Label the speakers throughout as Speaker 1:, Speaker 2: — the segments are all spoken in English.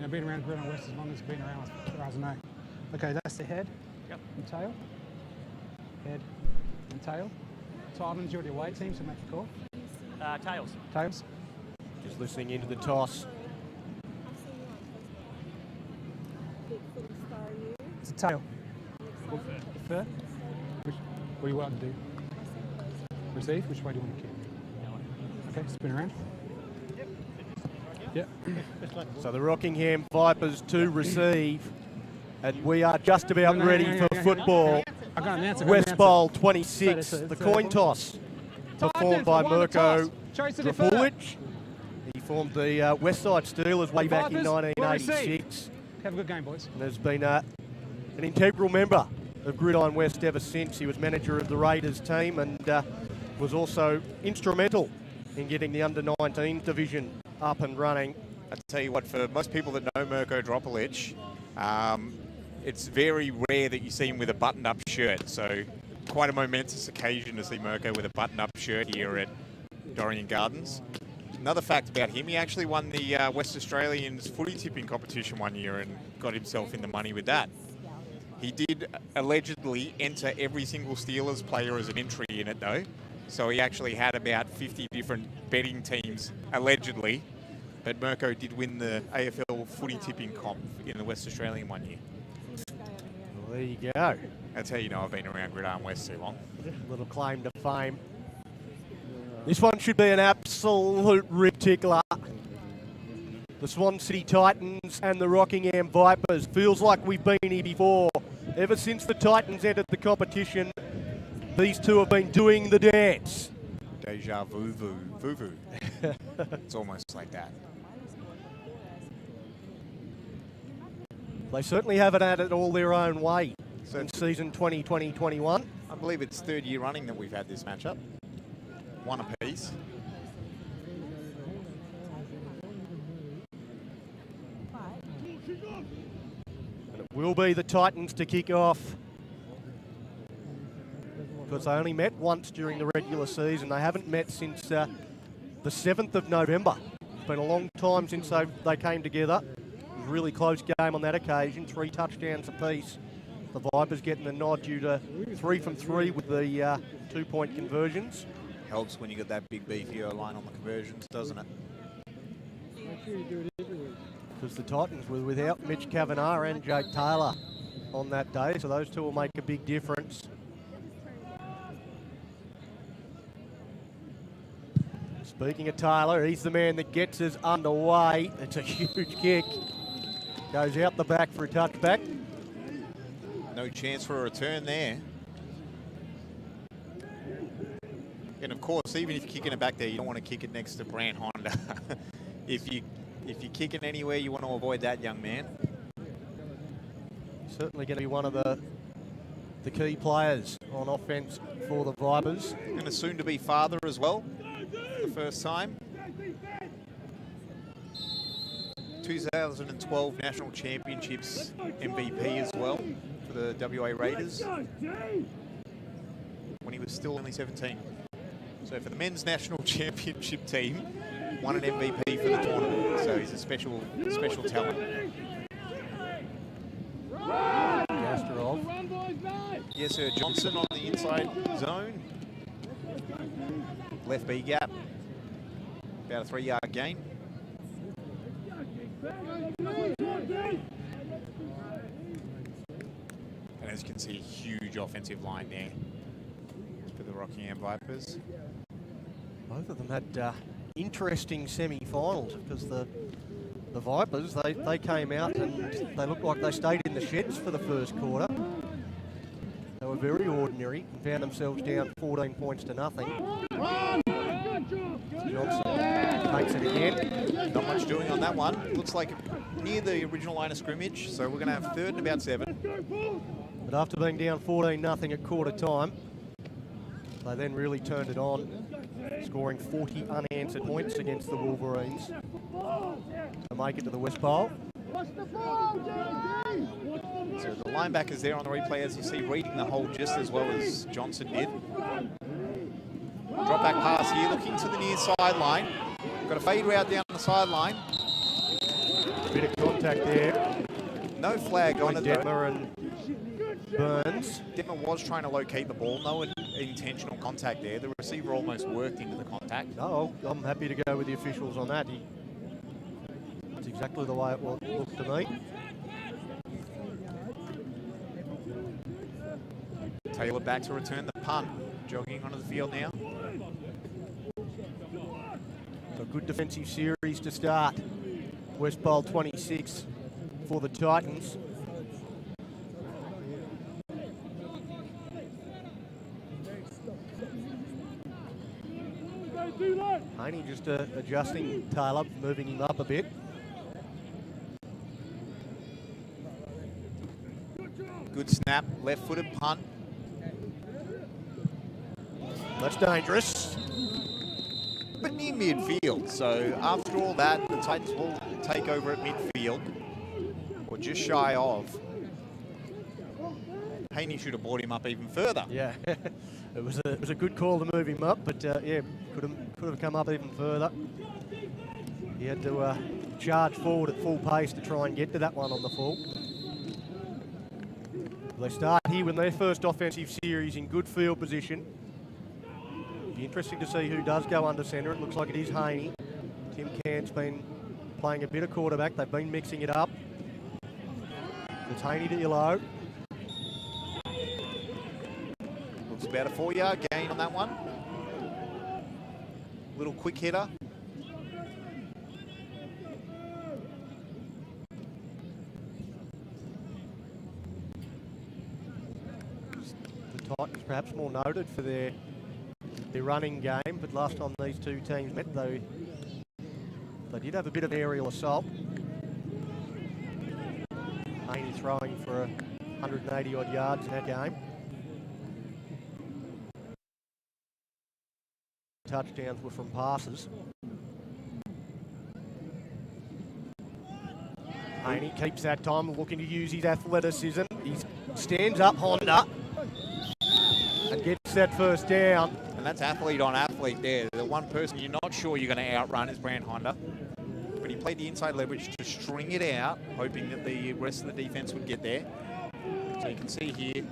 Speaker 1: I've been around Gridiron West as long as it's been around, as far as I know. Okay, that's the head and tail. Head and tail. Titans, you're the away team, so make a call.
Speaker 2: Tails.
Speaker 1: Tails.
Speaker 3: Just listening into the toss.
Speaker 1: It's a tail. Fair. What do you want to do? Receive? Which way do you want to kick? Okay, spin around. Yep.
Speaker 3: So the Rockingham Vipers to receive, and we are just about ready for football. West Bowl 26, the coin toss, performed by Mirko Drapulic. He formed the Westside Steelers way back in 1986.
Speaker 1: Have a good game, boys.
Speaker 3: And has been an integral member of Gridiron West ever since. He was manager of the Raiders team and was also instrumental in getting the under-19 division up and running.
Speaker 4: I tell you what, for most people that know Mirko Drapulic, it's very rare that you see him with a buttoned-up shirt. So quite a momentous occasion to see Mirko with a buttoned-up shirt here at Dorrien Gardens. Another fact about him, he actually won the West Australians footy tipping competition one year and got himself in the money with that. He did allegedly enter every single Steelers player as an entry in it though. So he actually had about 50 different betting teams, allegedly. But Mirko did win the AFL footy tipping comp in the West Australian one year.
Speaker 3: Well, there you go.
Speaker 4: That's how you know I've been around Gridiron West too long.
Speaker 3: Little claim to fame. This one should be an absolute rib tickler. The Swan City Titans and the Rockingham Vipers. Feels like we've been here before. Ever since the Titans entered the competition, these two have been doing the dance.
Speaker 4: Deja vu. It's almost like that.
Speaker 3: They certainly haven't had it all their own way in season 2020-21.
Speaker 4: I believe it's third year running that we've had this matchup. One apiece.
Speaker 3: And it will be the Titans to kick off, because they only met once during the regular season. They haven't met since the 7th of November. It's been a long time since they came together. It was a really close game on that occasion, 3 touchdowns apiece. The Vipers getting the nod due to 3 from 3 with the 2-point conversions.
Speaker 4: Helps when you got that big beefy line on the conversions, doesn't it?
Speaker 3: Because the Titans were without Mitch Kavanagh and Jake Taylor on that day, so those two will make a big difference. Speaking of Taylor, he's the man that gets us underway. It's a huge kick. Goes out the back for a touchback.
Speaker 4: No chance for a return there. And of course, even if you're kicking it back there, you don't want to kick it next to Brant Honda. If you kick it anywhere, you want to avoid that, young man.
Speaker 3: Certainly going to be one of the key players on offense for the Vipers.
Speaker 4: And a soon-to-be father as well, for the first time. 2012 National Championships MVP as well for the WA Raiders when he was still only 17. So for the men's national championship team, won an MVP for the tournament. So he's a special talent.
Speaker 3: Gasterov.
Speaker 4: Yes, sir. Johnson on the inside zone. Left B gap. About a 3-yard gain. And as you can see, a huge offensive line there for the Rockingham Vipers.
Speaker 3: Both of them had interesting semi-finals, because the Vipers, they came out and they looked like they stayed in the sheds for the first quarter. They were very ordinary and found themselves down 14 points to nothing. Johnson takes it again.
Speaker 4: Not much doing on that one. Looks like near the original line of scrimmage, so we're going to have 3rd and about 7.
Speaker 3: But after being down 14-0 at quarter time, they then really turned it on, scoring 40 unanswered points against the Wolverines to make it to the West Bowl.
Speaker 4: So the linebackers there on the replay, as you see, reading the hole just as well as Johnson did. Drop back pass here, looking to the near sideline. Got a fade route down the sideline.
Speaker 3: Bit of contact there.
Speaker 4: No flag on it, though.
Speaker 3: Detmer and Burns.
Speaker 4: Detmer was trying to locate the ball. No intentional contact there. The receiver almost worked into the contact.
Speaker 3: No, I'm happy to go with the officials on that. That's exactly the way it looked to me.
Speaker 4: Taylor back to return the punt. Jogging onto the field now.
Speaker 3: A good defensive series to start. West Bowl 26 for the Titans. Haney just adjusting Taylor, moving him up a bit.
Speaker 4: Good snap, left-footed punt.
Speaker 3: That's dangerous.
Speaker 4: But near midfield, so after all that, the Titans will take over at midfield, or just shy of. Haney should have brought him up even further.
Speaker 3: Yeah, it was a good call to move him up, but yeah, could have come up even further. He had to charge forward at full pace to try and get to that one on the full. They start here with their first offensive series in good field position. Be interesting to see who does go under centre. It looks like it is Haney. Tim Cairns been playing a bit of quarterback. They've been mixing it up. It's Haney to Illo.
Speaker 4: Looks about a 4-yard gain on that one. Little quick hitter.
Speaker 3: The Titans perhaps more noted for their running game, but last time these two teams met, they did have a bit of aerial assault. Haney throwing for 180 odd yards in that game. Touchdowns were from passes. Haney keeps that time, looking to use his athleticism. He stands up Honda and gets that first down.
Speaker 4: And that's athlete on athlete there. The one person you're not sure you're going to outrun is Brand Honda. But he played the inside leverage to string it out, hoping that the rest of the defense would get there. So you can see here,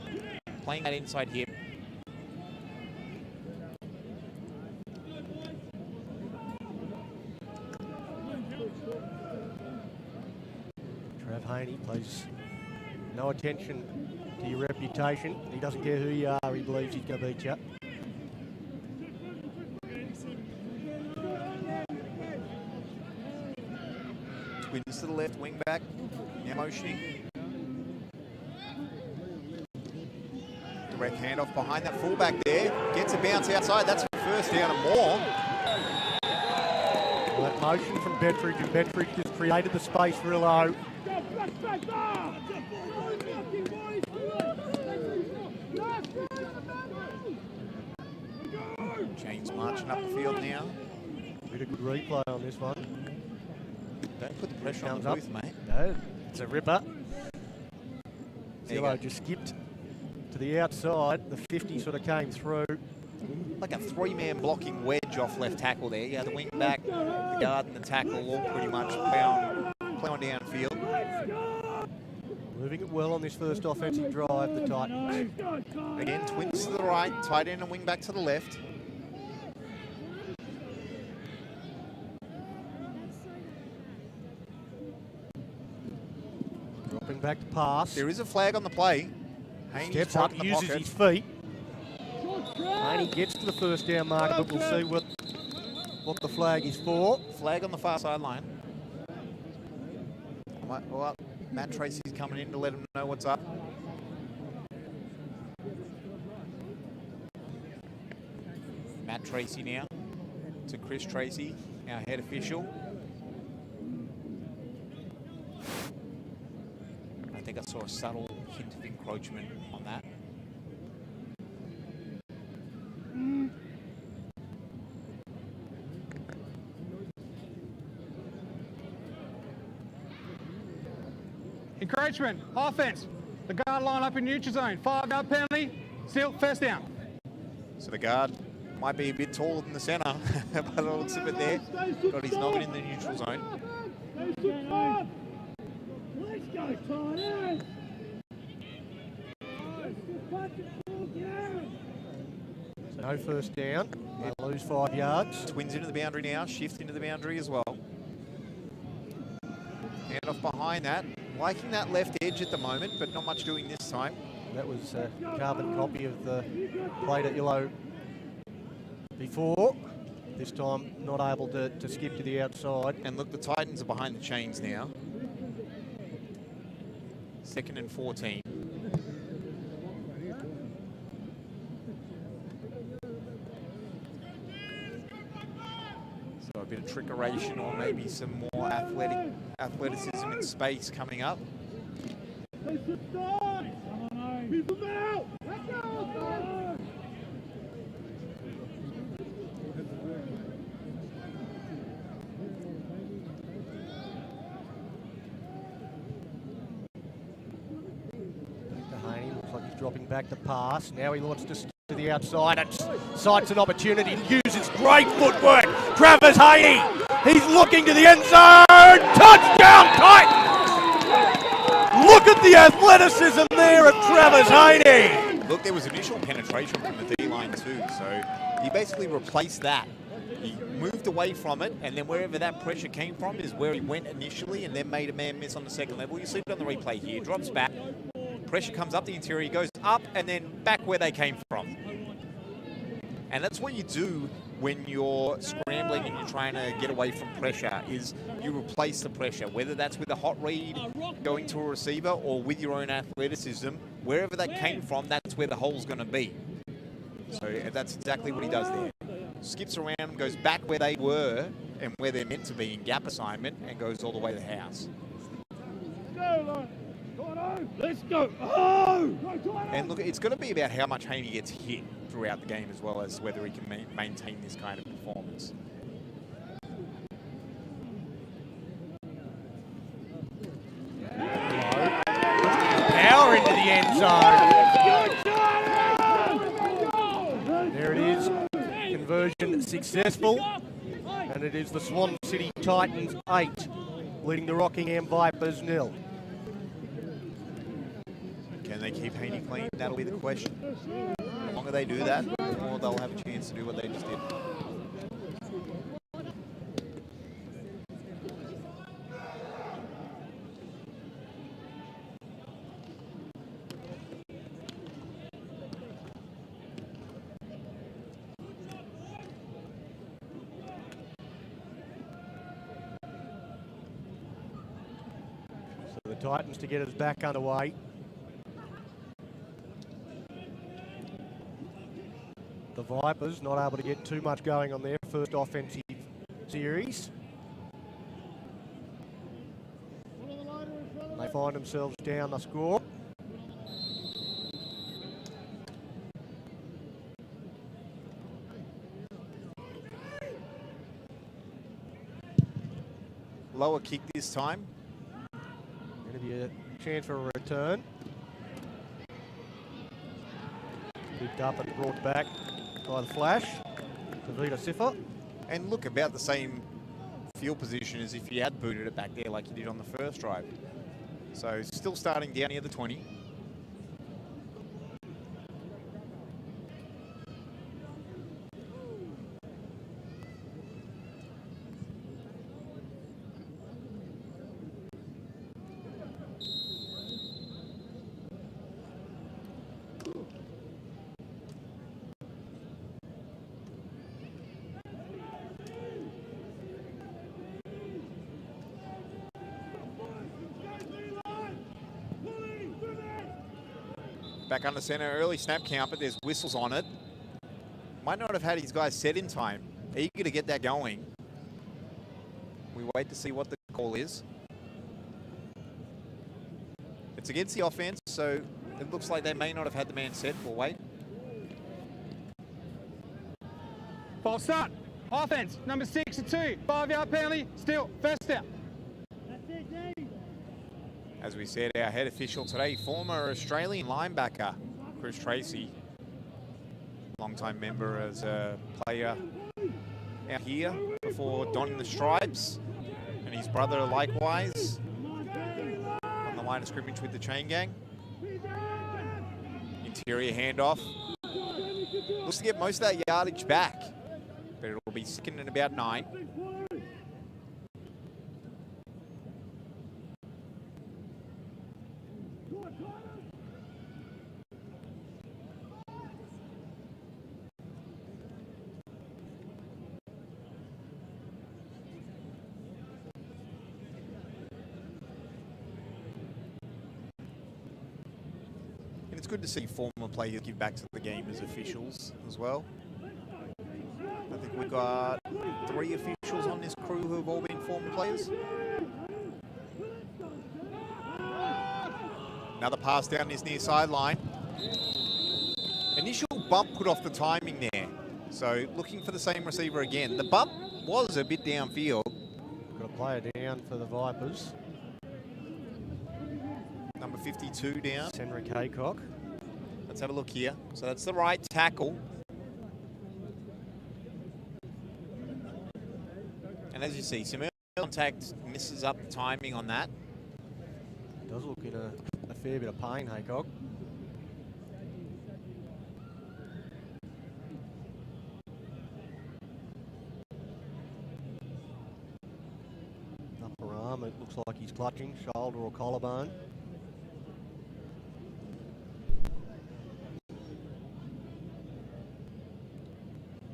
Speaker 4: playing that inside hip.
Speaker 3: Trav Haney plays no attention to your reputation. He doesn't care who you are, he believes he's going to beat you.
Speaker 4: Twins to the left, wing back, now motioning. Direct handoff behind that fullback there. Gets a bounce outside, that's a first down and more.
Speaker 3: Well, that motion from Bettridge, and Bettridge just created the space for Illo.
Speaker 4: James marching up the field now.
Speaker 3: Bit of good replay on this one.
Speaker 4: Don't put the pressure on
Speaker 3: Comes
Speaker 4: the
Speaker 3: up.
Speaker 4: booth, mate.
Speaker 3: No, it's a ripper.
Speaker 4: There you
Speaker 3: Illo
Speaker 4: go.
Speaker 3: just skipped to the outside. The 50 sort of came through.
Speaker 4: Like a three-man blocking wedge off left tackle there. Yeah, the wing back, the guard and the tackle all pretty much plowing downfield.
Speaker 3: Moving it well on this first offensive drive, the Titans.
Speaker 4: Again, twins to the right, tight end and wing back to the left.
Speaker 3: Dropping back to pass.
Speaker 4: There is a flag on the play. Haney's
Speaker 3: Steps up,
Speaker 4: in the
Speaker 3: uses
Speaker 4: pocket.
Speaker 3: his feet. Haney gets to the first down marker, but we'll see what the flag is for.
Speaker 4: Flag on the far sideline. Well, Matt Tracy's coming in to let him know what's up. Matt Tracy now to Chris Tracy, our head official. I think I saw a subtle hint of encroachment on that.
Speaker 1: Encroachment, offense. The guard line up in neutral zone. 5-yard penalty. Still first down.
Speaker 4: So the guard might be a bit taller than the centre, but it looks a bit there. Got his noggin in the neutral zone.
Speaker 3: No first down. They lose 5 yards.
Speaker 4: Twins into the boundary now, shift into the boundary as well. Hand off behind that. Liking that left edge at the moment, but not much doing this time.
Speaker 3: That was a carbon copy of the plate at yellow before. This time not able to skip to the outside.
Speaker 4: And look, the Titans are behind the chains now. 2nd and 14. So a bit of trickeration or maybe some more athleticism in space coming up.
Speaker 3: Looks like he's dropping back to pass. Now he wants to the outside and sights an opportunity and uses great footwork. Travis Haney, he's looking to the end zone. Touchdown, Titans! Look at the athleticism there of Travis Haney.
Speaker 4: Look, there was initial penetration from the D-line too, so he basically replaced that. He moved away from it, and then wherever that pressure came from is where he went initially and then made a man miss on the second level. You see it on the replay here. Drops back, pressure comes up the interior, he goes up and then back where they came from. And that's what you do when you're scrambling and you're trying to get away from pressure, is you replace the pressure, whether that's with a hot read going to a receiver or with your own athleticism. Wherever that came from, that's where the hole's going to be. So that's exactly what he does there. Skips around, goes back where they were and where they're meant to be in gap assignment, and goes all the way to the house.
Speaker 2: Let's go! Oh!
Speaker 4: And look, it's going to be about how much Haney gets hit throughout the game, as well as whether he can maintain this kind of performance.
Speaker 3: Power into the end zone. There it is. Conversion successful. And it is the Swan City Titans 8, leading the Rockingham Vipers 0.
Speaker 4: Can they keep Haney clean? That'll be the question. The longer they do that, the more they'll have a chance to do what they just did.
Speaker 3: So the Titans to get us back underway. The Vipers not able to get too much going on their first offensive series. They find themselves down the score.
Speaker 4: Lower kick this time.
Speaker 3: Going to be a chance for a return. Picked up and brought back by the flash to Vita Siffer.
Speaker 4: And look, about the same field position as if you had booted it back there like you did on the first drive. So still starting down near the 20. Back under center, early snap count, but there's whistles on it. Might not have had his guys set in time. Eager to get that going. We wait to see what the call is. It's against the offense, so it looks like they may not have had the man set. We'll wait.
Speaker 1: False start. Offense, number 6 and 2. 5-yard penalty, still, first down.
Speaker 4: As we said, our head official today, former Australian linebacker, Chris Tracy. Longtime member as a player out here before donning the stripes. And his brother likewise on the line of scrimmage with the chain gang. Interior handoff. looks to get most of that yardage back, but it'll be second and about 9. It's good to see former players give back to the game as officials as well. I think we've got 3 officials on this crew who have all been former players. Another pass down this near sideline. Initial bump put off the timing there. So looking for the same receiver again. The bump was a bit downfield.
Speaker 3: Got a player down for the Vipers.
Speaker 4: Number 52 down.
Speaker 3: Henrik Haycock.
Speaker 4: Let's have a look here. So that's the right tackle. And as you see, some early contact misses up the timing on that.
Speaker 3: Does look in a fair bit of pain, Haycock. Upper arm, it looks like he's clutching, shoulder or collarbone.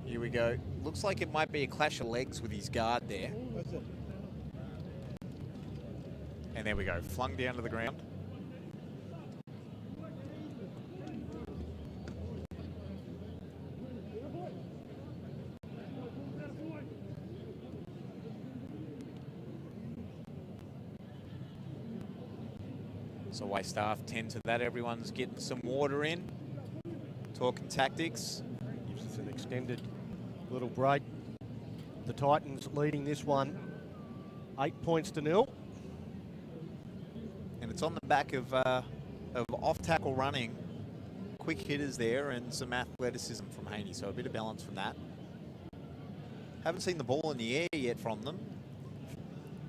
Speaker 4: Here we go. Looks like it might be a clash of legs with his guard there. And there we go, flung down to the ground. So why staff tend to that. Everyone's getting some water in, talking tactics.
Speaker 3: Gives us an extended little break. The Titans leading this one 8 points to 0.
Speaker 4: And it's on the back of off-tackle running, quick hitters there, and some athleticism from Haney. So a bit of balance from that. Haven't seen the ball in the air yet from them.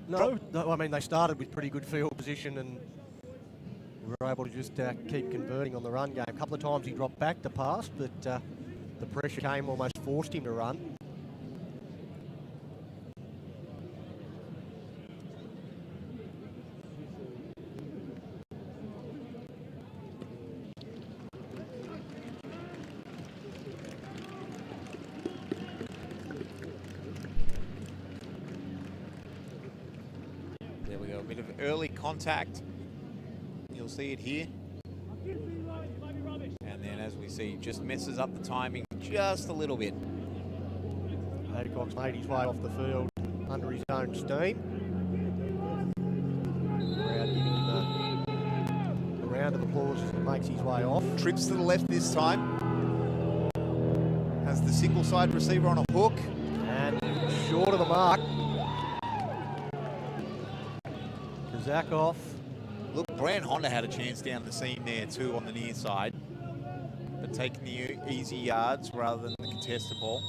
Speaker 3: No, I mean, they started with pretty good field position and were able to just keep converting on the run game. A couple of times he dropped back to pass, but the pressure came, almost forced him to run.
Speaker 4: There we go, a bit of early contact. You'll see it here. And then as we see, just messes up the timing just a little bit.
Speaker 3: Haycock's made his way off the field under his own steam. Crowd giving him a round of applause as he makes his way off.
Speaker 4: Trips to the left this time. Has the single side receiver on a hook.
Speaker 3: And short of the mark. Kazakov.
Speaker 4: Look, Brand Honda had a chance down the seam there too on the near side. But taking the easy yards rather than the contested ball.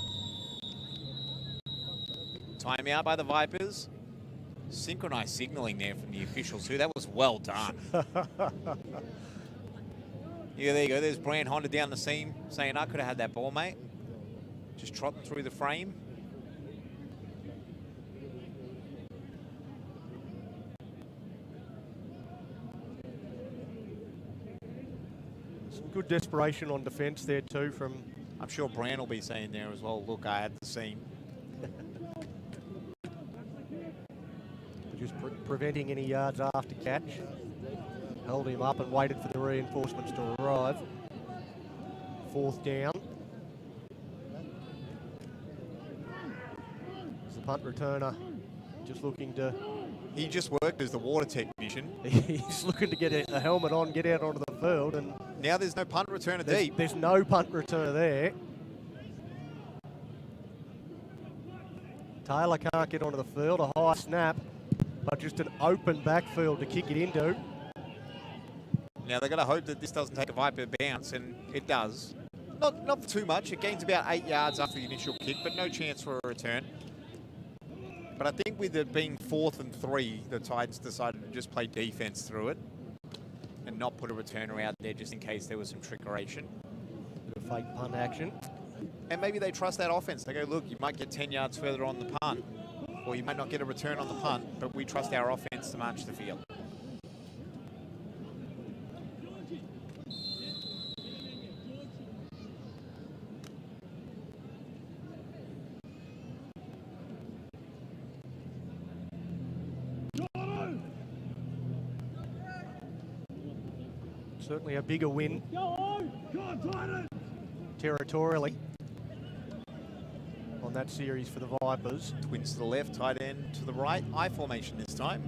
Speaker 4: Timeout by the Vipers. Synchronized signaling there from the officials too. That was well done. Yeah, there you go. There's Brand Honda down the seam saying, I could have had that ball, mate. Just trotting through the frame.
Speaker 3: Some good desperation on defence there too from...
Speaker 4: I'm sure Brand will be saying there as well, look, I had the seam.
Speaker 3: Just preventing any yards after catch. Held him up and waited for the reinforcements to arrive. 4th down. As the punt returner just looking to...
Speaker 4: He just worked as the water technician.
Speaker 3: He's looking to get a helmet on, get out onto the field, and...
Speaker 4: Now there's no punt returner deep.
Speaker 3: There's no punt returner there. Taylor can't get onto the field, a high snap, but just an open backfield to kick it into.
Speaker 4: Now they've got to hope that this doesn't take a Viper bounce, and it does. Not for too much. It gains about 8 yards after the initial kick, but no chance for a return. But I think with it being 4th and 3, the Titans decided to just play defense through it and not put a returner out there just in case there was some trickeration.
Speaker 3: fake punt action.
Speaker 4: And maybe they trust that offense. They go, look, you might get 10 yards further on the punt, or you might not get a return on the punt, but we trust our offense to march the field.
Speaker 3: Certainly a bigger win territorially on that series for the Vipers.
Speaker 4: Twins to the left, tight end to the right. I formation this time.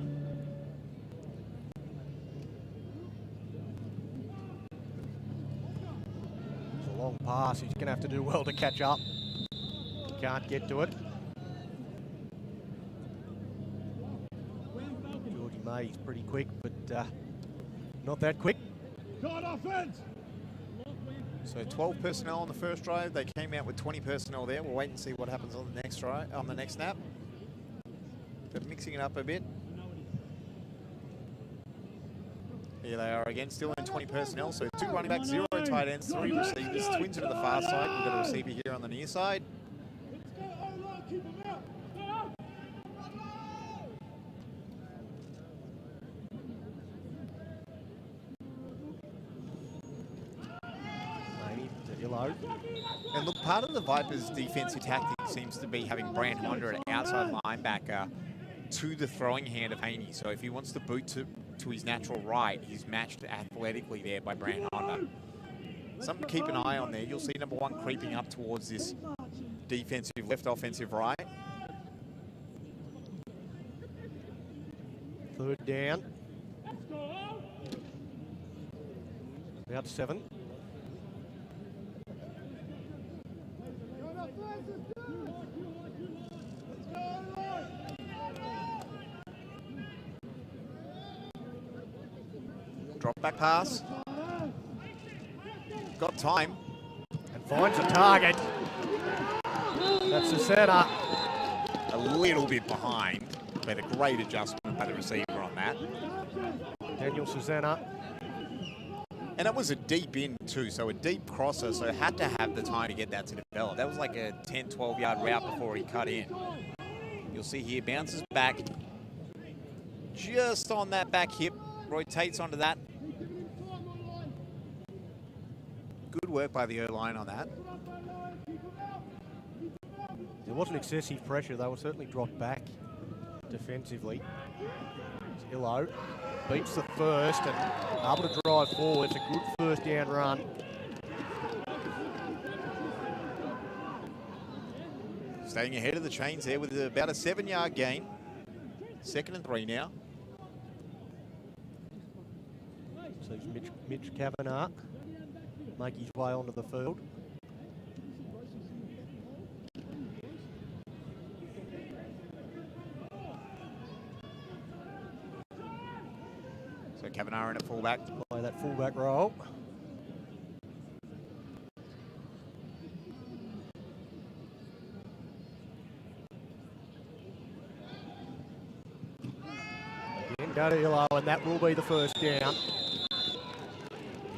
Speaker 3: It's a long pass. He's going to have to do well to catch up. Can't get to it. Georgie May's pretty quick, but not that quick.
Speaker 2: God offense!
Speaker 4: So 12 personnel on the first drive. They came out with 20 personnel there. We'll wait and see what happens on the next drive, on the next snap. They're mixing it up a bit. Here they are again, still in 20 personnel. So 2 running backs, 0 tight ends, 3 receivers. Twins are to the far side. We've got a receiver here on the near side. And look, part of the Vipers' defensive tactic seems to be having Brand Honda an outside linebacker to the throwing hand of Haney. So if he wants to boot to his natural right, he's matched athletically there by Brand Honda. Something to keep an eye on there. You'll see number 1 creeping up towards this defensive left, offensive right.
Speaker 3: Third down. About 7.
Speaker 4: Drop back pass. Got time.
Speaker 3: And finds a target. That's the setter.
Speaker 4: A little bit behind, but a great adjustment by the receiver on that.
Speaker 3: Daniel Susanna.
Speaker 4: And it was a deep in too, so a deep crosser, so had to have the time to get that to develop. That was like a 10, 12 yard route before he cut in. You'll see here, bounces back just on that back hip, rotates onto that. Good work by the O-line on that.
Speaker 3: There wasn't excessive pressure. They were certainly dropped back defensively. Illo beats the first and able to drive forward. It's a good first down run.
Speaker 4: Staying ahead of the chains there with about a 7-yard gain. 2nd and 3 now.
Speaker 3: So Mitch Kavanagh make his way onto the field.
Speaker 4: So Kavanagh in at fullback.
Speaker 3: Play that fullback role. Again, go to Illo, and that will be the first down.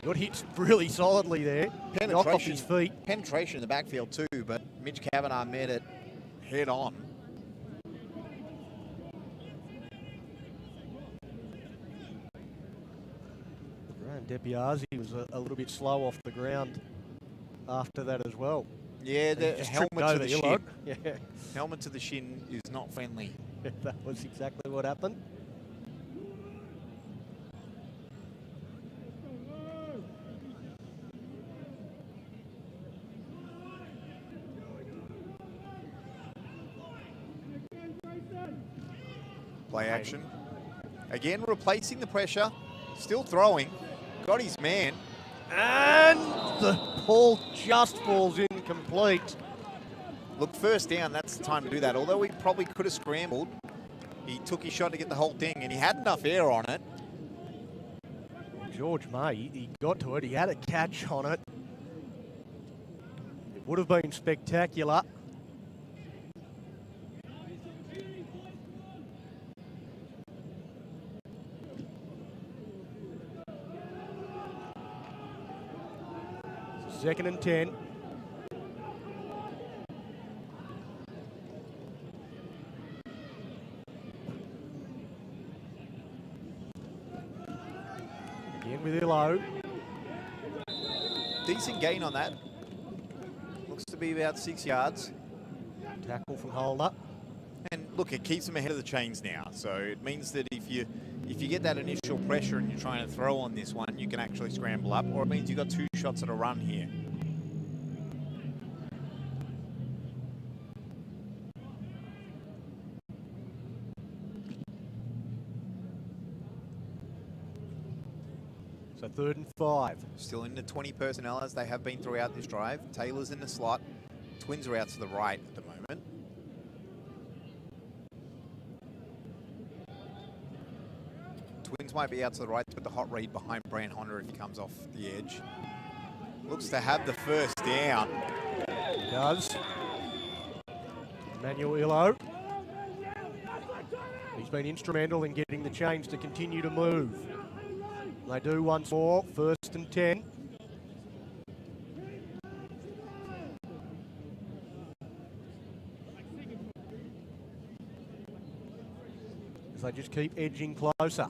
Speaker 3: He got hit really solidly there. Knocked off his feet.
Speaker 4: Penetration in the backfield too, but Mitch Kavanagh met it head on.
Speaker 3: Graham DePiazzi was a little bit slow off the ground after that as well.
Speaker 4: Yeah, the helmet to the shin.
Speaker 3: Yeah.
Speaker 4: Helmet to the shin is not friendly.
Speaker 3: That was exactly what happened.
Speaker 4: Play action. Again, replacing the pressure. Still throwing. Got his man.
Speaker 3: And the ball just falls incomplete.
Speaker 4: Look, first down, that's the time to do that. Although he probably could have scrambled, he took his shot to get the whole thing, and he had enough air on it.
Speaker 3: George May, he got to it. He had a catch on it. It would have been spectacular. 2nd and 10. Again with Illo.
Speaker 4: Decent gain on that. Looks to be about 6 yards.
Speaker 3: Tackle from Holder.
Speaker 4: And look, it keeps them ahead of the chains now. So it means that if you get that initial pressure and you're trying to throw on this one, you can actually scramble up, or it means you've got 2 shots at a run here.
Speaker 3: So 3rd and 5.
Speaker 4: Still in the 20 personnel as they have been throughout this drive. Taylor's in the slot. Twins are out to the right at the moment. Twins might be out to the right, but the hot read behind Brand Honda if he comes off the edge. Looks to have the first down.
Speaker 3: He does. Emmanuel Illo. He's been instrumental in getting the chains to continue to move. They do once more, 1st and 10. As they just keep edging closer.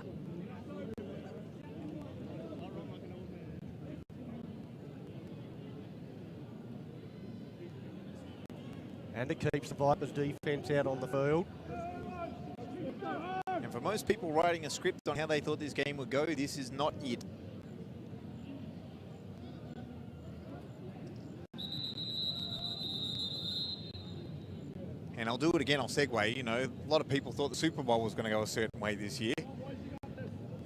Speaker 3: And it keeps the Vipers' defence out on the field.
Speaker 4: And for most people writing a script on how they thought this game would go, this is not it. And I'll do it again, I'll segue. You know, a lot of people thought the Super Bowl was going to go a certain way this year.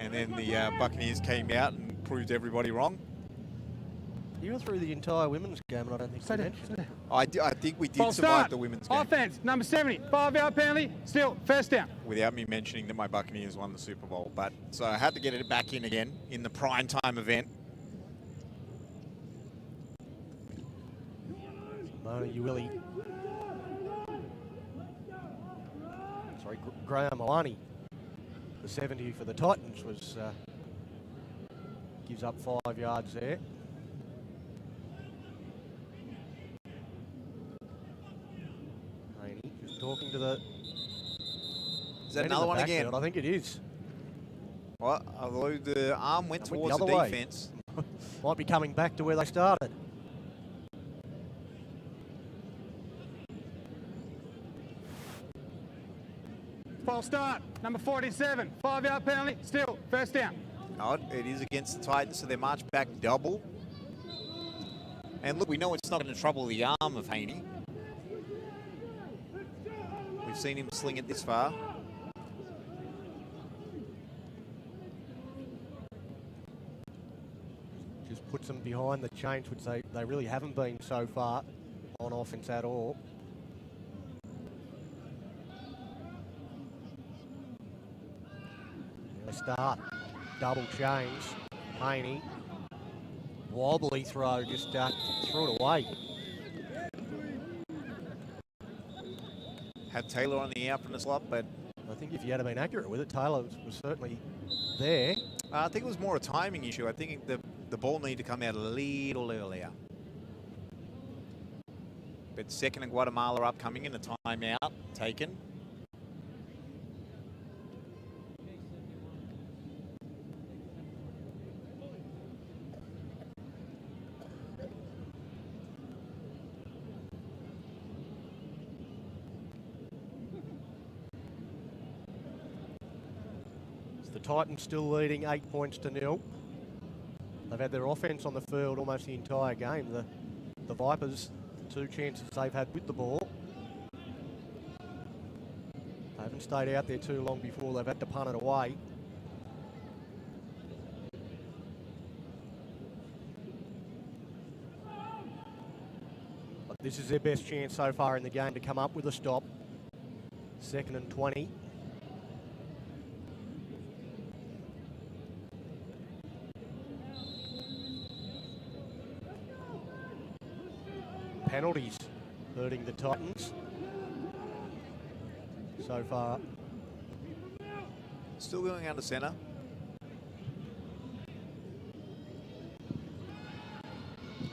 Speaker 4: And then the Buccaneers came out and proved everybody wrong.
Speaker 3: You were through the entire women's game, and I don't think you mentioned it.
Speaker 4: I think we did
Speaker 1: False
Speaker 4: survive
Speaker 1: start.
Speaker 4: the women's game.
Speaker 1: Offense, number 70, 5-yard penalty, still, first down.
Speaker 4: Without me mentioning that my Buccaneers won the Super Bowl. But so I had to get it back in again in the prime time event.
Speaker 3: Mona Ueli. Sorry, Graham Malani. The 70 for the Titans was gives up 5 yards there. Haney just talking to the...
Speaker 4: Is that another one again?
Speaker 3: I think it is.
Speaker 4: Well, although the arm went towards the
Speaker 3: other
Speaker 4: defense.
Speaker 3: Might be coming back to where they started.
Speaker 1: False start, number 47, 5-yard penalty, still, first down.
Speaker 4: No, it is against the Titans, so they march back double. And look, we know it's not going to trouble the arm of Haney. We've seen him sling it this far.
Speaker 3: Just puts them behind the chains, which they really haven't been so far on offense at all. They start double chains. Haney, wobbly throw, just threw it away.
Speaker 4: Had Taylor on the out from the slot, but
Speaker 3: I think if you had been accurate with it, Taylor was certainly there.
Speaker 4: I think it was more a timing issue. I think the ball needed to come out a little earlier. But 2nd and Guatemala upcoming in the timeout taken.
Speaker 3: The Titans still leading 8 points to 0. They've had their offense on the field almost the entire game. The Vipers, 2 chances they've had with the ball. They haven't stayed out there too long before they've had to punt it away. But this is their best chance so far in the game to come up with a stop. 2nd and 20. Penalties hurting the Titans so far.
Speaker 4: Still going out to centre.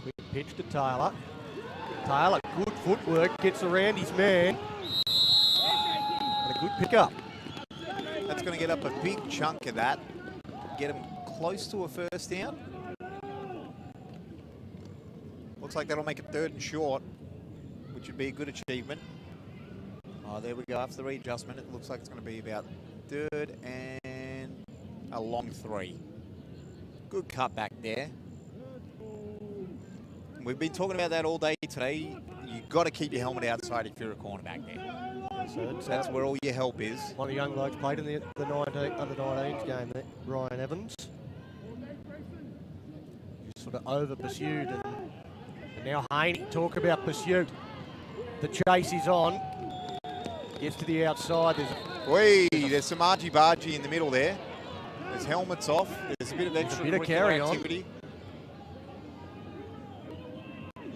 Speaker 3: Quick pitch to Taylor. Taylor, good footwork, gets around his man. And a good pickup.
Speaker 4: That's going to get up a big chunk of that. Get him close to a first down. Looks like that'll make it 3rd and short, which would be a good achievement. Oh, there we go. After the readjustment, it looks like it's going to be about 3rd and a long 3. Good cut back there. We've been talking about that all day today. You've got to keep your helmet outside if you're a cornerback there.
Speaker 3: So
Speaker 4: that's where all your help is.
Speaker 3: One of the young blokes played in the under 19s game there, Ryan Evans. He's sort of over pursued, and now Haney, talk about pursuit. The chase is on. Gets to the outside.
Speaker 4: There's some argy-bargy in the middle there. There's helmets off. There's a bit of extra
Speaker 3: carry
Speaker 4: activity.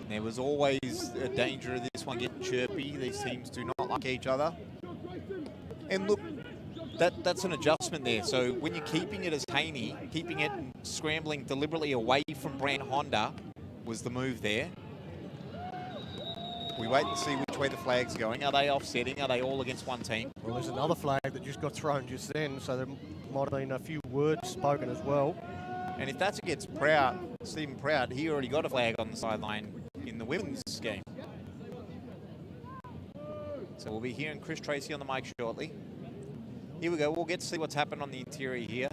Speaker 4: There was always a danger of this one getting chirpy. These teams do not like each other. And look, that's an adjustment there. So when you're keeping it as Haney, keeping it scrambling deliberately away from Brand Honda was the move there. We wait and see which way the flag's going. Are they offsetting? Are they all against one team?
Speaker 3: Well, there's another flag that just got thrown just then, so there might have been a few words spoken as well.
Speaker 4: And if that's against Proud, Stephen Proud, he already got a flag on the sideline in the women's game. So we'll be hearing Chris Tracy on the mic shortly. Here we go. We'll get to see what's happened on the interior here.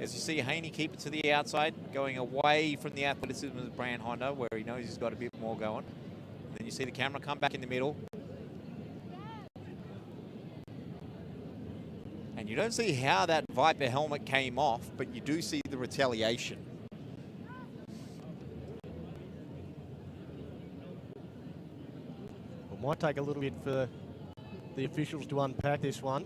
Speaker 4: As you see, Haney keep it to the outside, going away from the athleticism of Brand Honda, where he knows he's got a bit more going. Then you see the camera come back in the middle. And you don't see how that Viper helmet came off, but you do see the retaliation.
Speaker 3: It might take a little bit for the officials to unpack this one.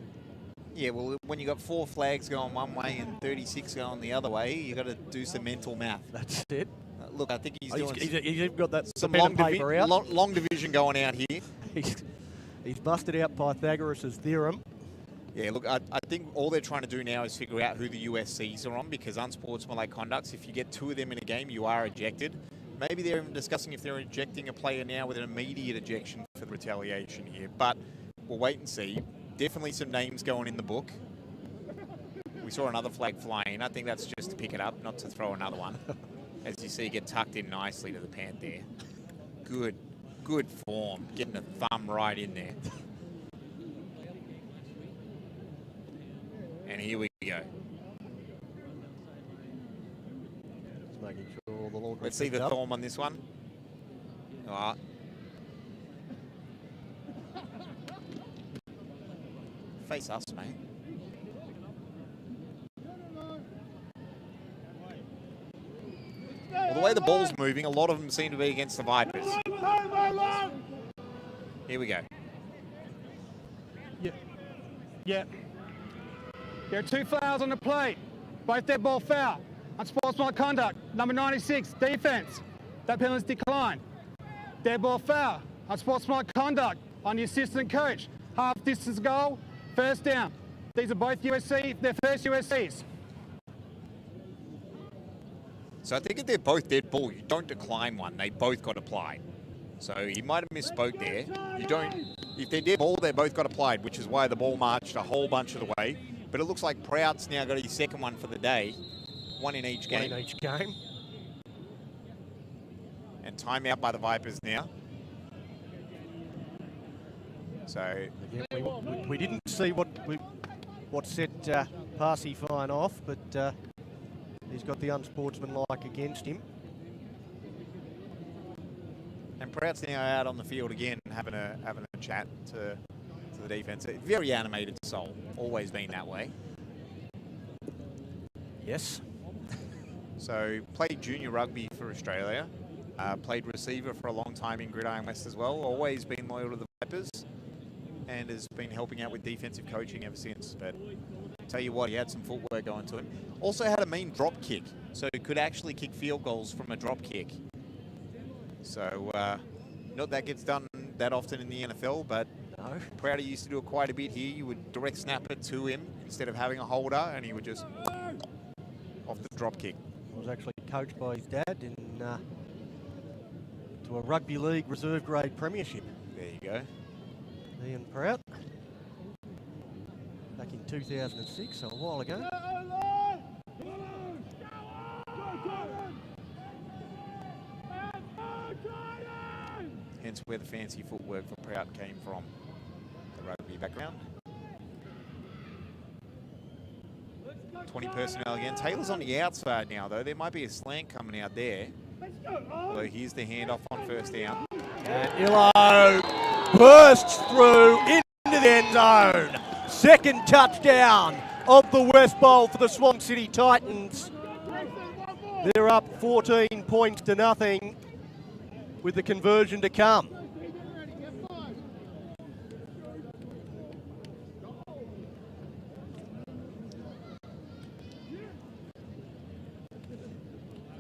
Speaker 4: Yeah, well, when you've got 4 flags going one way and 36 going the other way, you've got to do some mental math.
Speaker 3: That's it.
Speaker 4: Look, I think he's doing
Speaker 3: he's even got that
Speaker 4: some
Speaker 3: long
Speaker 4: division going out here.
Speaker 3: He's busted out Pythagoras' theorem.
Speaker 4: Yeah, look, I think all they're trying to do now is figure out who the USCs are on, because unsportsmanlike conducts, if you get 2 of them in a game, you are ejected. Maybe they're even discussing if they're ejecting a player now with an immediate ejection for the retaliation here. But we'll wait and see. Definitely some names going in the book. We saw another flag flying. I think that's just to pick it up, not to throw another one. As you see, get tucked in nicely to the pant there. Good form. Getting a thumb right in there. And here we go.
Speaker 3: Just making sure all the laundry.
Speaker 4: Let's see the thumb on this one. Oh. Face us, mate. Well, the way the ball's moving, a lot of them seem to be against the Vipers. Here we go.
Speaker 1: Yeah. There are 2 fouls on the plate. Both dead ball foul. Unsportsmanlike conduct. Number 96, defense. That penalty is declined. Dead ball foul. Unsportsmanlike conduct on the assistant coach. Half distance goal. First down. These are both USC, their first USCs.
Speaker 4: So I think if they're both dead ball, you don't decline one. They both got applied. So he might have misspoke there. You don't. If they're dead ball, they both got applied, which is why the ball marched a whole bunch of the way. But it looks like Prout's now got his second one for the day. 1 in each game.
Speaker 3: 1 in each game.
Speaker 4: And timeout by the Vipers now. So
Speaker 3: again, we didn't see what set Parsi fine off, but he's got the unsportsmanlike against him.
Speaker 4: And Prout's now out on the field again, having a chat to the defense. A very animated soul, always been that way.
Speaker 3: Yes.
Speaker 4: So played junior rugby for Australia, played receiver for a long time in Gridiron West as well. Always been loyal to the Vipers, and has been helping out with defensive coaching ever since. But tell you what, he had some footwork going to him. Also had a mean drop kick, so he could actually kick field goals from a drop kick. So not that gets done that often in the NFL, but
Speaker 3: no.
Speaker 4: Prouty used to do it quite a bit here. You would direct snap it to him instead of having a holder, and he would just off the drop kick.
Speaker 3: I was actually coached by his dad in to a rugby league reserve grade premiership.
Speaker 4: There you go.
Speaker 3: Ian Prout. Back in 2006, so a while ago.
Speaker 4: Hence where the fancy footwork for Prout came from. The rugby background. 20 personnel again. Taylor's on the outside now, though. There might be a slant coming out there. Although here's the handoff on first down.
Speaker 3: And Illo bursts through into the end zone. Second touchdown of the West Bowl for the Swan City Titans. They're up 14 points to nothing with the conversion to come.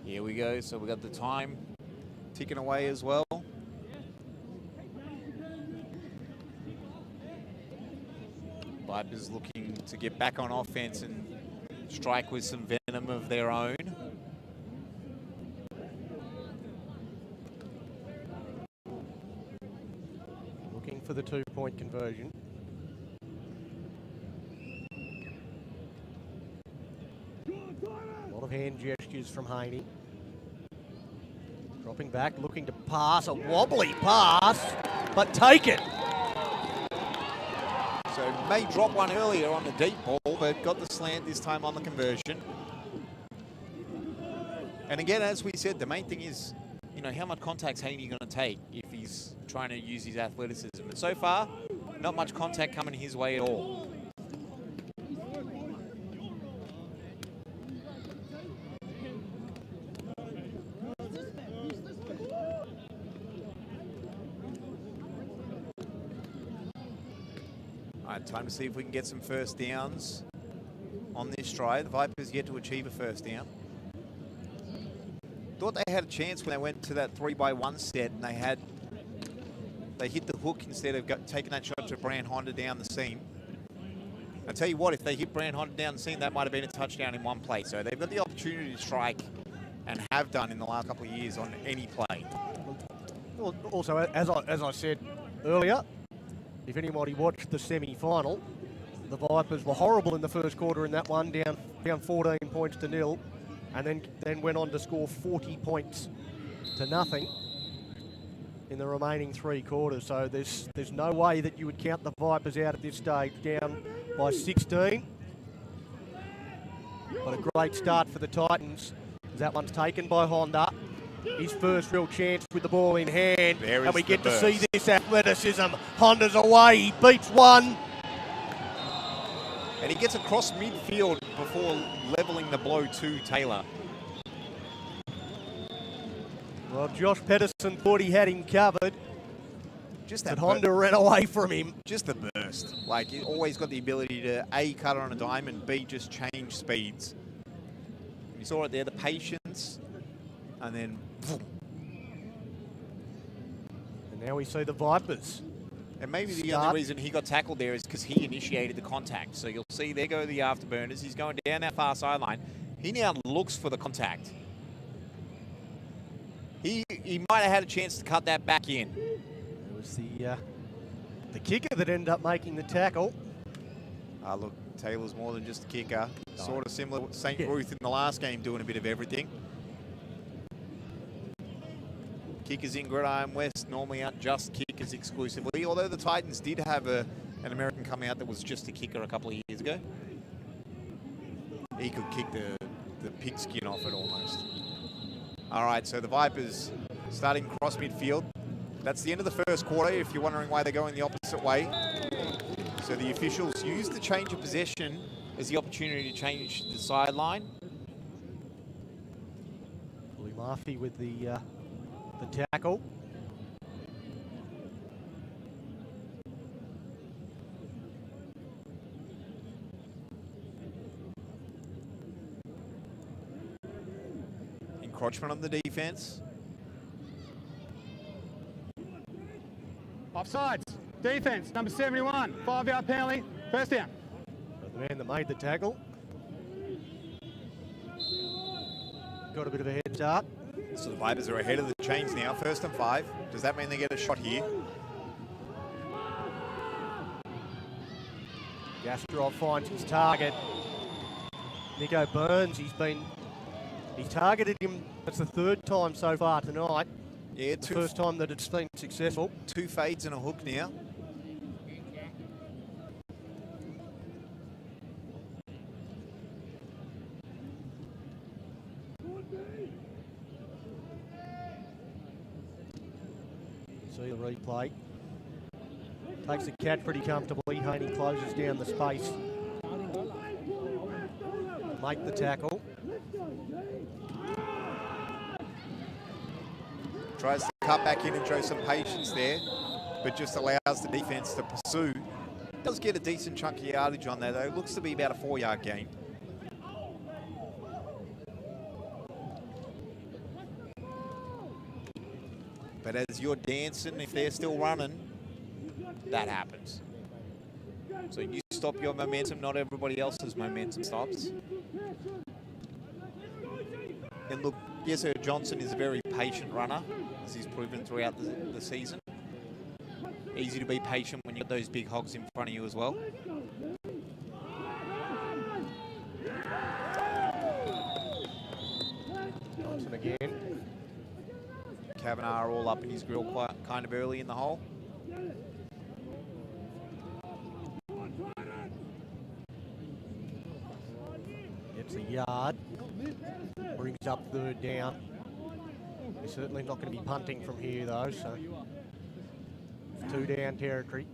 Speaker 4: Here we go. So we got the time ticking away as well. Vipers looking to get back on offense and strike with some venom of their own.
Speaker 3: Looking for the 2-point conversion. A lot of hand gestures from Haney. Dropping back, looking to pass, a wobbly pass, but take it.
Speaker 4: So may drop one earlier on the deep ball, but got the slant this time on the conversion. And again, as we said, the main thing is, you know, how much contact's Haney going to take if he's trying to use his athleticism. And so far, not much contact coming his way at all. All right, time to see if we can get some first downs on this drive. The Vipers yet to achieve a first down. Thought they had a chance when they went to that 3x1 set and they hit the hook instead of taking that shot to Brand Honda down the seam. I tell you what, if they hit Brand Honda down the seam, that might have been a touchdown in one play. So they've got the opportunity to strike and have done in the last couple of years on any play.
Speaker 3: Well, also, as I said earlier, if anybody watched the semi-final, the Vipers were horrible in the first quarter in that one, down 14 points to nil, and then went on to score 40 points to nothing in the remaining 3 quarters. So there's no way that you would count the Vipers out at this stage, down by 16. But a great start for the Titans. That one's taken by Honda. His first real chance with the ball in hand. And we get to see this athleticism. Honda's away, he beats one.
Speaker 4: And he gets across midfield before leveling the blow to Taylor.
Speaker 3: Well, Josh Pedersen thought he had him covered.
Speaker 4: Just that
Speaker 3: Honda ran away from him.
Speaker 4: Just the burst. Like, he always got the ability to A, cut on a dime, and B, just change speeds. You saw it there, the patience, and then...
Speaker 3: And now we see the Vipers.
Speaker 4: And maybe the only reason he got tackled there is because he initiated the contact. So you'll see there go the afterburners. He's going down that far sideline. He now looks for the contact. He might have had a chance to cut that back in.
Speaker 3: It was the kicker that ended up making the tackle.
Speaker 4: Look, Taylor's more than just a kicker. No. Sort of similar to St. Ruth in the last game, doing a bit of everything. Kickers in Gridiron West normally aren't just kickers exclusively, although the Titans did have an American come out that was just a kicker a couple of years ago. He could kick the pigskin off it almost. All right, so the Vipers starting cross midfield. That's the end of the first quarter, if you're wondering why they're going the opposite way. So the officials used the change of possession as the opportunity to change the sideline.
Speaker 3: Willie Murphy with the tackle.
Speaker 4: Encroachment on the defense.
Speaker 1: Offsides. Defense, number 71. 5-yard penalty. First down.
Speaker 3: The man that made the tackle got a bit of a head start.
Speaker 4: So the Vipers are ahead of the chains now, 1st and 5. Does that mean they get a shot here?
Speaker 3: Gastrov finds his target. Nico Burns, he's targeted him. That's the 3rd time so far tonight.
Speaker 4: Yeah,
Speaker 3: the first time that it's been successful.
Speaker 4: 2 fades and a hook now.
Speaker 3: See the replay. Takes the catch pretty comfortably. Haney closes down the space. Make the tackle.
Speaker 4: Tries to cut back in and show some patience there, but just allows the defence to pursue. Does get a decent chunk of yardage on there, though. Looks to be about a 4-yard gain. But as you're dancing, if they're still running, that happens. So you stop your momentum, not everybody else's momentum stops. And look, Jesse Johnson is a very patient runner, as he's proven throughout the season. Easy to be patient when you've got those big hogs in front of you as well.
Speaker 3: Johnson again.
Speaker 4: Kavanagh all up in his grill quite kind of early in the hole.
Speaker 3: Gets a yard. Brings up 3rd down. They're certainly not going to be punting from here though, so 2 down territory.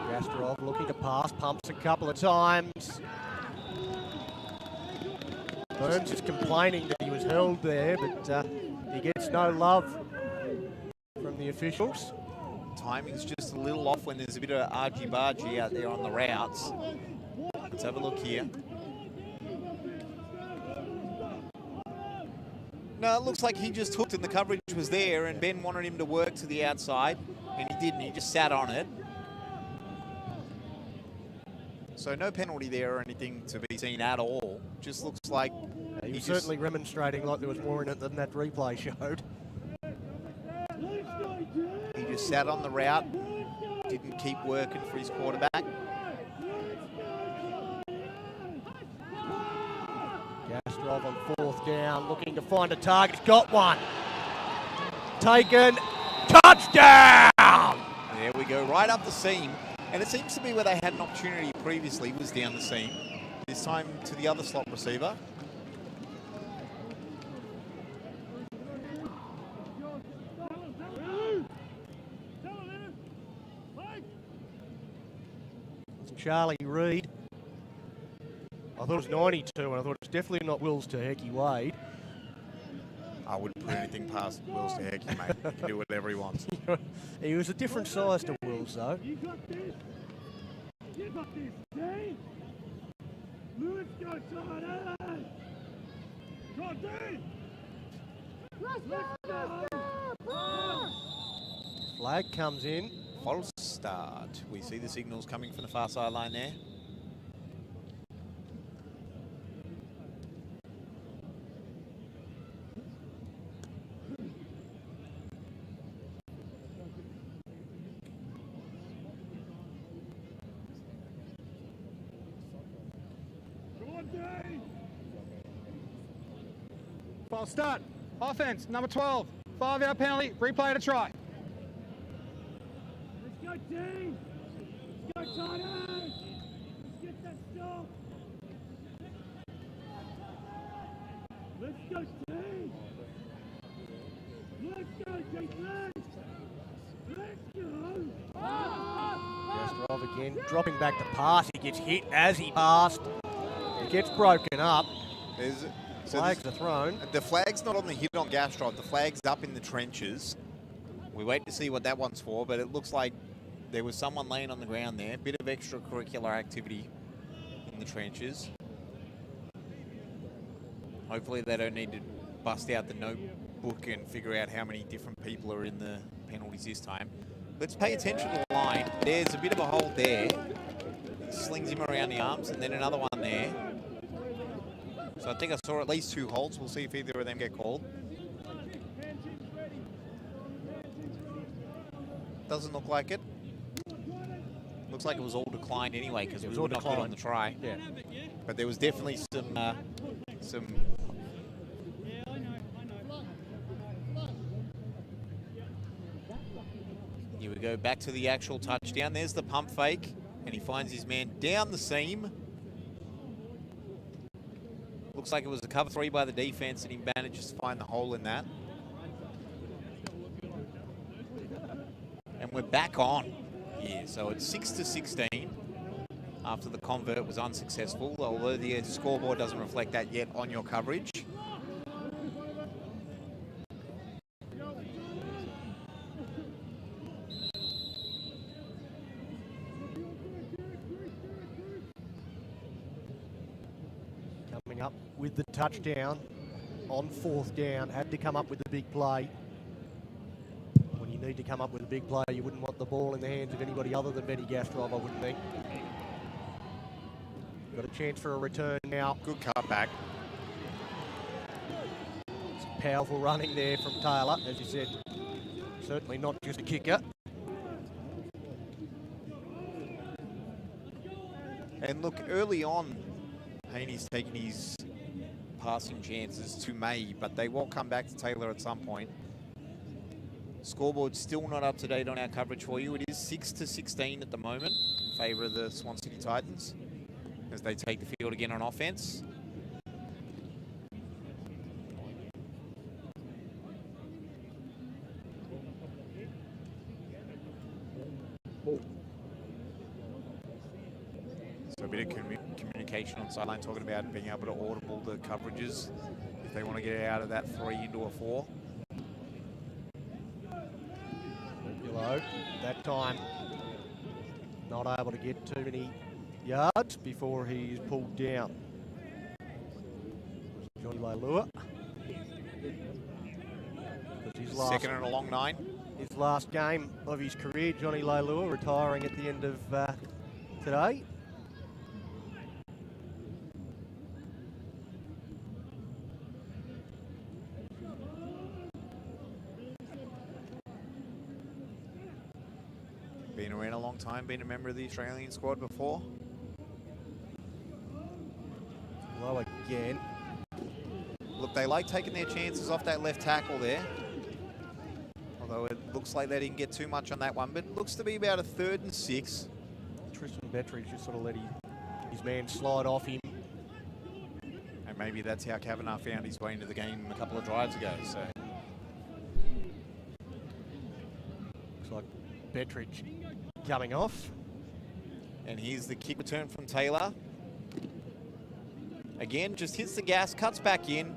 Speaker 3: Gastrov looking to pass, pumps a couple of times. Burns is complaining that he was held there, but he gets no love from the officials.
Speaker 4: Timing's just a little off when there's a bit of argy-bargy out there on the routes. Let's have a look here. No, it looks like he just hooked and the coverage was there, and Ben wanted him to work to the outside, and he didn't. He just sat on it. So no penalty there or anything to be seen at all. Just looks like
Speaker 3: He was certainly remonstrating like there was more in it than that replay showed.
Speaker 4: He just sat on the route, didn't keep working for his quarterback.
Speaker 3: Gastrov on 4th down, looking to find a target. He's got one. Taken. Touchdown!
Speaker 4: There we go, right up the seam. And it seems to be where they had an opportunity previously, was down the seam. This time to the other slot receiver.
Speaker 3: Charlie Reid. I thought it was 92, and I thought it was definitely not Wills to Hecky Wade.
Speaker 4: I wouldn't put anything past Wills to Hecky, mate. He can do whatever he wants.
Speaker 3: He was a different size to Wills, though.
Speaker 2: You got this. You got this, Dave. Let's go, Charlie. Go, Dave. Let's go.
Speaker 3: Flag comes in.
Speaker 4: False start. We see the signals coming from the far sideline there.
Speaker 1: False start. Offense, number 12. 5-yard penalty. Replay to try.
Speaker 2: Let's go, team. Let's go, Charlie. Let's get that stop. Let's go, team. Let's go, Jason. Let's go.
Speaker 3: Gastrov again, dropping back to pass. He gets hit as he passed. It gets broken up. Flags are thrown.
Speaker 4: The flag's not on the hit on Gastrov. The flag's up in the trenches. We wait to see what that one's for, but it looks like there was someone laying on the ground there. Bit of extracurricular activity in the trenches. Hopefully they don't need to bust out the book and figure out how many different people are in the penalties this time. Let's pay attention to the line. There's a bit of a hold there. Slings him around the arms, and then another one there. So I think I saw at least 2 holds. We'll see if either of them get called. Doesn't look like it. Looks like it was all declined anyway, because we were not good on the try.
Speaker 3: Yeah.
Speaker 4: But there was definitely some. Here we go, back to the actual touchdown. There's the pump fake, and he finds his man down the seam. Looks like it was a cover 3 by the defense, and he manages to find the hole in that. And we're back on here. So it's 6-16 after the convert was unsuccessful, although the scoreboard doesn't reflect that yet on your coverage.
Speaker 3: Coming up with the touchdown on 4th down, had to come up with the big play. When you need to come up with a big play, you wouldn't want the ball in the hands of anybody other than Benny Gastrov, I wouldn't think. Got a chance for a return now.
Speaker 4: Good cutback.
Speaker 3: Some powerful running there from Taylor, as you said. Certainly not just a kicker.
Speaker 4: And look, early on, Haney's taken his passing chances to May, but they will come back to Taylor at some point. Scoreboard's still not up to date on our coverage for you. It is 6-16 at the moment in favour of the Swan City Titans as they take the field again on offense. So a bit of communication on sideline, talking about being able to audible the coverages if they want to get out of that 3 into a 4.
Speaker 3: Below. That time, not able to get too many yards before he's pulled down. Johnny Leilua.
Speaker 4: Second and a long 9.
Speaker 3: His last game of his career, Johnny Leilua, retiring at the end of today.
Speaker 4: Been around a long time, been a member of the Australian squad before.
Speaker 3: Low again.
Speaker 4: Look, they like taking their chances off that left tackle there. Although it looks like they didn't get too much on that one, but it looks to be about a 3rd and 6.
Speaker 3: Tristan Bettridge just sort of let his man slide off him.
Speaker 4: And maybe that's how Kavanagh found his way into the game a couple of drives ago. So
Speaker 3: looks like Bettridge coming off.
Speaker 4: And here's the kick return from Taylor. Again, just hits the gas, cuts back in,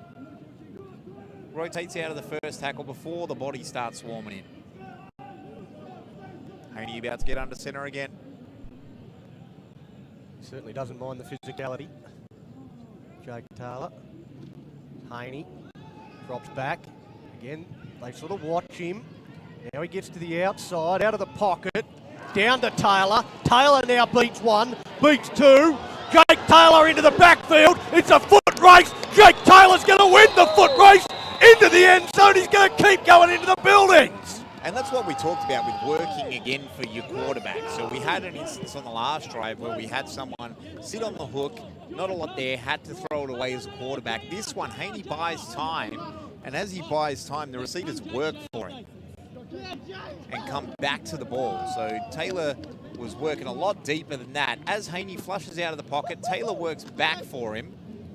Speaker 4: rotates out of the first tackle before the body starts swarming in. Haney about to get under centre again.
Speaker 3: Certainly doesn't mind the physicality. Jake Taylor. Haney drops back. Again, they sort of watch him. Now he gets to the outside, out of the pocket, down to Taylor. Taylor now beats 1, beats 2. Jake Taylor into the backfield. It's a foot race. Jake Taylor's going to win the foot race into the end zone. He's going to keep going into the buildings.
Speaker 4: And that's what we talked about with working again for your quarterback. So we had an instance on the last drive where we had someone sit on the hook, not a lot there, had to throw it away as a quarterback. This one, Haney buys time, and as he buys time, the receivers work for him and come back to the ball. So Taylor was working a lot deeper than that. As Haney flushes out of the pocket, Taylor works back for him.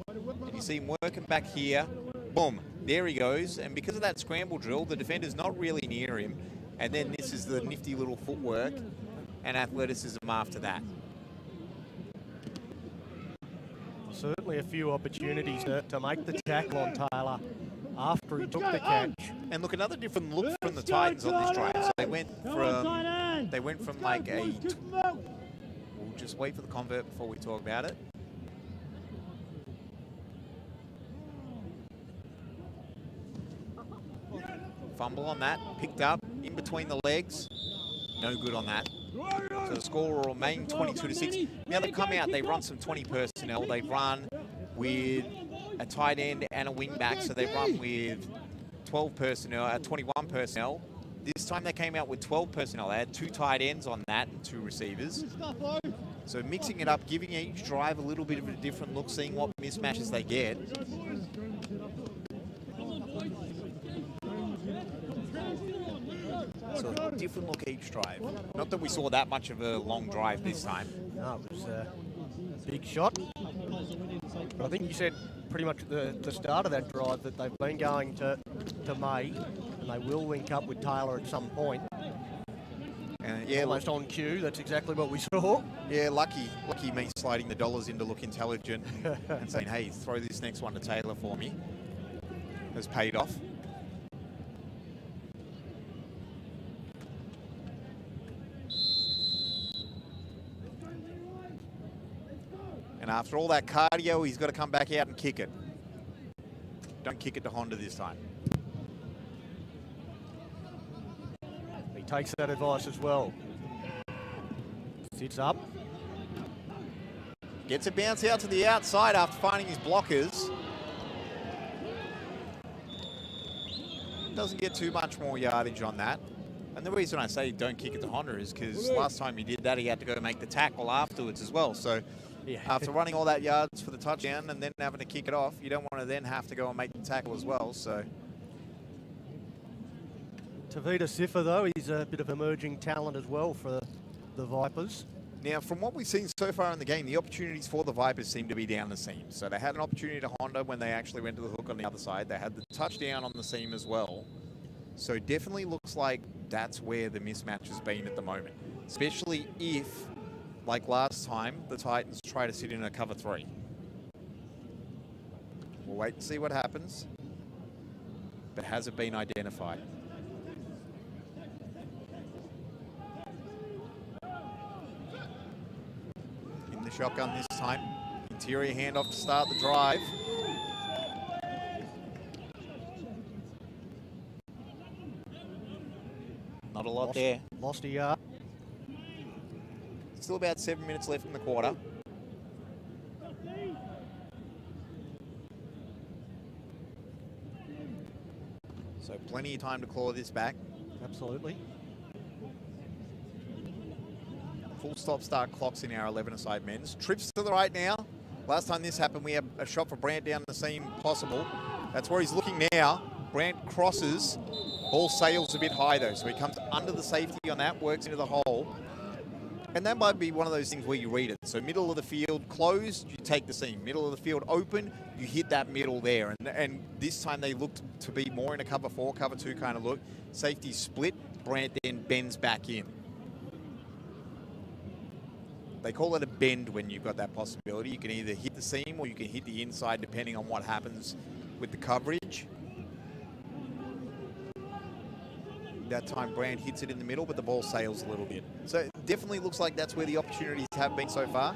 Speaker 4: And you see him working back here. Boom, there he goes. And because of that scramble drill, the defender's not really near him. And then this is the nifty little footwork and athleticism after that.
Speaker 3: Certainly a few opportunities to make the tackle on Taylor after he took the catch.
Speaker 4: And look, another different look from the Titans on this drive. So they went from like a... We'll just wait for the convert before we talk about it. Fumble on that, picked up in between the legs. No good on that. So the score will remain 22-6. Now they've come out, they run some 20 personnel. They've run with a tight end and a wing back. So they've run with 12 personnel, 21 personnel. This time they came out with 12 personnel. They had 2 tight ends on that and 2 receivers. So mixing it up, giving each drive a little bit of a different look, seeing what mismatches they get. So a different look each drive. Not that we saw that much of a long drive this time.
Speaker 3: No, it was a big shot. But I think you said pretty much at the start of that drive that they've been going to May, and they will link up with Taylor at some point.
Speaker 4: Yeah,
Speaker 3: almost on cue. That's exactly what we saw.
Speaker 4: Yeah, lucky me sliding the dollars in to look intelligent and saying, hey, throw this next one to Taylor for me. Has paid off. And after all that cardio, he's got to come back out and kick it. Don't kick it to Honda this time.
Speaker 3: He takes that advice as well. Sits up.
Speaker 4: Gets a bounce out to the outside after finding his blockers. Doesn't get too much more yardage on that. And the reason I say don't kick it to Honda is because last time he did that, he had to go make the tackle afterwards as well. So yeah. After running all that yards for the touchdown and then having to kick it off, you don't want to then have to go and make the tackle as well. So
Speaker 3: Tavita Siffa, though, he's a bit of emerging talent as well for the Vipers.
Speaker 4: Now, from what we've seen so far in the game, the opportunities for the Vipers seem to be down the seam. So they had an opportunity to Honda when they actually went to the hook on the other side. They had the touchdown on the seam as well. So it definitely looks like that's where the mismatch has been at the moment. Especially if, like last time, the Titans try to sit in a cover 3. We'll wait and see what happens. But has it been identified? The shotgun this time. Interior handoff to start the drive. Not a lot there.
Speaker 3: Lost a yard.
Speaker 4: Still about 7 minutes left in the quarter. So plenty of time to claw this back.
Speaker 3: Absolutely.
Speaker 4: Full stop start clocks in our 11-a-side men's. Trips to the right now. Last time this happened, we had a shot for Brandt down the seam possible. That's where he's looking now. Brandt crosses. Ball sails a bit high though, so he comes under the safety on that, works into the hole. And that might be one of those things where you read it. So middle of the field closed, you take the seam. Middle of the field open, you hit that middle there. And this time they looked to be more in a cover 4, cover 2 kind of look. Safety split, Brandt then bends back in. They call it a bend when you've got that possibility. You can either hit the seam or you can hit the inside depending on what happens with the coverage. That time Brandt hits it in the middle, but the ball sails a little bit. So it definitely looks like that's where the opportunities have been so far.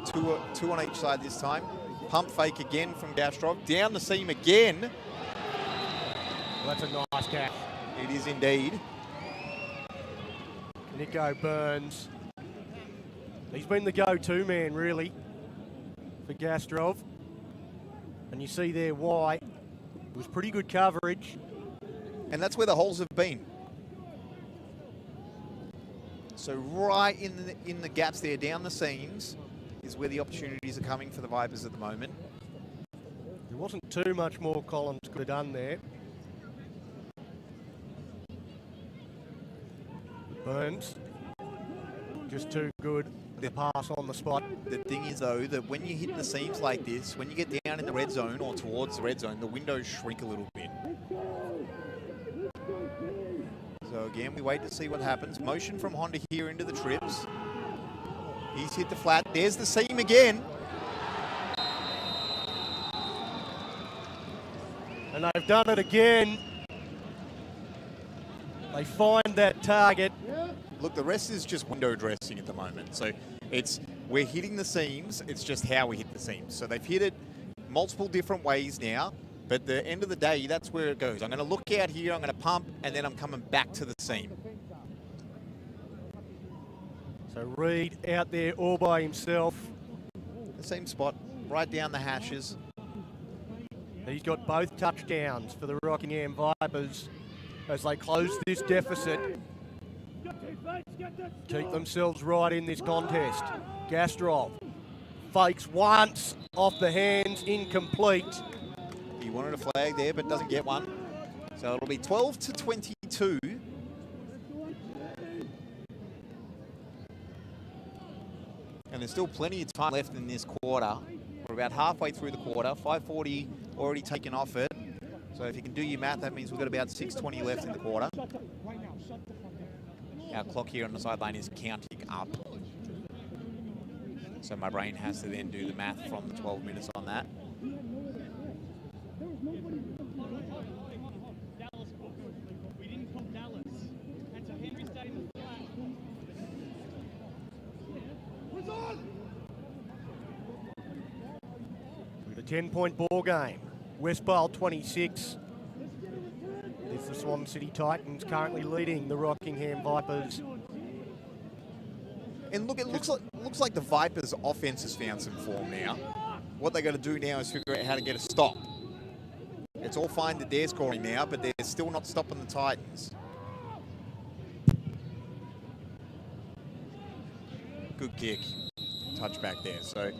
Speaker 4: Two on each side this time. Pump fake again from Gastrov. Down the seam again.
Speaker 3: Well, that's a nice catch.
Speaker 4: It is indeed.
Speaker 3: Nico Burns. He's been the go-to man, really, for Gastrov. And you see there why. It was pretty good coverage.
Speaker 4: And that's where the holes have been. So right in the gaps there, down the seams, is where the opportunities are coming for the Vipers at the moment.
Speaker 3: There wasn't too much more Collins could have done there. Burns, just too good. The pass on the spot.
Speaker 4: The thing is, though, that when you hit the seams like this, when you get down in the red zone or towards the red zone, the windows shrink a little bit. So again, we wait to see what happens. Motion from Honda here into the trips. He's hit the flat. There's the seam again.
Speaker 3: And they've done it again. They find that target.
Speaker 4: Look, the rest is just window dressing at the moment. So we're hitting the seams. It's just how we hit the seams. So they've hit it multiple different ways now. But at the end of the day, that's where it goes. I'm going to look out here, I'm going to pump, and then I'm coming back to the seam.
Speaker 3: So Reed out there all by himself.
Speaker 4: The same spot, right down the hashes.
Speaker 3: He's got both touchdowns for the Rockingham Vipers as they close this deficit. Keep themselves right in this contest. Gastrov fakes once, off the hands, incomplete.
Speaker 4: He wanted a flag there, but doesn't get one. So it'll be 12-22. And there's still plenty of time left in this quarter. We're about halfway through the quarter. 5:40 already taken off it. So if you can do your math, that means we've got about 6:20 left in the quarter. Our clock here on the sideline is counting up. So my brain has to then do the math from the 12 minutes on that.
Speaker 3: With a 10-point ball game. Westbale 26. It's the Swan City Titans currently leading the Rockingham Vipers.
Speaker 4: And look, it looks like the Vipers' offense has found some form now. What they got to do now is figure out how to get a stop. It's all fine that they're scoring now, but they're still not stopping the Titans. Good kick. Touchback there. So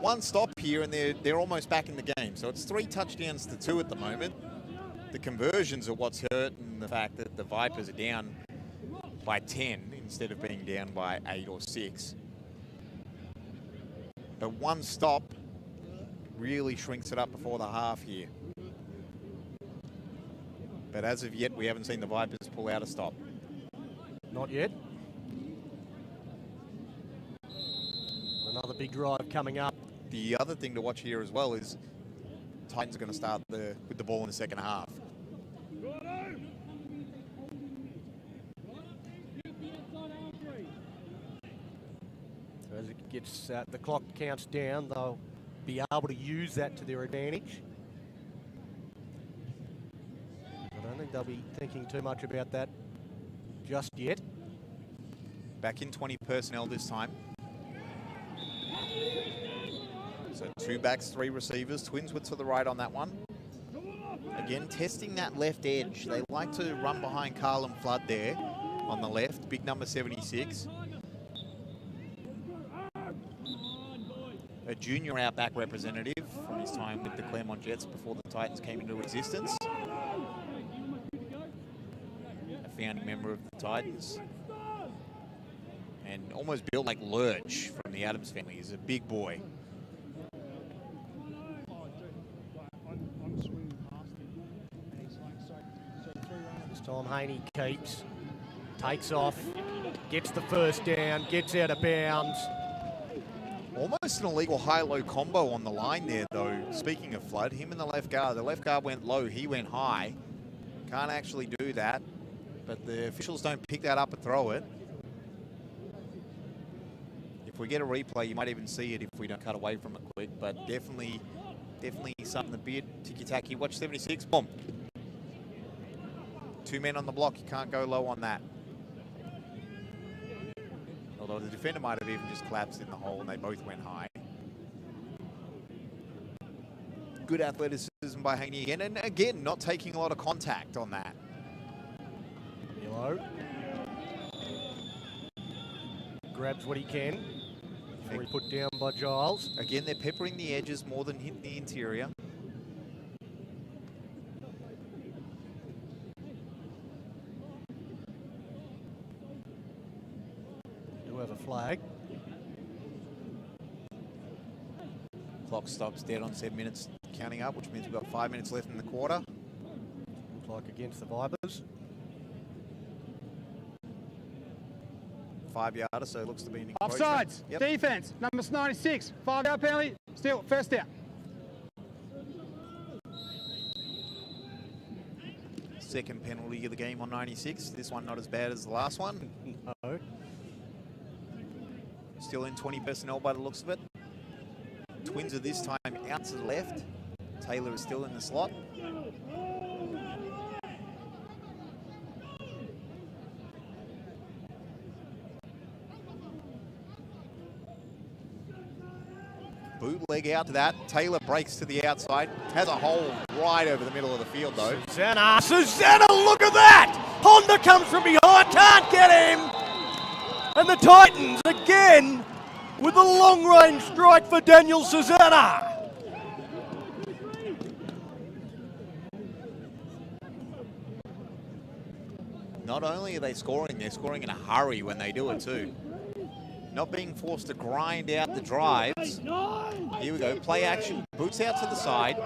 Speaker 4: one stop here and they're almost back in the game. So it's 3 touchdowns to 2 at the moment. The conversions are what's hurting the fact that the Vipers are down by 10 instead of being down by 8 or 6. But one stop really shrinks it up before the half here. But as of yet, we haven't seen the Vipers pull out a stop.
Speaker 3: Not yet. Another big drive coming up.
Speaker 4: The other thing to watch here as well is Titans are going to start with the ball in the second half.
Speaker 3: So as it gets, the clock counts down, they'll be able to use that to their advantage. I don't think they'll be thinking too much about that just yet.
Speaker 4: Back in 20 personnel this time. So 2 backs, 3 receivers. Twins were to the right on that one. Again, testing that left edge. They like to run behind Carlin Flood there on the left. Big number 76. A junior outback representative from his time with the Claremont Jets before the Titans came into existence. A founding member of the Titans. And almost built like Lurch from the Adams family. He's a big boy.
Speaker 3: This time Haney keeps, takes off, gets the first down, gets out of bounds.
Speaker 4: Almost an illegal high-low combo on the line there, though. Speaking of Flood, him and the left guard went low, he went high. Can't actually do that, but the officials don't pick that up and throw it. If we get a replay, you might even see it if we don't cut away from it quick, but definitely something a bit ticky-tacky. Watch 76, boom. 2 men on the block, you can't go low on that. Although the defender might have even just collapsed in the hole and they both went high. Good athleticism by Haney again, and again, not taking a lot of contact on that.
Speaker 3: Milo grabs what he can before he put down by Giles.
Speaker 4: Again, they're peppering the edges more than hitting the interior.
Speaker 3: Do have a flag.
Speaker 4: Clock stops dead on 7 minutes counting up, which means we've got 5 minutes left in the quarter.
Speaker 3: Looks like against the Vipers.
Speaker 4: 5-yarder, so it looks to be an encroachment.
Speaker 1: Offsides,
Speaker 4: Yep.
Speaker 1: defense, number 96, 5-yard penalty, still first down.
Speaker 4: Second penalty of the game on 96. This one not as bad as the last one.
Speaker 3: No.
Speaker 4: Still in 20 personnel by the looks of it. Twins are this time out to the left. Taylor is still in the slot. Bootleg out to that. Taylor breaks to the outside. Has a hole right over the middle of the field, though.
Speaker 3: Susanna, look at that! Honda comes from behind, can't get him! And the Titans again with a long-range strike for Daniel Susanna.
Speaker 4: Not only are they scoring, they're scoring in a hurry when they do it too. Not being forced to grind out the drives. Here we go, play action, boots out to the side.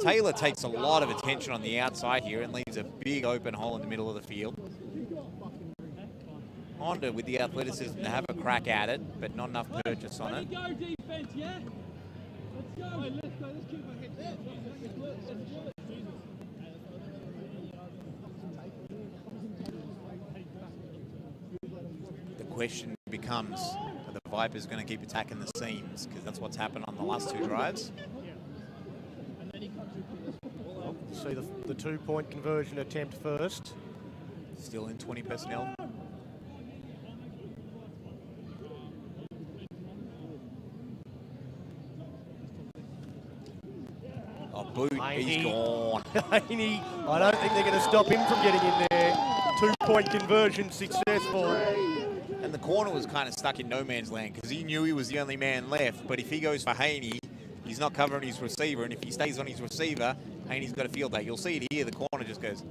Speaker 4: Taylor takes a lot of attention on the outside here and leaves a big open hole in the middle of the field. Honda with the athleticism to have a crack at it, but not enough purchase on it.
Speaker 2: Go defense, yeah? Let's go. Let's keep our heads down.
Speaker 4: The question becomes, are the Vipers going to keep attacking the seams? Because that's what's happened on the last two drives.
Speaker 3: See the two-point conversion attempt first.
Speaker 4: Still in 20 personnel. Oh, boot, he's gone.
Speaker 3: Haney, I don't think they're going to stop him from getting in there. Two-point conversion successful.
Speaker 4: And the corner was kind of stuck in no man's land because he knew he was the only man left. But if he goes for Haney, he's not covering his receiver. And if he stays on his receiver, Haney's got a field day. You'll see it here. The corner just goes,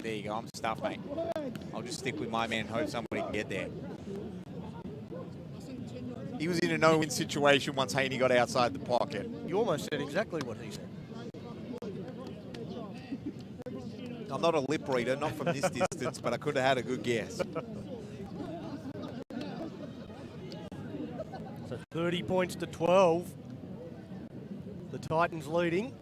Speaker 4: there you go. I'm stuffed, mate. I'll just stick with my man and hope somebody can get there. He was in a no-win situation once Haney got outside the pocket.
Speaker 3: You almost said exactly what he said.
Speaker 4: I'm not a lip reader, not from this distance, but I could have had a good guess.
Speaker 3: So 30 points to 12. The Titans leading.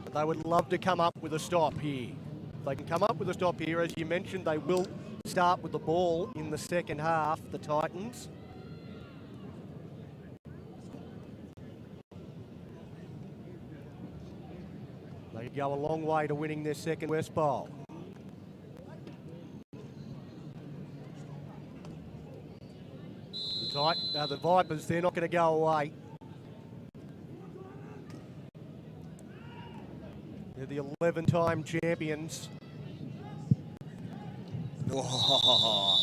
Speaker 3: But they would love to come up with a stop here. If they can come up with a stop here, as you mentioned, they will start with the ball in the second half, the Titans. They could go a long way to winning their second West Bowl. The Vipers, they're not going to go away. They're the 11-time champions.
Speaker 4: Oh.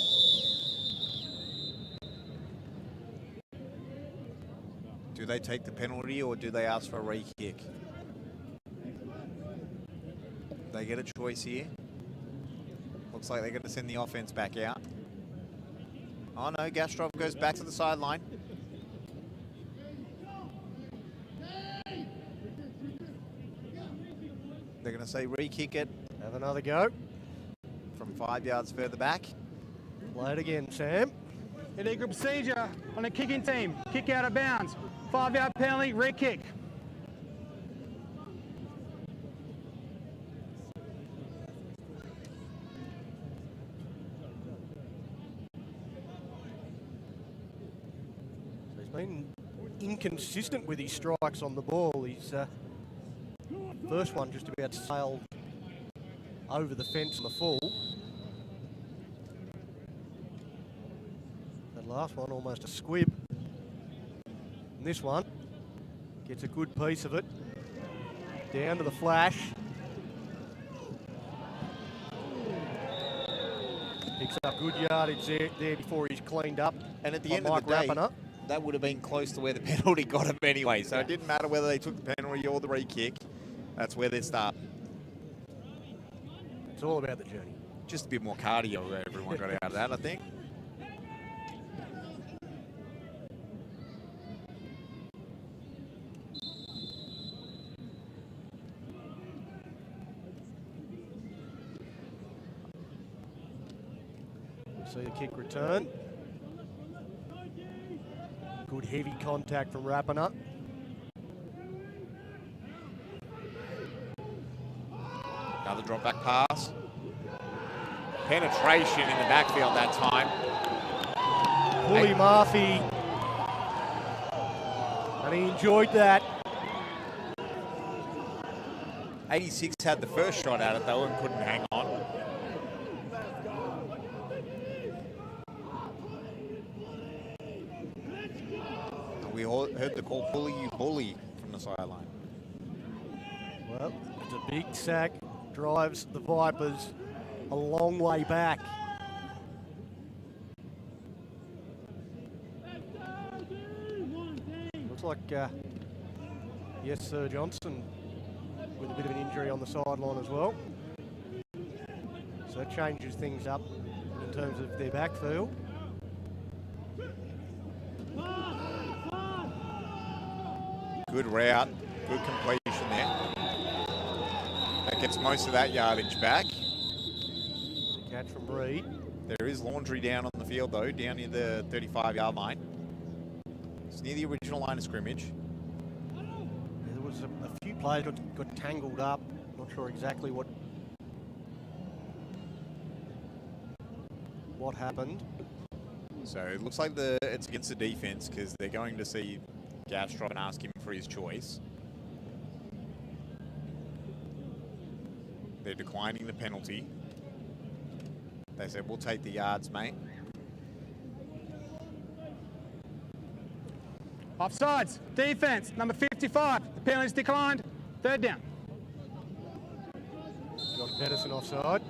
Speaker 4: Do they take the penalty or do they ask for a re-kick? They get a choice here. Looks like they're going to send the offense back out. Oh no, Gastrov goes back to the sideline. They're going to say re-kick it.
Speaker 3: Have another go.
Speaker 4: From 5 yards further back.
Speaker 3: Play it again, Sam.
Speaker 1: Illegal procedure on a kicking team. Kick out of bounds. 5-yard penalty, re-kick.
Speaker 3: He's been inconsistent with his strikes on the ball. His first one just about sailed over the fence on the full. That last one almost a squib. And this one gets a good piece of it. Down to the flash. Picks up good yardage there before he's cleaned up.
Speaker 4: And at the end of the day, that would have been close to where the penalty got him anyway. So it didn't matter whether they took the penalty or the re-kick. That's where they start.
Speaker 3: It's all about the journey.
Speaker 4: Just a bit more cardio that everyone got out of that, I think.
Speaker 3: See the kick return. Good heavy contact from Rapiner.
Speaker 4: Another drop back pass. Penetration in the backfield that time.
Speaker 3: Pulley Murphy And he enjoyed that.
Speaker 4: 86 had the first shot at it though and couldn't hang on. And we all heard the call, "Bully, you bully," from the sideline.
Speaker 3: Well, it's a big sack, drives the Vipers a long way back. Looks like, yes, Sir Johnson with a bit of an injury on the sideline as well. So that changes things up in terms of their backfield.
Speaker 4: Good route, good completion there. That gets most of that yardage back.
Speaker 3: It's a catch from Reed.
Speaker 4: There is laundry down on the field though, down near the 35-yard line. It's near the original line of scrimmage.
Speaker 3: There was a few players got tangled up. Not sure exactly what happened.
Speaker 4: So it looks like it's against the defense because they're going to see Gastrop and ask him for his choice. They're declining the penalty. They said, "We'll take the yards, mate."
Speaker 1: Offsides. Defense. Number 55. The penalty's declined. Third down.
Speaker 3: Got Pedersen offside.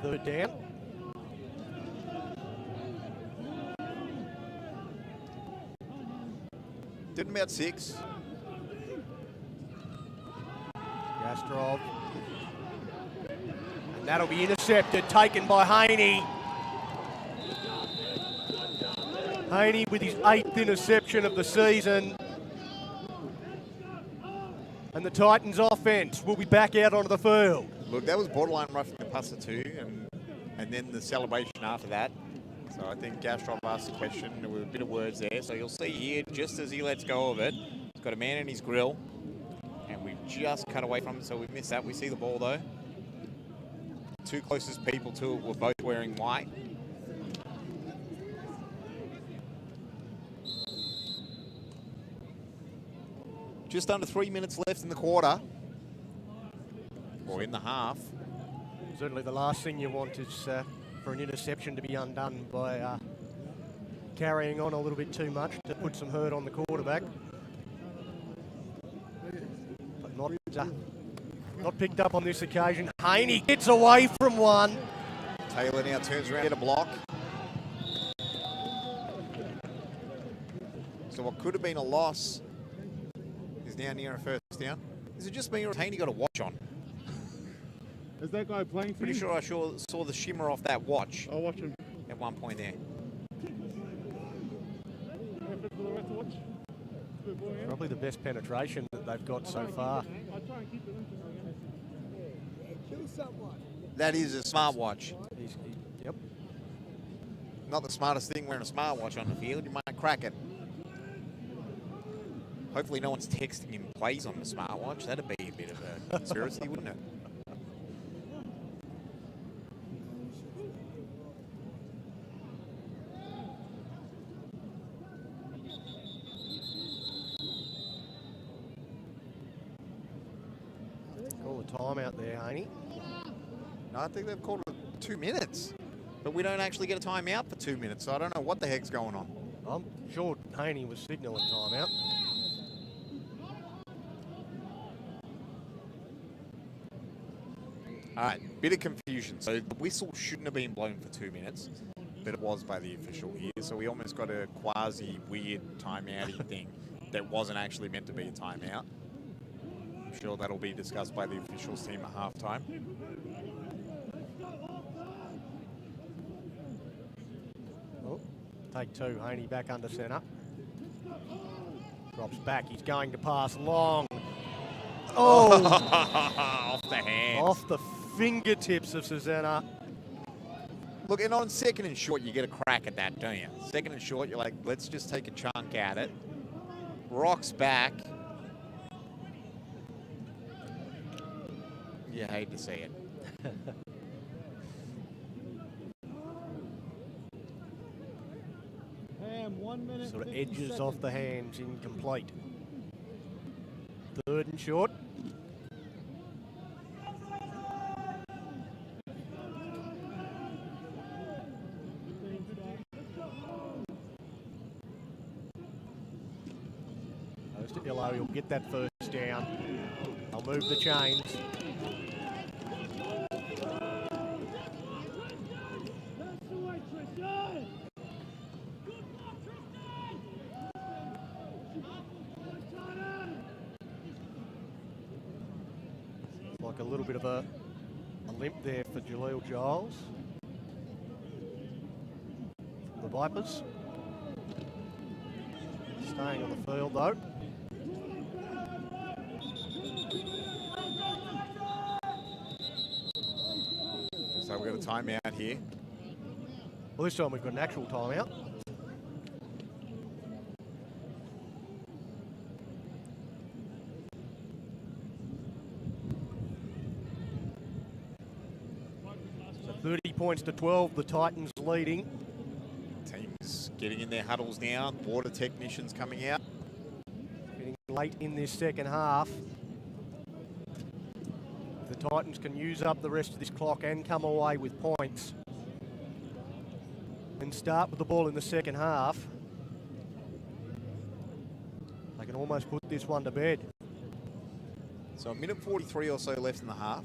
Speaker 3: Third down.
Speaker 4: Did about 6.
Speaker 3: Gastrov. And that'll be intercepted, taken by Haney. Haney with his 8th interception of the season. And the Titans offense will be back out onto the field.
Speaker 4: Look, that was borderline roughing the passer too, and then the celebration after that. So I think Gastrop asked the question. There were a bit of words there. So you'll see here, just as he lets go of it, he's got a man in his grill, and we've just cut away from him, so we missed that. We see the ball though. Two closest people to it were both wearing white. Just under 3 minutes left in the quarter, or in the half.
Speaker 3: Certainly the last thing you want is for an interception to be undone by carrying on a little bit too much to put some hurt on the quarterback. But not picked up on this occasion. Haney gets away from one.
Speaker 4: Taylor now turns around to block. So what could have been a loss is now near a first down. Is it just me or has Haney got a watch on?
Speaker 2: Is that guy playing for
Speaker 4: Pretty
Speaker 2: you?
Speaker 4: sure I saw the shimmer off that watch
Speaker 2: I'll watch him.
Speaker 4: at one point there.
Speaker 3: Probably the best penetration that they've got so far.
Speaker 2: I'll try and keep it
Speaker 4: That is a smartwatch.
Speaker 3: Yep.
Speaker 4: Not the smartest thing wearing a smartwatch on the field. You might crack it. Hopefully no one's texting him plays on the smartwatch. That'd be a bit of a conspiracy, wouldn't it?
Speaker 3: Call the time out there, Haney.
Speaker 4: No, I think they've called it 2 minutes. But we don't actually get a timeout for 2 minutes, so I don't know what the heck's going on.
Speaker 3: I'm sure Haney was signalling timeout.
Speaker 4: All right, bit of confusion. So the whistle shouldn't have been blown for 2 minutes, but it was by the official here. So we almost got a quasi-weird timeouting thing that wasn't actually meant to be a timeout. I'm sure that'll be discussed by the officials team at halftime.
Speaker 3: Oh, take two, Haney back under centre. Drops back, he's going to pass long. Oh!
Speaker 4: Off the hands.
Speaker 3: Off the fingertips of Susanna.
Speaker 4: Look, and on second and short, you get a crack at that, don't you? Second and short, you're like, let's just take a chunk at it. Rocks back. You hate to see it.
Speaker 3: Edges off the hands, incomplete. Third and short. Goes to Illo, he'll get that first down. They'll move the chains.
Speaker 2: That's the way, Tristan!
Speaker 3: Like a little bit of a limp there for Jaleel Giles. The Vipers. Staying on the field though.
Speaker 4: So we've got a timeout here.
Speaker 3: Well, this time we've got an actual timeout. So 30 points to 12, the Titans leading.
Speaker 4: Teams getting in their huddles now. Water technicians coming out.
Speaker 3: Getting late in this second half. The Titans can use up the rest of this clock and come away with points and start with the ball in the second half. They can almost put this one to bed.
Speaker 4: So a minute 43 or so left in the half,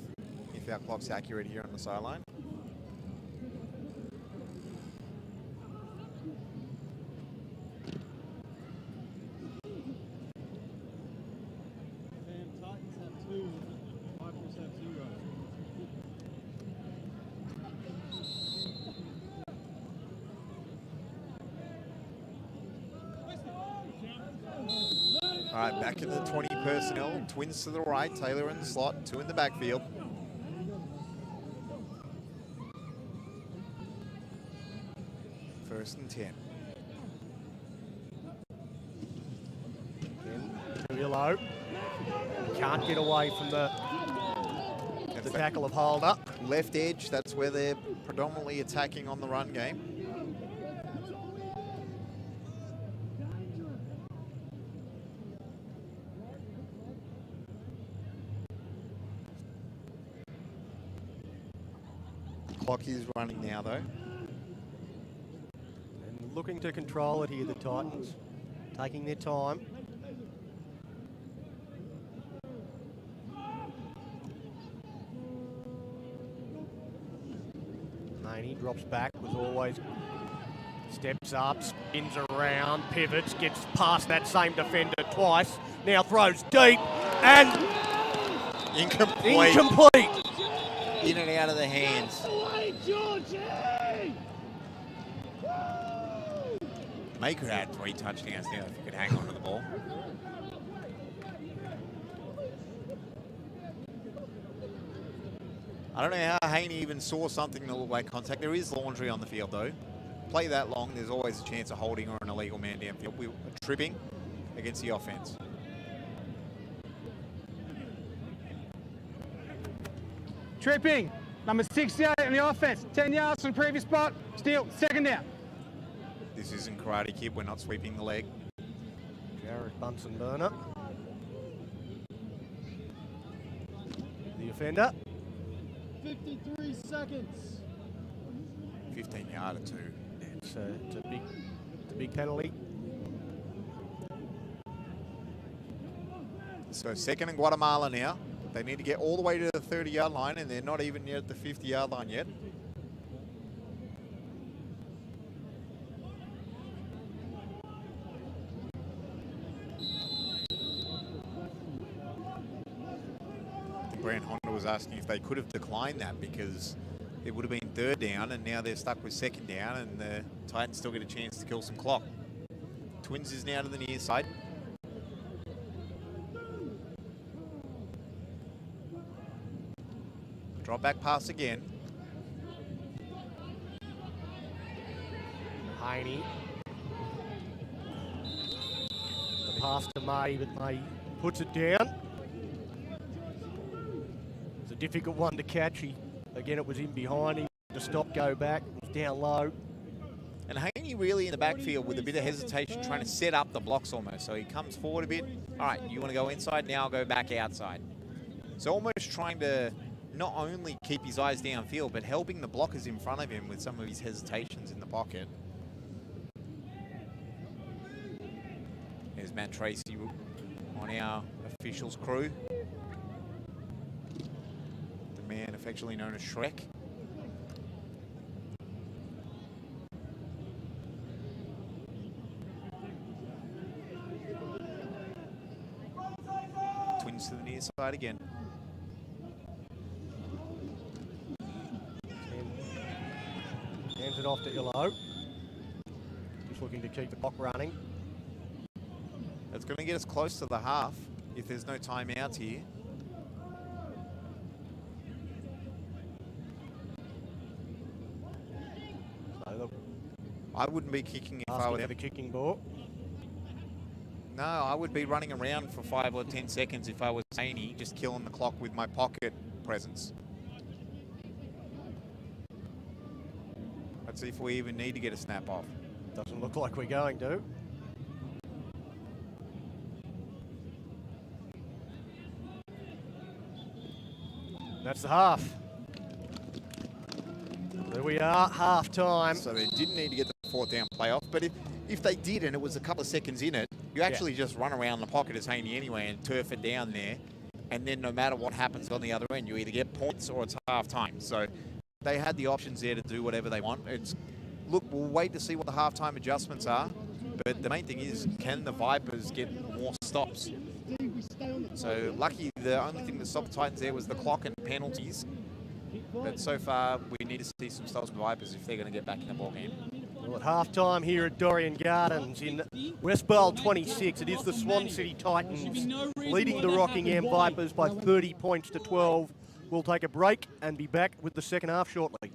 Speaker 4: if our clock's accurate here on the sideline. All right, back in the 20 personnel. Twins to the right, Taylor in the slot, 2 in the backfield. First and 10.
Speaker 3: Too low. Can't get away from the tackle of Holder.
Speaker 4: Left edge, that's where they're predominantly attacking on the run game. Clock is running now, though.
Speaker 3: And looking to control it here, the Titans. Taking their time. Maney drops back, was always steps up, spins around, pivots, gets past that same defender twice. Now throws deep and incomplete.
Speaker 4: In and out of the hands. May could add 3 touchdowns now if he could hang on to the ball. I don't know how Haney even saw something that looked like contact. There is laundry on the field though. Play that long, there's always a chance of holding or an illegal man downfield. We were tripping against the offense.
Speaker 1: Tripping. Number 68 on the offense. 10 yards from the previous spot. Still, second down.
Speaker 4: This isn't Karate Kid. We're not sweeping the leg.
Speaker 3: Jared Bunsen Burner. The offender.
Speaker 2: 53 seconds.
Speaker 4: 15-yarder too.
Speaker 3: It's a big penalty.
Speaker 4: So second and Guatemala now. They need to get all the way to the 30-yard line, and they're not even near the 50-yard line yet. Brand Honda was asking if they could have declined that because it would have been third down, and now they're stuck with second down, and the Titans still get a chance to kill some clock. Twins is now to the near side. Drop back pass again.
Speaker 3: Haney. The pass to May, but May puts it down. It's a difficult one to catch. Again, it was in behind him. The stop, go back, it was down low.
Speaker 4: And Haney really in the backfield with a bit of hesitation, trying to set up the blocks almost. So he comes forward a bit. All right, you want to go inside now, I'll go back outside. So almost trying to not only keep his eyes downfield, but helping the blockers in front of him with some of his hesitations in the pocket. There's Matt Tracy on our officials crew. The man affectionately known as Shrek. Twins to the near side again.
Speaker 3: Hands it off to Illo. Just looking to keep the clock running.
Speaker 4: It's going to get us close to the half if there's no timeouts here.
Speaker 3: So
Speaker 4: I wouldn't be kicking if I
Speaker 3: asking
Speaker 4: were
Speaker 3: for
Speaker 4: them.
Speaker 3: the kicking ball.
Speaker 4: No, I would be running around for 5 or 10 seconds if I was Haney, just killing the clock with my pocket presence. Let's see if we even need to get a snap off.
Speaker 3: Doesn't look like we're going to. That's the half. There we are, half time.
Speaker 4: So they didn't need to get the 4th down playoff, but if they did and it was a couple of seconds in it, you actually just run around the pocket as Haney anyway and turf it down there. And then no matter what happens on the other end, you either get points or it's half time. So they had the options there to do whatever they want. Look, we'll wait to see what the halftime adjustments are. But the main thing is, can the Vipers get more stops? So lucky, the only thing that stopped the Titans there was the clock and penalties. But so far, we need to see some stops with Vipers if they're going to get back in the ball game.
Speaker 3: Well, at half-time here at Dorrien Gardens in Westbale 26, it is the Swan City Titans leading the Rockingham Vipers by 30 points to 12. We'll take a break and be back with the second half shortly.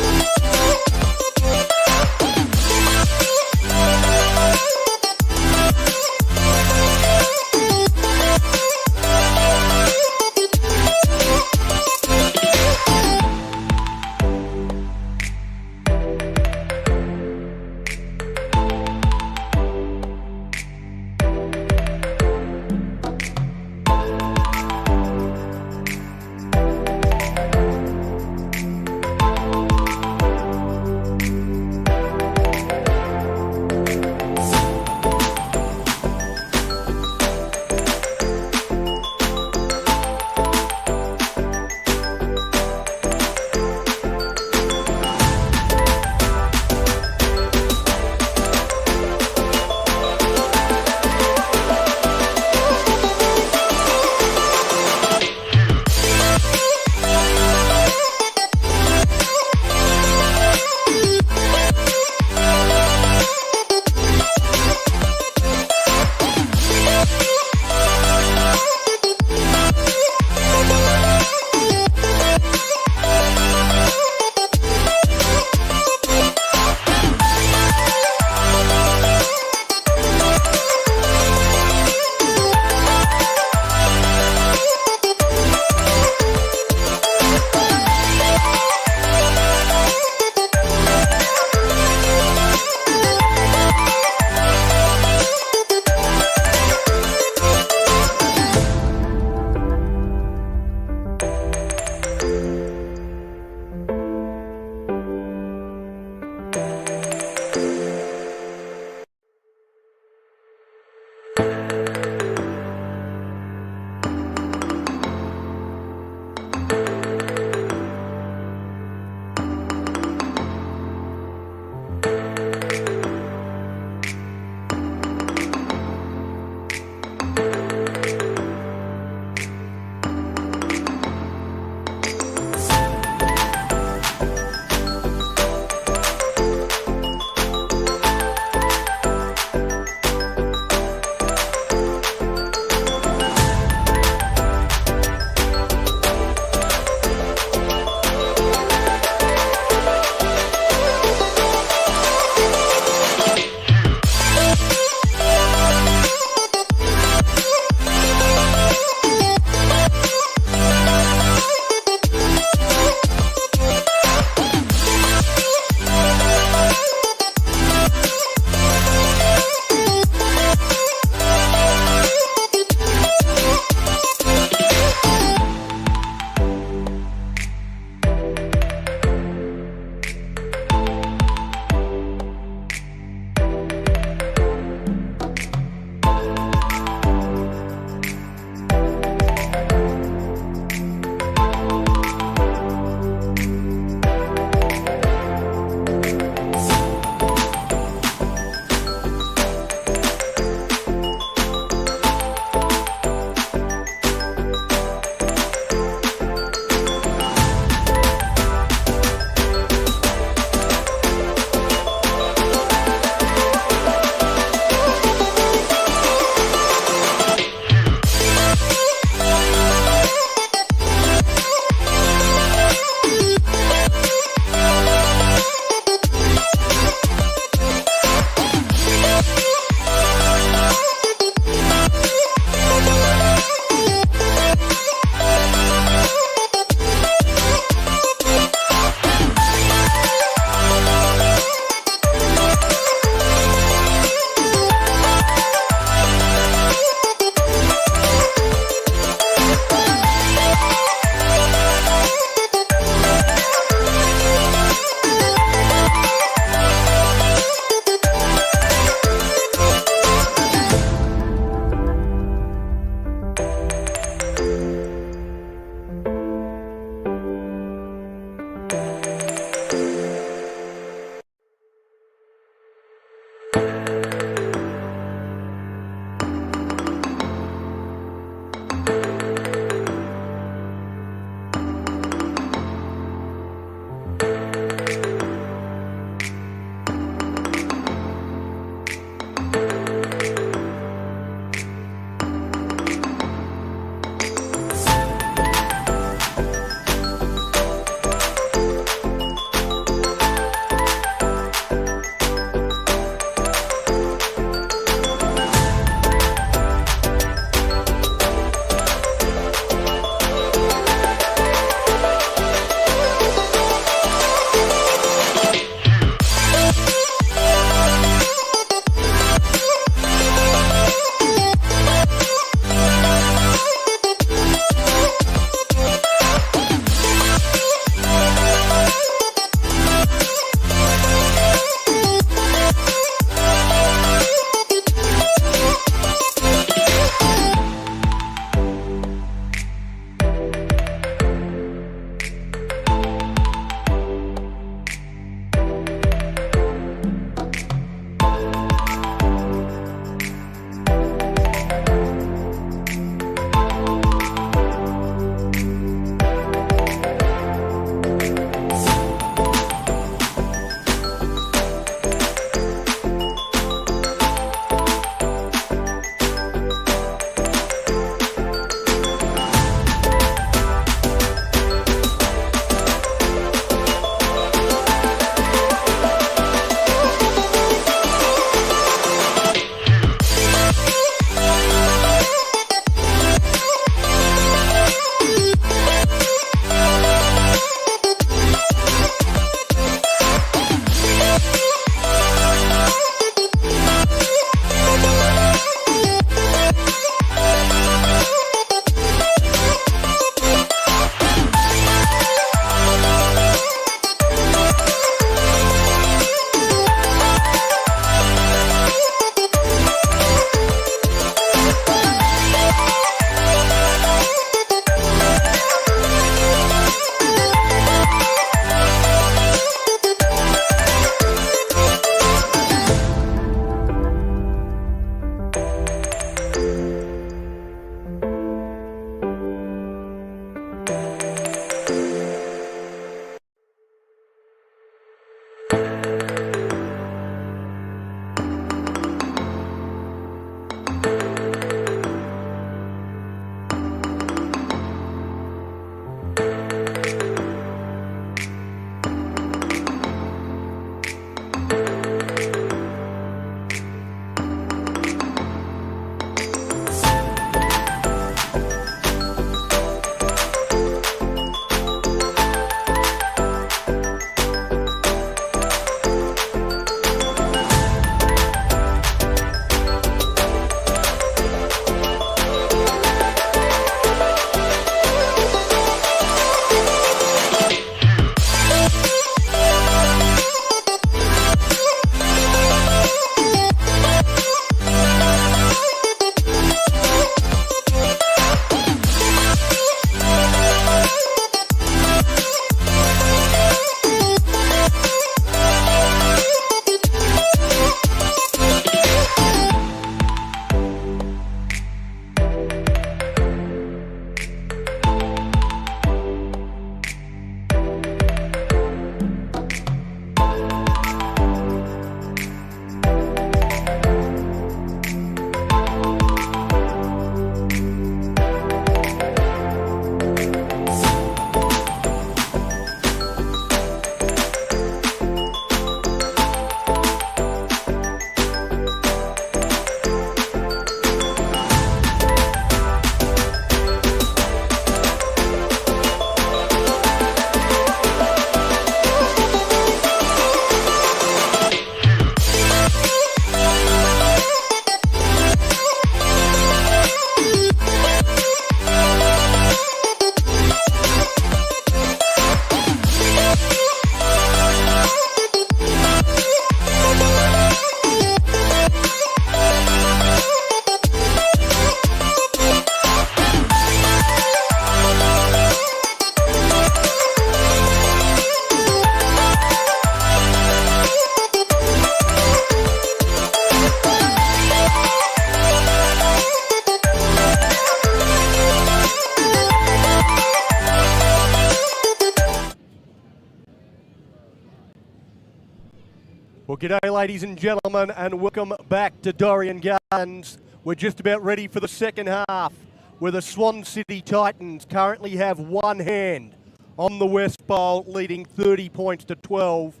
Speaker 3: g'day ladies and gentlemen, and welcome back to Dorrien Gardens. We're just about ready for the second half, where the Swan City Titans currently have one hand on the West Bowl, leading 30 points to 12.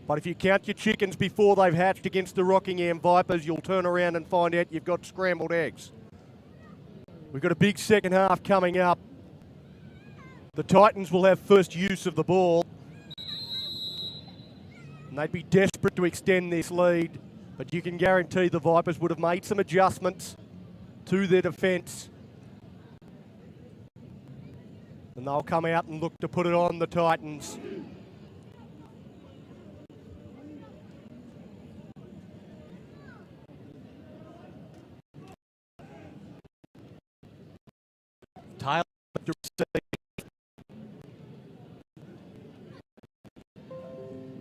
Speaker 3: But if you count your chickens before they've hatched against the Rockingham Vipers, you'll turn around and find out you've got scrambled eggs. We've got a big second half coming up. The Titans will have first use of the ball. And they'd be desperate to extend this lead, but you can guarantee the Vipers would have made some adjustments to their defence. And they'll come out and look to put it on the Titans. Taylor to receive.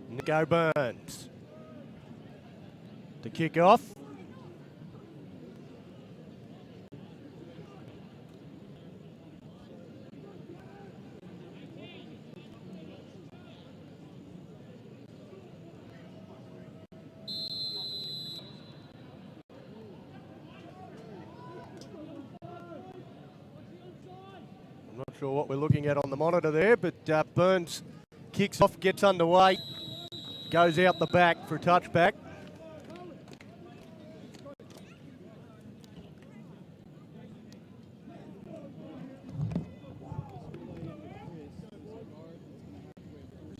Speaker 3: Nico Burns to kick off. I'm not sure what we're looking at on the monitor there, but Burns kicks off, gets underway, goes out the back for a touchback.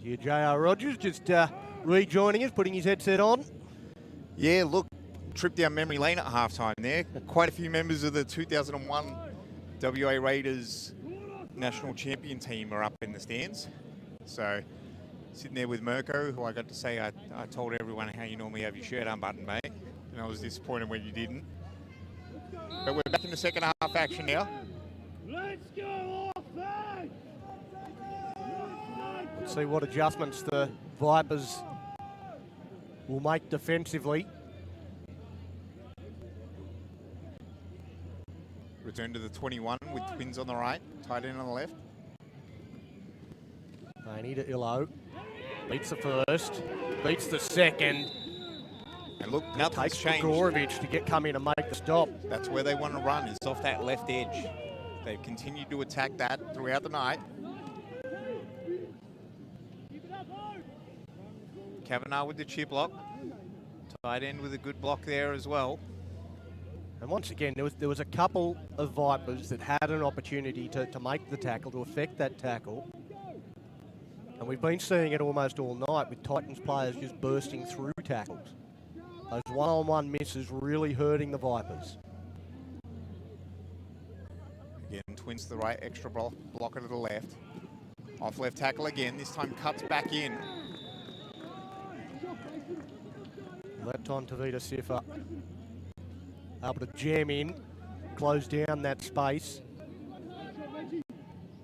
Speaker 3: Here J.R. Rogers just rejoining us, putting his headset on.
Speaker 4: Yeah, look, trip down memory lane at halftime there. Quite a few members of the 2001 WA Raiders national champion team are up in the stands. So sitting there with Mirko, who I got to say, I told everyone how you normally have your shirt unbuttoned, mate. And I was disappointed when you didn't. But we're back in the second half action now.
Speaker 2: Let's go offense!
Speaker 3: Let's see what adjustments the Vipers will make defensively.
Speaker 4: Return to the 21 with Twins on the right, tight end on the left.
Speaker 3: Anita to Illo. Beats the first, beats the second.
Speaker 4: And look, nothing's
Speaker 3: Takes
Speaker 4: changed.
Speaker 3: Gorovich to come in and make the stop.
Speaker 4: That's where they want to run, is off that left edge. They've continued to attack that throughout the night. Kavanagh with the chip block. Tight end with a good block there as well.
Speaker 3: And once again, there was a couple of Vipers that had an opportunity to make the tackle, to affect that tackle. And we've been seeing it almost all night with Titans players just bursting through tackles. Those one-on-one misses really hurting the Vipers.
Speaker 4: Again, Twins to the right, extra blocker to the left. Off left tackle again, this time cuts back in.
Speaker 3: That time Tavita Sifa able to jam in, close down that space.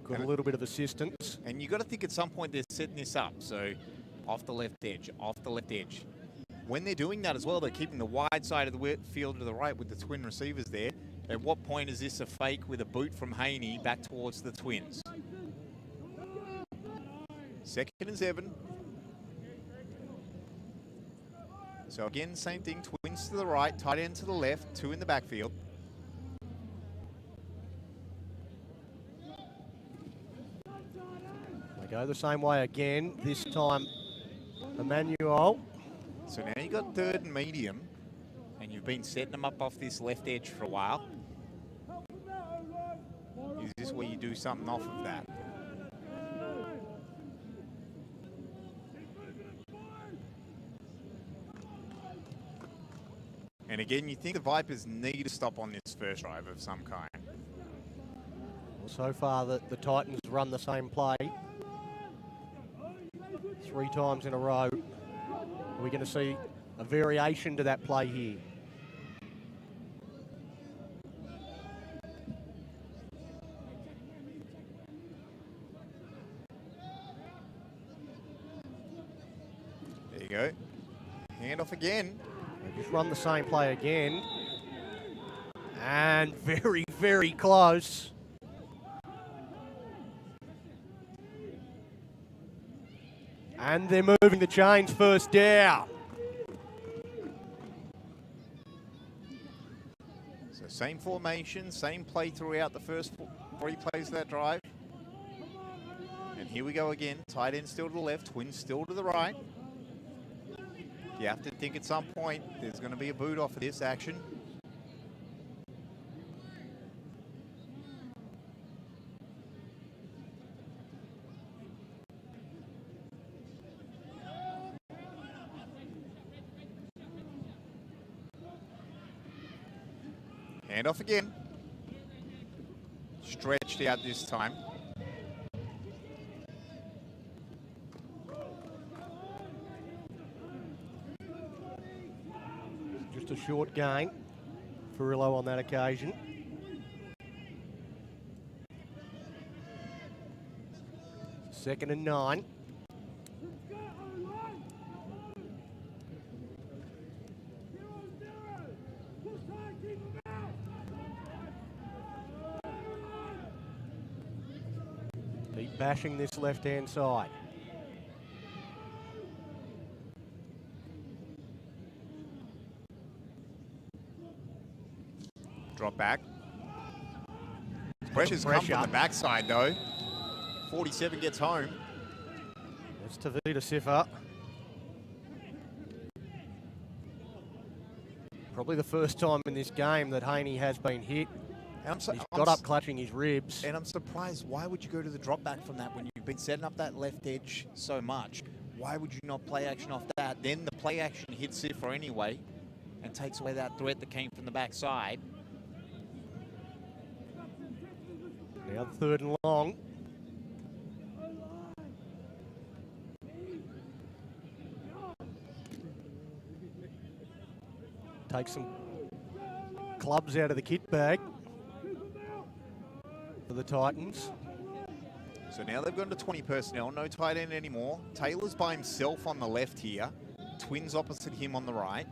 Speaker 3: Got a little bit of assistance.
Speaker 4: And you got to think at some point they're setting this up. So off the left edge, off the left edge. When they're doing that as well, they're keeping the wide side of the field to the right with the twin receivers there. At what point is this a fake with a boot from Haney back towards the Twins? 2nd and 7. So again, same thing, Twins to the right, tight end to the left, 2 in the backfield.
Speaker 3: They go the same way again, this time Emmanuel.
Speaker 4: So now you got 3rd and medium, and you've been setting them up off this left edge for a while. Is this where you do something off of that? And again, you think the Vipers need to stop on this first drive of some kind.
Speaker 3: Well, so far the Titans run the same play 3 times in a row. We're going to see a variation to that play here.
Speaker 4: There you go. Handoff again.
Speaker 3: They just run the same play again. And very, very close. And they're moving the chains, first down.
Speaker 4: So same formation, same play throughout the first 3 plays of that drive. And here we go again. Tight end still to the left, twins still to the right. You have to think at some point there's going to be a boot off of this action. Hand off again. Stretched out this time.
Speaker 3: Just a short gain for Rillo on that occasion. Second and 9. Keep bashing this left-hand side.
Speaker 4: Drop back. Pressure's come from the backside though. 47 gets home.
Speaker 3: That's Tavita Siffer. Probably the first time in this game that Haney has been hit. He's got up clutching his ribs.
Speaker 4: And I'm surprised, why would you go to the drop back from that when you've been setting up that left edge so much? Why would you not play action off that? Then the play action hits Siffer anyway and takes away that threat that came from the backside.
Speaker 3: Now third and long. Take some clubs out of the kit bag for the Titans.
Speaker 4: So now they've gone to 20 personnel, no tight end anymore. Taylor's by himself on the left here. Twins opposite him on the right.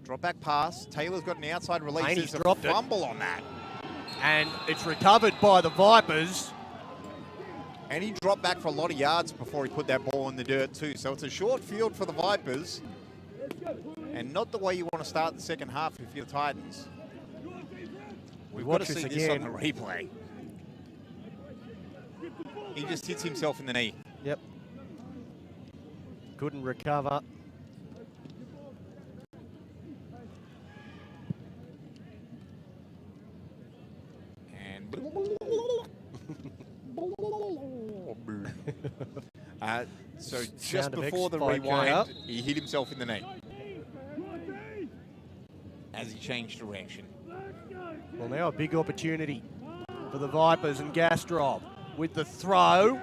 Speaker 4: Drop back pass. Taylor's got an outside release.
Speaker 3: Haney's
Speaker 4: There's
Speaker 3: dropped
Speaker 4: a fumble on that.
Speaker 3: And it's recovered by the Vipers.
Speaker 4: And he dropped back for a lot of yards before he put that ball in the dirt too. So it's a short field for the Vipers. And not the way you want to start the second half if you're the Titans. We've got to see this on the replay. He just hits himself in the knee.
Speaker 3: Yep. Couldn't recover.
Speaker 4: And so just before the rewind, he hit himself in the knee as he changed direction.
Speaker 3: Well, now a big opportunity for the Vipers and Gastrov with the throw.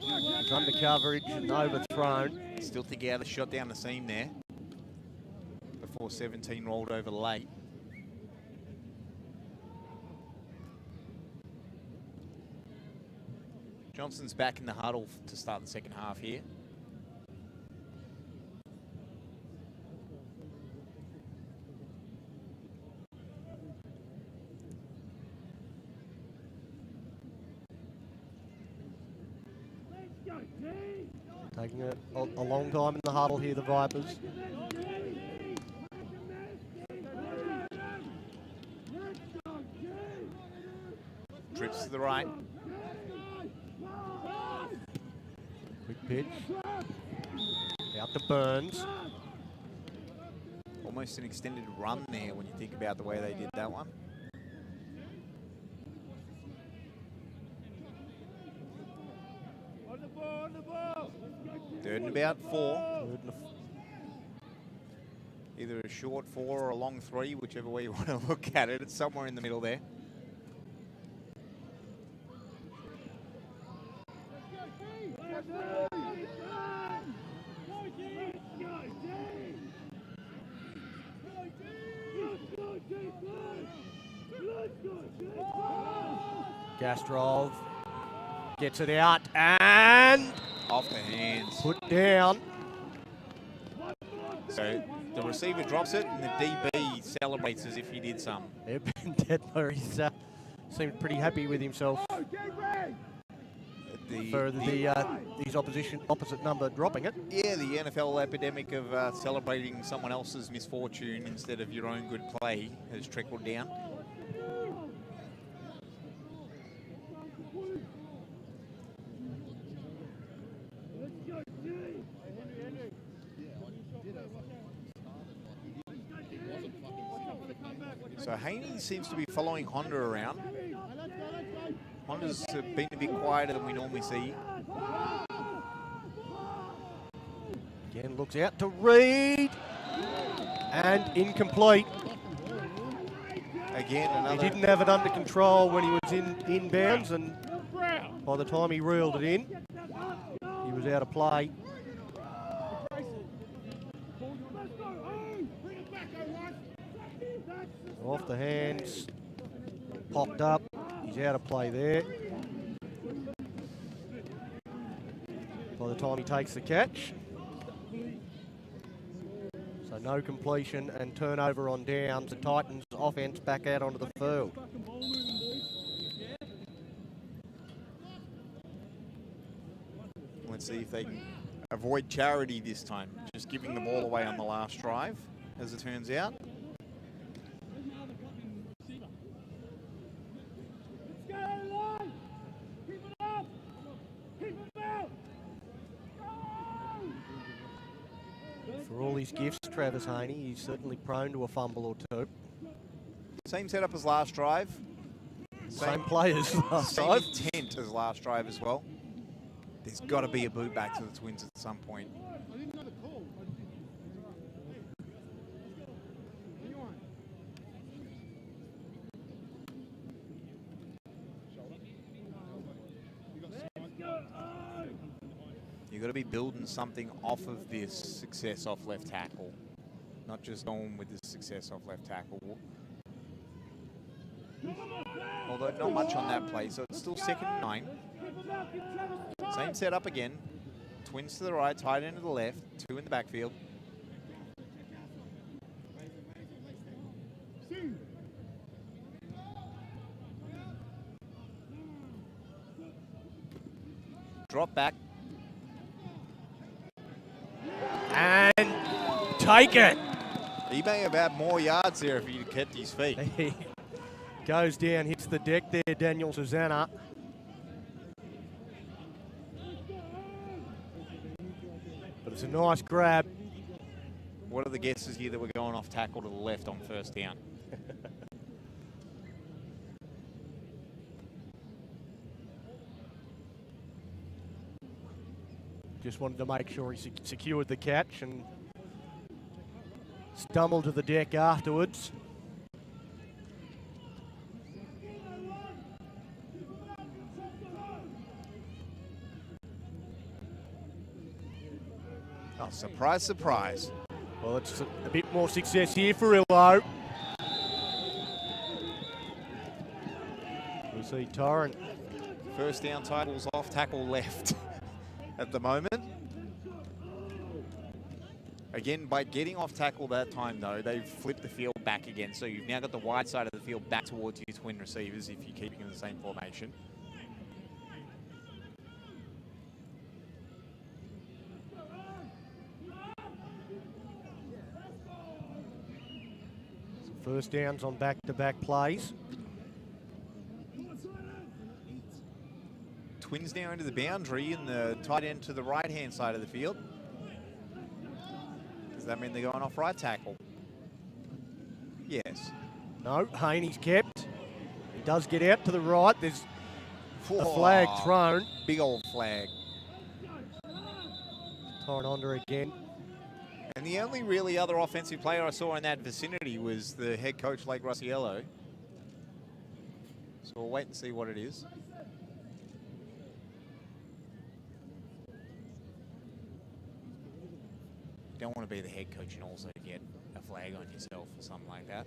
Speaker 3: It's under coverage and overthrown.
Speaker 4: Still think he had a shot down the seam there before 17 rolled over late. Johnson's back in the huddle to start the second half here.
Speaker 3: Taking a long time in the huddle here, the Vipers.
Speaker 4: Trips to the right.
Speaker 3: Quick pitch. Out to Burns.
Speaker 4: Almost an extended run there when you think about the way they did that one. Third and about 4. Either a short 4 or a long 3, whichever way you want to look at it. It's somewhere in the middle there.
Speaker 3: Gastrov gets it out and
Speaker 4: off the hands.
Speaker 3: Put down.
Speaker 4: So the receiver drops it and the DB celebrates as if he did some.
Speaker 3: Yeah, Ben Detmer, he's seemed pretty happy with himself. for these opposite number dropping it.
Speaker 4: Yeah, the NFL epidemic of celebrating someone else's misfortune instead of your own good play has trickled down. So Haney seems to be following Honda around. Honda's been a bit quieter than we normally see.
Speaker 3: Again, looks out to Reed. And incomplete.
Speaker 4: Again, another...
Speaker 3: He didn't have it under control when he was inbounds, and by the time he reeled it in, he was out of play. Off the hands, popped up, he's out of play there. By the time he takes the catch. So no completion and turnover on downs. The Titans offense back out onto the field.
Speaker 4: Let's see if they can avoid charity this time. Just giving the ball away on the last drive, as it turns out.
Speaker 3: For all his gifts, Travis Haney, he's certainly prone to a fumble or two.
Speaker 4: Same setup as last drive.
Speaker 3: Same players last
Speaker 4: Same
Speaker 3: drive.
Speaker 4: intent as last drive as well. There's got to be a boot back to the Twins at some point. You've got to be building something off of this success off left tackle, not just going with this success off left tackle. Although not much on that play, so it's still 2nd and 9. Same setup again. Twins to the right, tight end to the left, 2 in the backfield. Drop back.
Speaker 3: And take it.
Speaker 4: He may have had more yards there if he'd kept his feet.
Speaker 3: He goes down, hits the deck there, Daniel Susanna. But it's a nice grab.
Speaker 4: What are the guesses here that we're going off tackle to the left on 1st down?
Speaker 3: Just wanted to make sure he secured the catch and stumbled to the deck afterwards.
Speaker 4: Oh, surprise, surprise.
Speaker 3: Well, it's a bit more success here for Illo. We'll see Torrent.
Speaker 4: 1st down titles off tackle left at the moment. Again, by getting off tackle that time, though, they've flipped the field back again. So you've now got the wide side of the field back towards your twin receivers if you're keeping in the same formation.
Speaker 3: Some 1st downs on back-to-back plays.
Speaker 4: Twins now into the boundary and the tight end to the right-hand side of the field. Does that mean they're going off right tackle? Yes.
Speaker 3: No, Haney's kept. He does get out to the right. There's a flag thrown.
Speaker 4: Big old flag.
Speaker 3: Torrent under again.
Speaker 4: And the only really other offensive player I saw in that vicinity was the head coach, Lake Rossiello. So we'll wait and see what it is. Don't want to be the head coach and also get a flag on yourself or something like that.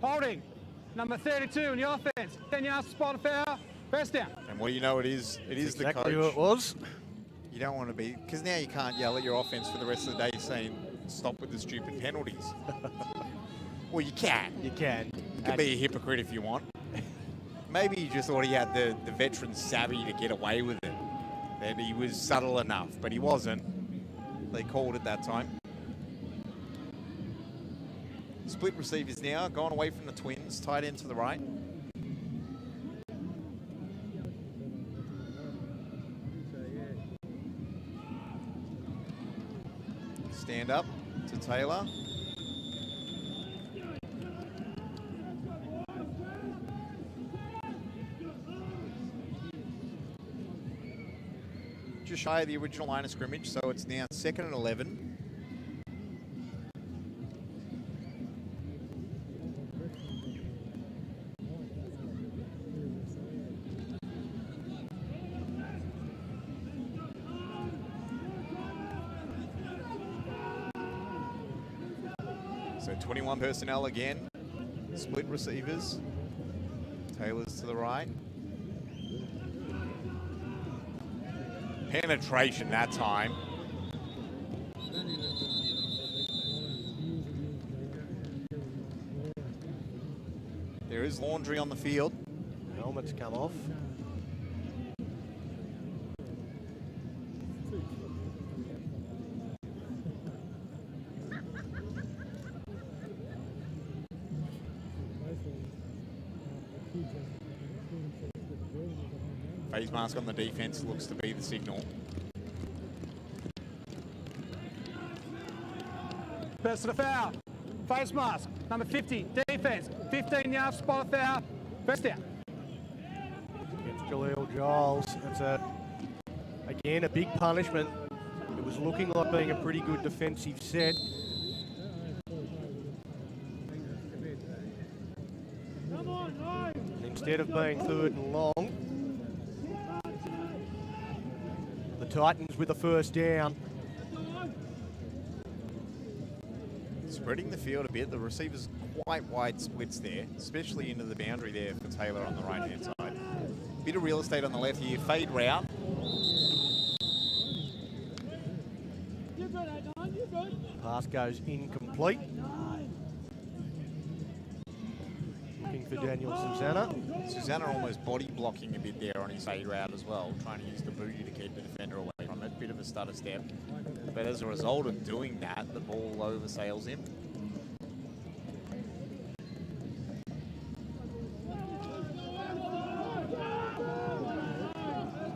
Speaker 1: Holding, number 32 in the offense. 10 yards, spot foul, 1st down.
Speaker 4: And well, you know it is the
Speaker 3: Exactly
Speaker 4: coach.
Speaker 3: who it was.
Speaker 4: You don't want to be, because now you can't yell at your offense for the rest of the day saying stop with the stupid penalties. Well, you can.
Speaker 3: You can.
Speaker 4: You can be a hypocrite if you want. Maybe he just thought he had the veteran savvy to get away with it. That he was subtle enough, but he wasn't. They called it that time. Split receivers now, going away from the Twins, tight end to the right. Stand up to Taylor. Just shy of the original line of scrimmage, so it's now 2nd and 11. So 21 personnel again, split receivers. Taylor's to the right. Penetration that time. There is laundry on the field.
Speaker 3: Helmet's come off.
Speaker 4: Face mask on the defense looks to be the signal.
Speaker 1: Personal foul. Face mask. Number 50. Defense. 15 yards. Spot foul. First down.
Speaker 3: Against Jaleel Giles. It's again a big punishment. It was looking like being a pretty good defensive set. Instead of being 3rd and long, the Titans with the first down.
Speaker 4: Spreading the field a bit. The receivers quite wide splits there, especially into the boundary there for Taylor on the right-hand side. Bit of real estate on the left here. Fade route.
Speaker 3: Pass goes incomplete. Looking for Daniel Susanna.
Speaker 4: Susanna almost body blocking a bit there on his fade route as well, trying to use the booty to keep the defender away from it. Bit of a stutter step. But as a result of doing that, the ball oversails him.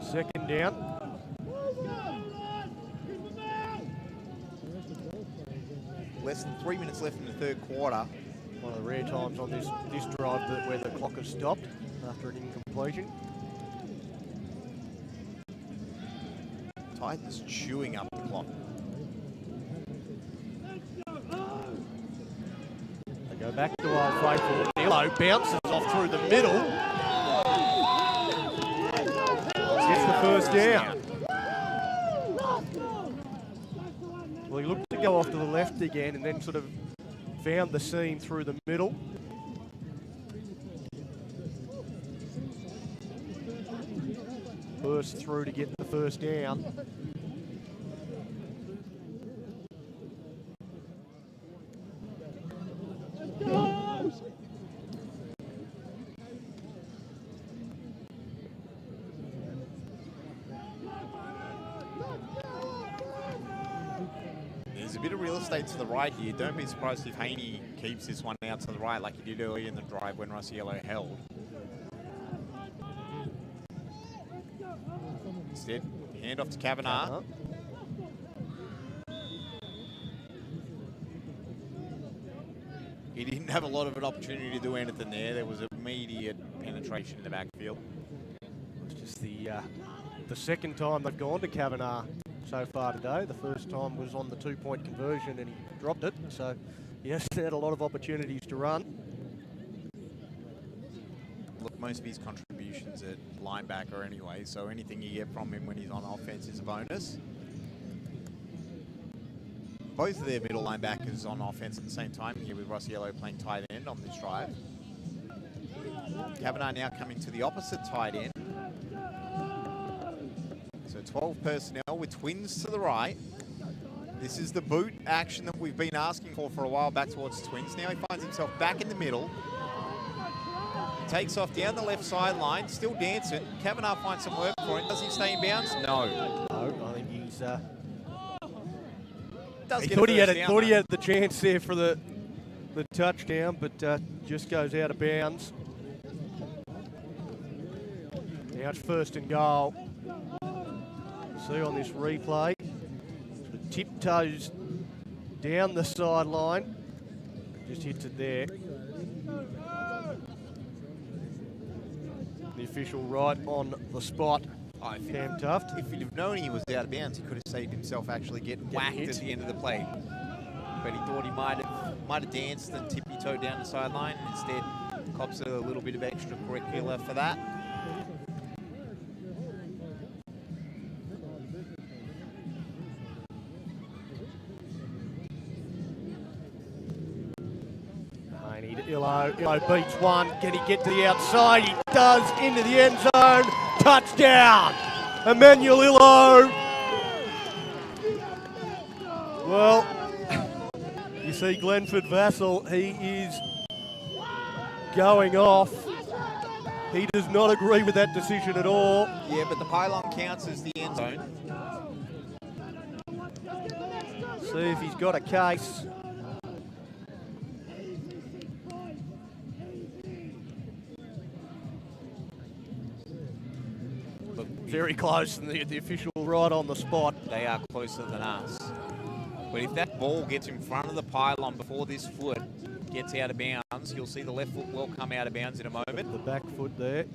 Speaker 3: Second down.
Speaker 4: Less than 3 minutes left in the 3rd quarter.
Speaker 3: One of the rare times on this drive where the clock has stopped after an incompletion.
Speaker 4: Titans chewing up the clock.
Speaker 3: They go back to Old Faithful. Nilo bounces off through the middle. Gets the first down. Well, he looked to go off to the left again and then sort of found the seam through the middle. Burst through to get the first down.
Speaker 4: There's a bit of real estate to the right here. Don't be surprised if Haney keeps this one out to the right like he did earlier in the drive when Rossiello held. Instead, hand off to Kavanagh. He didn't have a lot of an opportunity to do anything there. There was immediate penetration in the backfield.
Speaker 3: It's just the second time they've gone to Kavanagh so far today. The first time was on the 2-point conversion and he dropped it. So he hasn't had a lot of opportunities to run.
Speaker 4: Look, most of his contributions at linebacker anyway, so anything you get from him when he's on offense is a bonus. Both of their middle linebackers on offense at the same time here with Rossiello playing tight end on this drive. Kavanagh now coming to the opposite tight end. So 12 personnel with Twins to the right. This is the boot action that we've been asking for a while back towards Twins. Now he finds himself back in the middle. Takes off down the left sideline, still dancing. Kavanagh finds some work for him. Does he stay in bounds? No.
Speaker 3: No, I think he's...
Speaker 4: Does
Speaker 3: he
Speaker 4: get a
Speaker 3: thought he
Speaker 4: first
Speaker 3: had
Speaker 4: down, though.
Speaker 3: the chance there for the touchdown, but just goes out of bounds. Now it's 1st and goal. See on this replay, sort of tiptoes down the sideline, just hits it there. The official right on the spot. Cam Tuft.
Speaker 4: If he'd have known he was out of bounds, he could have saved himself actually getting whacked
Speaker 3: hit
Speaker 4: at the end of the play. But he thought he might have danced and tippy-toed down the sideline. Instead, cops a little bit of extracurricular for that.
Speaker 3: Illo beats one. Can he get to the outside? He does, into the end zone. Touchdown! Emmanuel Illo. Well, you see Glenford Vassell, he is going off. He does not agree with that decision at all.
Speaker 4: Yeah, but the pylon counts as the end zone.
Speaker 3: See if he's got a case. Very close, and the official right on the spot.
Speaker 4: They are closer than us. But if that ball gets in front of the pylon before this foot gets out of bounds, you'll see the left foot will come out of bounds in a moment.
Speaker 3: The back foot there.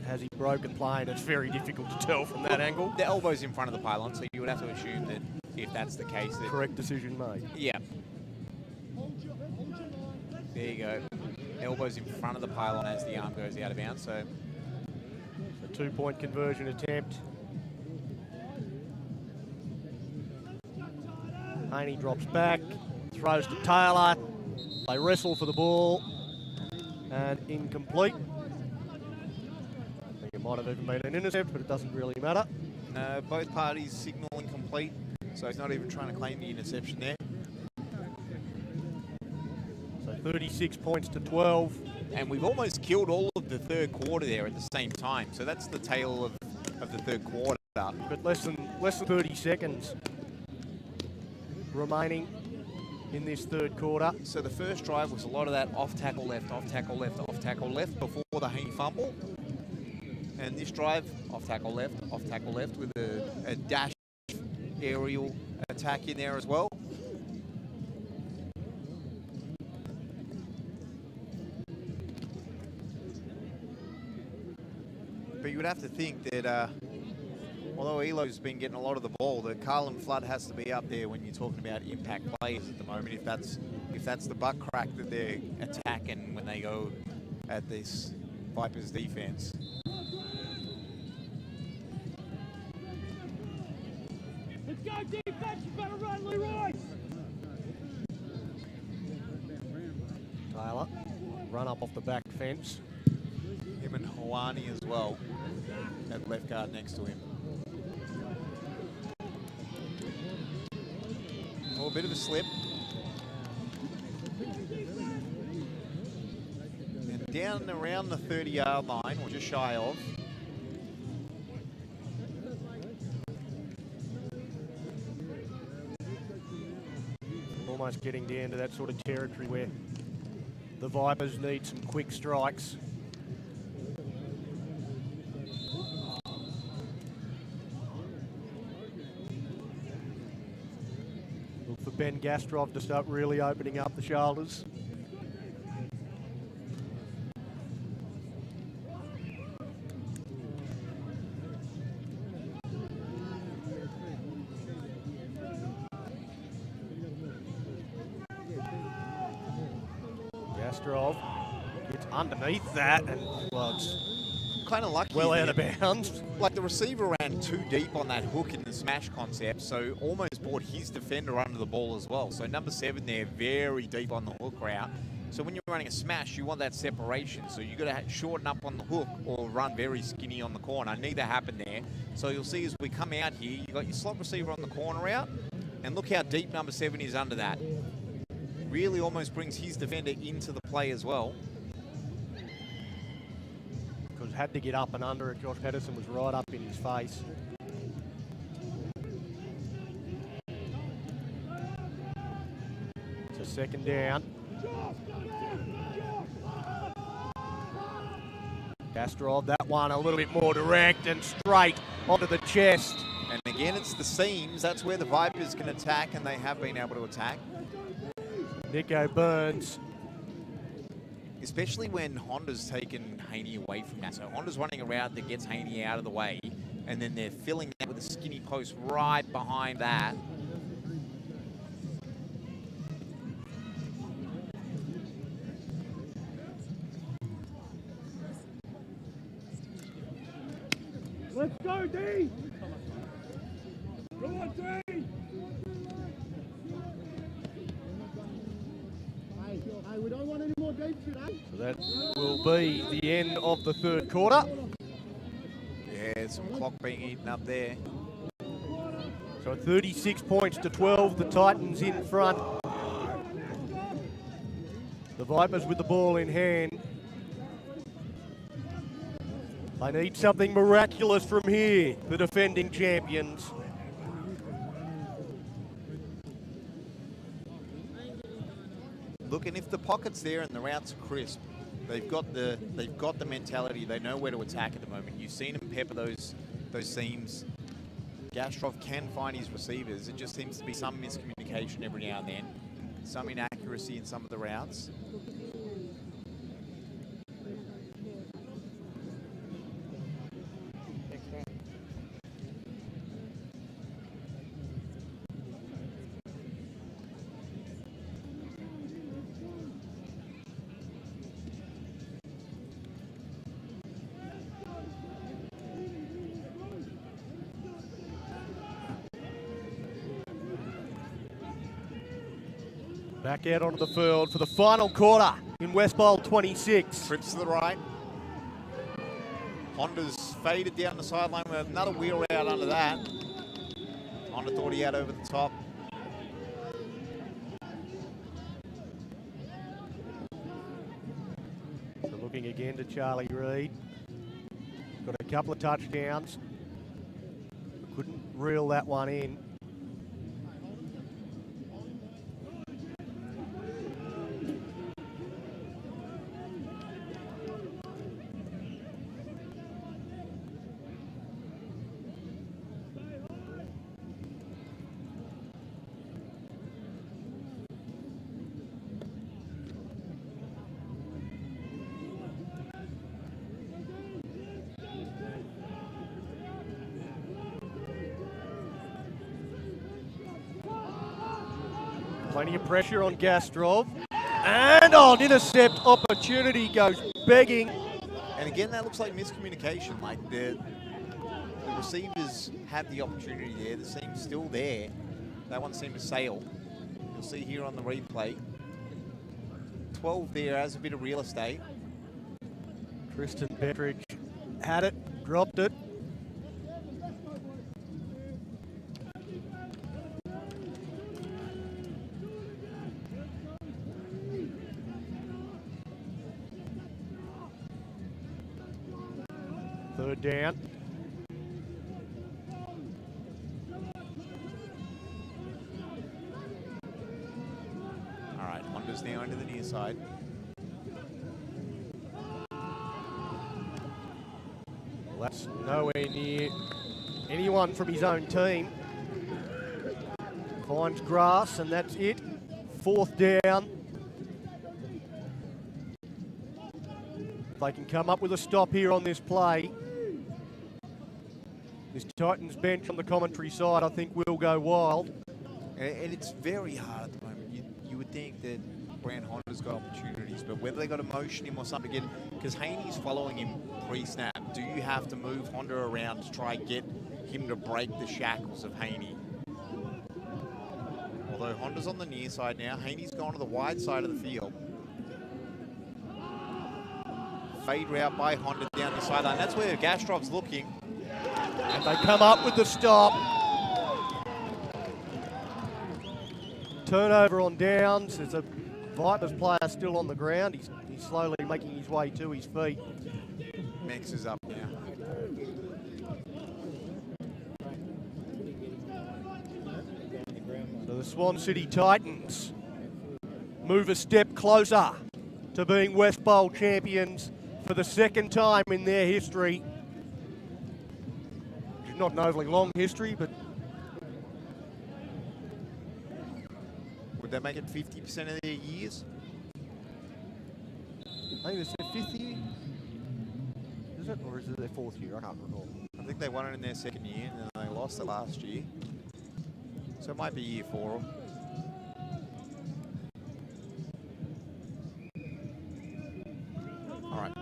Speaker 3: Has he broken plane? It's very difficult to tell from that angle.
Speaker 4: The elbow's in front of the pylon, so you would have to assume that if that's the case... That,
Speaker 3: correct decision made.
Speaker 4: Yeah. There you go. Elbow's in front of the pylon as the arm goes out of bounds, so...
Speaker 3: A 2-point conversion attempt. Haney drops back, throws to Taylor. They wrestle for the ball, and incomplete. I think it might have even been an intercept, but it doesn't really matter.
Speaker 4: Both parties signal incomplete, so he's not even trying to claim the interception there.
Speaker 3: So 36 points to 12.
Speaker 4: And we've almost killed all of the third quarter there at the same time. So that's the tail of the third quarter.
Speaker 3: But less than 30 seconds remaining in this third quarter.
Speaker 4: So the first drive was a lot of that off tackle left, off tackle left, off tackle left before the Haney fumble. And this drive, off tackle left with a dash aerial attack in there as well. But you would have to think that although Elo's been getting a lot of the ball, that Carlin Flood has to be up there when you're talking about impact players at the moment. If that's the butt crack that they're attacking when they go at this Vipers defense.
Speaker 2: Let's go defense, you better run, Leroy!
Speaker 3: Taylor, run up off the back fence.
Speaker 4: Him and Hawani as well, at left guard next to him. Oh, a bit of a slip. And down around the 30-yard line, or just shy of.
Speaker 3: Almost getting down to that sort of territory where the Vipers need some quick strikes. Look for Ben Gastrov to start really opening up the shoulders. Gastrov gets underneath that, and well, it's
Speaker 4: Kind of lucky.
Speaker 3: well out of bounds.
Speaker 4: Like the receiver ran too deep on that hook in the smash concept, so almost brought his defender under the ball as well. So number 7 there, very deep on the hook route. So when you're running a smash, you want that separation. So you got to shorten up on the hook or run very skinny on the corner. Neither happened there. So you'll see as we come out here, you got your slot receiver on the corner route. And look how deep number 7 is under that. Really almost brings his defender into the play as well.
Speaker 3: Because had to get up and under it. Josh Pedersen was right up in his face. It's a second down. Gastrov, that one a little bit more direct and straight onto the chest.
Speaker 4: And again, it's the seams. That's where the Vipers can attack, and they have been able to attack.
Speaker 3: Nico Burns.
Speaker 4: Especially when Honda's taken Haney away from that. So Honda's running a route that gets Haney out of the way, and then they're filling that with a skinny post right behind that.
Speaker 2: Let's go, D! Go on, D! Hey, we don't want any more deep today.
Speaker 3: So that will be the end of the third quarter.
Speaker 4: Yeah, some clock being eaten up there.
Speaker 3: So 36 points to 12, the Titans in front. The Vipers with the ball in hand. They need something miraculous from here, the defending champions.
Speaker 4: Look, and if the pocket's there and the routes are crisp, they've got the mentality. They know where to attack at the moment. You've seen them pepper those seams. Gastrov can find his receivers. It just seems to be some miscommunication every now and then, some inaccuracy in some of the routes.
Speaker 3: Back out onto the field for the final quarter in West Bowl 26.
Speaker 4: Trips to the right. Honda's faded down the sideline with another wheel route under that. Honda thought he had over the top.
Speaker 3: So looking again to Charlie Reid. Got a couple of touchdowns. Couldn't reel that one in. Plenty of pressure on Gastrov. And on intercept opportunity goes begging.
Speaker 4: And again, that looks like miscommunication. Like the receivers have the opportunity there. The seam's still there. That one seemed to sail. You'll see here on the replay. 12 there has a bit of real estate.
Speaker 3: Tristan Petrich had it, dropped it. Third down.
Speaker 4: All right, Honda's now into the near side.
Speaker 3: Well, that's nowhere near anyone from his own team. Finds grass, and that's it. Fourth down. If they can come up with a stop here on this play, this Titans bench on the commentary side, I think, will go wild.
Speaker 4: And it's very hard at the moment. You would think that Brand Honda's got opportunities, but whether they got to motion him or something again, because Haney's following him pre-snap, do you have to move Honda around to try get him to break the shackles of Haney? Although Honda's on the near side now, Haney's gone to the wide side of the field. Fade route by Honda down the sideline. That's where Gastrov's looking.
Speaker 3: And they come up with the stop. turnover on downs. There's a Vipers player still on the ground. He's slowly making his way to his feet.
Speaker 4: Max is up now.
Speaker 3: So the Swan City Titans move a step closer to being West Bowl champions for the second time in their history. Not an overly long history, but
Speaker 4: Would that make it 50% of their years?
Speaker 3: I think it's their 5th year. Is it? Or is it their 4th year? I can't recall.
Speaker 4: I think they won it in their 2nd year, and then they lost it last year. So it might be year 4. All right.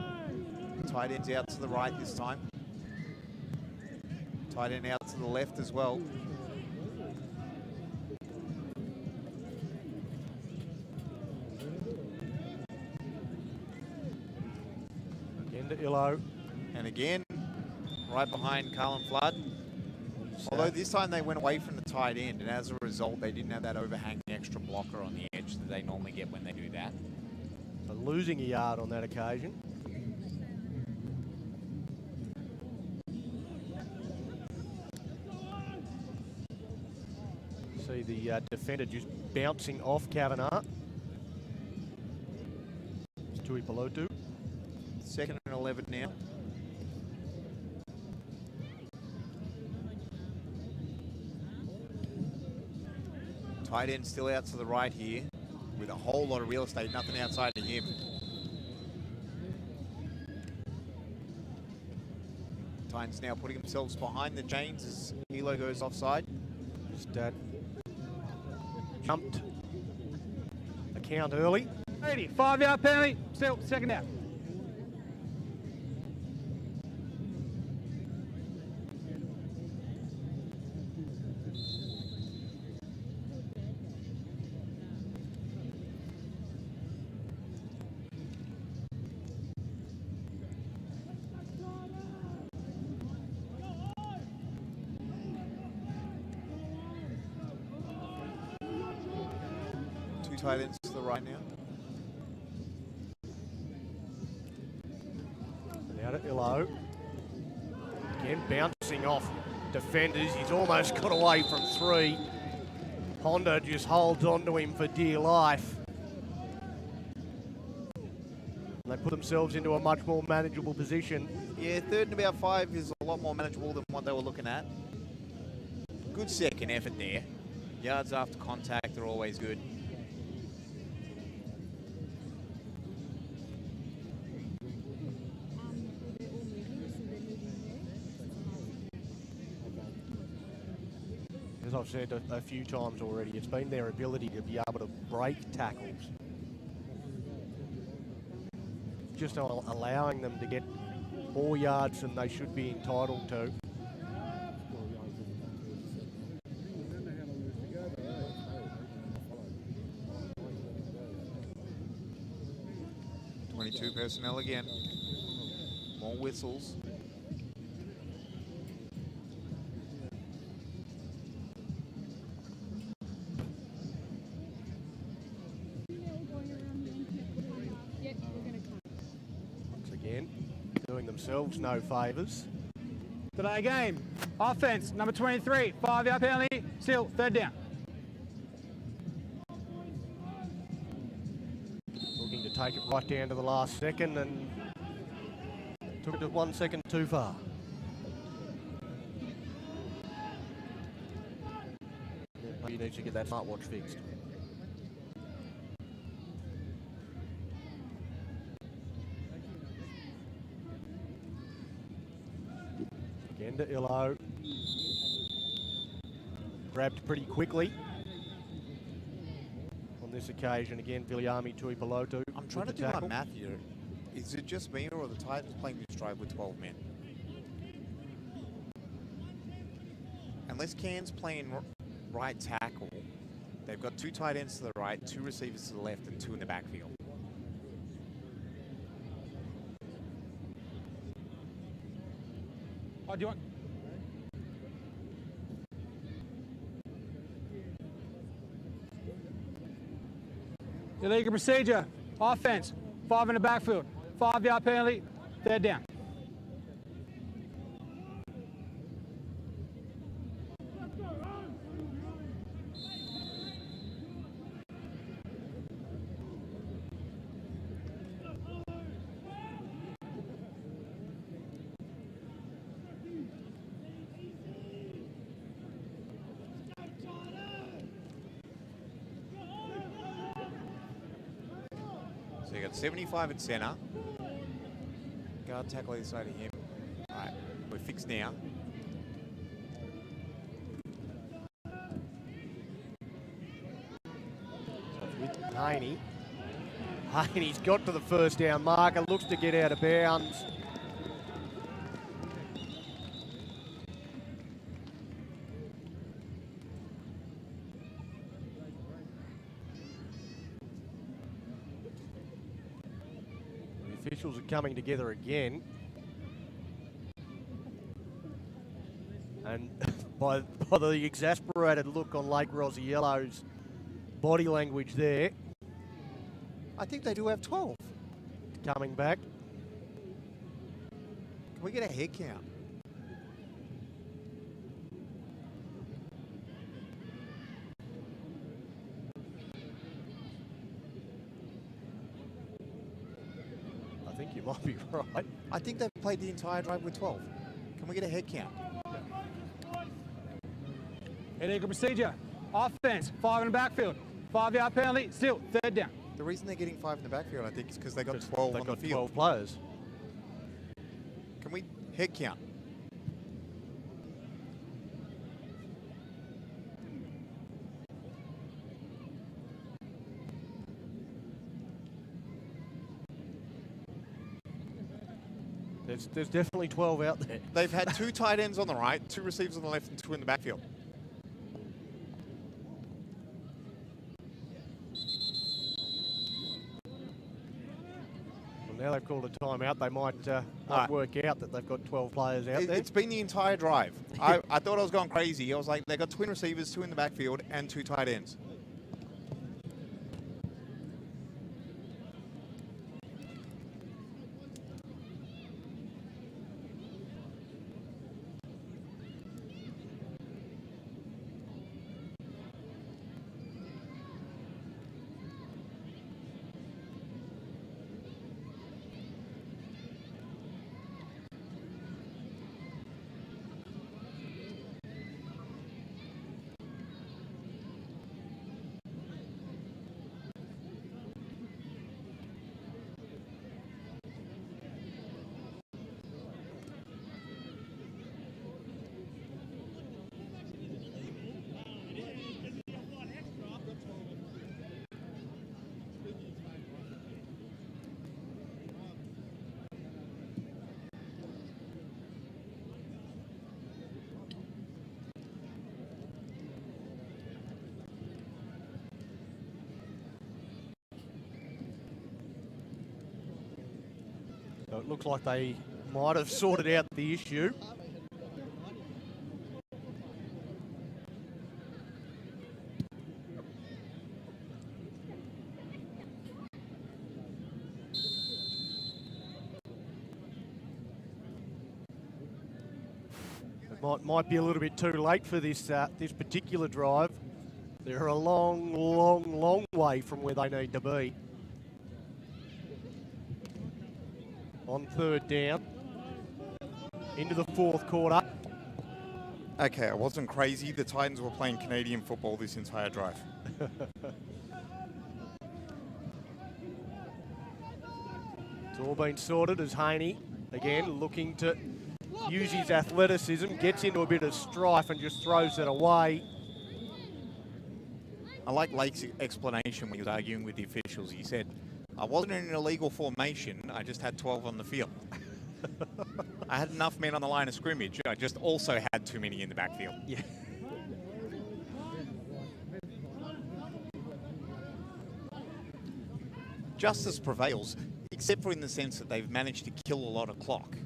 Speaker 4: Tight ends out to the right this time. Tight end out to the left as well.
Speaker 3: Again to Illo.
Speaker 4: And again, right behind Carlin Flood. Although this time they went away from the tight end, and as a result, they didn't have that overhanging extra blocker on the edge that they normally get when they do that.
Speaker 3: So losing a yard on that occasion. See the defender just bouncing off Kavanagh. It's Tui Pelotu.
Speaker 4: 2nd and 11 now. Tight end still out to the right here with a whole lot of real estate, nothing outside of him. Titans now putting themselves behind the chains as Hilo goes offside.
Speaker 3: Just jumped a count early.
Speaker 1: 80, 5-yard penalty, still 2nd out.
Speaker 4: Tight ends to the right now.
Speaker 3: Now to Illo. Again, bouncing off defenders. He's almost got away from 3. Honda just holds on to him for dear life. They put themselves into a much more manageable position.
Speaker 4: Yeah, 3rd and about 5 is a lot more manageable than what they were looking at. Good second effort there. Yards after contact are always good.
Speaker 3: As I've said a few times already, it's been their ability to be able to break tackles. Just allowing them to get more yards than they should be entitled to.
Speaker 4: Two personnel again. More whistles.
Speaker 3: Once again, doing themselves no favours.
Speaker 1: Today game, offense, number 23, 5-yard penalty, still 3rd down.
Speaker 3: Looking to take it right down to the last second and took it to 1 second too far. He needs to get that smartwatch fixed. Again to Illo. Grabbed pretty quickly. On this occasion, again, Viliami Tui Pelotu.
Speaker 4: I'm trying to do my math here. Is it just me or are the Titans playing this drive with 12 men? Unless Cairns playing right tackle, they've got 2 tight ends to the right, 2 receivers to the left, and 2 in the backfield.
Speaker 1: Oh, do you want? Illegal procedure. Offense. 5 in the backfield. 5-yard penalty. 3rd down.
Speaker 4: So you got 75 at centre. Guard tackle either side of him. All right, we're fixed now.
Speaker 3: With Haney. Haney's got to the 1st down marker, looks to get out of bounds. The officials are coming together again. And by the exasperated look on Lake Rosciello's body language there,
Speaker 4: I think they do have 12.
Speaker 3: coming back.
Speaker 4: Can we get a head count?
Speaker 3: I think you might be right.
Speaker 4: I think they've played the entire drive with 12. Can we get a head count?
Speaker 1: Illegal procedure. Offense. 5 in the backfield. 5-yard penalty. Still 3rd down.
Speaker 4: The reason they're getting 5 in the backfield, I think, is because they got 12
Speaker 3: They've
Speaker 4: on the
Speaker 3: got
Speaker 4: field.
Speaker 3: 12 players.
Speaker 4: Can we head count?
Speaker 3: There's definitely 12 out there.
Speaker 4: They've had 2 tight ends on the right, 2 receivers on the left, and 2 in the backfield.
Speaker 3: Well, now they've called a timeout. They might work out that they've got 12 players out there.
Speaker 4: It's been the entire drive. I thought I was going crazy. I was like, they got twin receivers, 2 in the backfield, and 2 tight ends.
Speaker 3: So it looks like they might have sorted out the issue. It might be a little bit too late for this this particular drive. They're a long, long, long way from where they need to be. On 3rd down, into the 4th quarter.
Speaker 4: Okay, I wasn't crazy. The Titans were playing Canadian football this entire drive.
Speaker 3: It's all been sorted as Haney, again, looking to use his athleticism, gets into a bit of strife and just throws it away.
Speaker 4: I like Lake's explanation when he was arguing with the officials. He said, I wasn't in an illegal formation, I just had 12 on the field. I had enough men on the line of scrimmage, I just also had too many in the backfield.
Speaker 3: Yeah.
Speaker 4: Justice prevails, except for in the sense that they've managed to kill a lot of clock.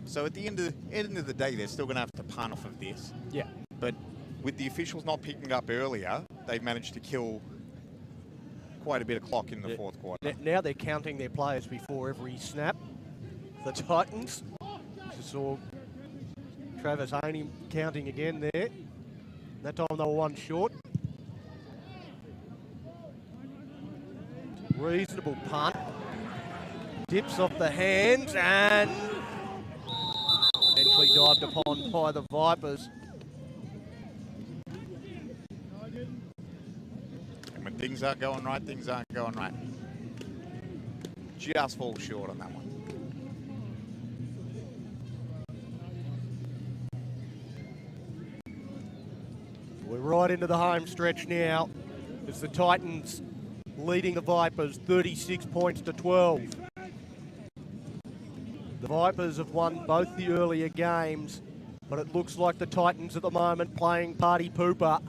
Speaker 4: So at the end of the day, they're still going to have to punt off of this.
Speaker 3: Yeah.
Speaker 4: But with the officials not picking up earlier, they've managed to kill quite a bit of clock in the fourth quarter.
Speaker 3: Now they're counting their players before every snap. The Titans. Just saw Travis Haney counting again there. That time they were one short. Reasonable punt. Dips off the hands and eventually dived upon by the Vipers.
Speaker 4: And when things aren't going right, things aren't going right. Just fall short on that one.
Speaker 3: We're right into the home stretch now. It's the Titans leading the Vipers 36 points to 12. The Vipers have won both the earlier games, but it looks like the Titans at the moment playing party pooper.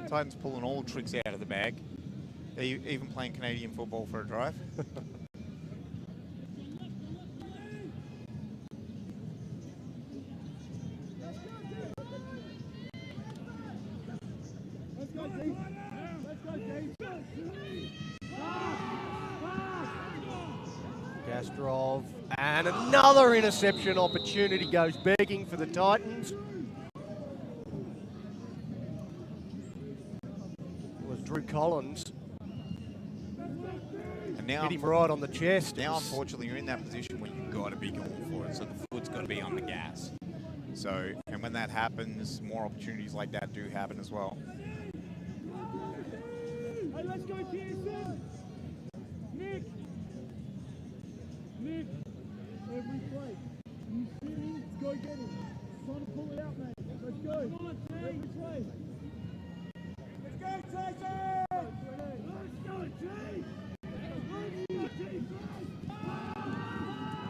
Speaker 4: Titans pulling all tricks out of the bag. They're even playing Canadian football for a drive.
Speaker 3: Gastrov, and another interception opportunity goes begging for the Titans. It was Drew Collins.
Speaker 4: And now,
Speaker 3: Hit him right on the chest.
Speaker 4: Now, unfortunately, you're in that position where you've got to be going for it. So the foot's got to be on the gas. So, and when that happens, more opportunities like that do happen as well.
Speaker 2: Hey, let's go, Pearson. Nick. Nick. Every play. You sit in, let's go get him. Trying to pull it out, mate. Let's go. Every play. Let's go, Tyson. Let's go, Jay.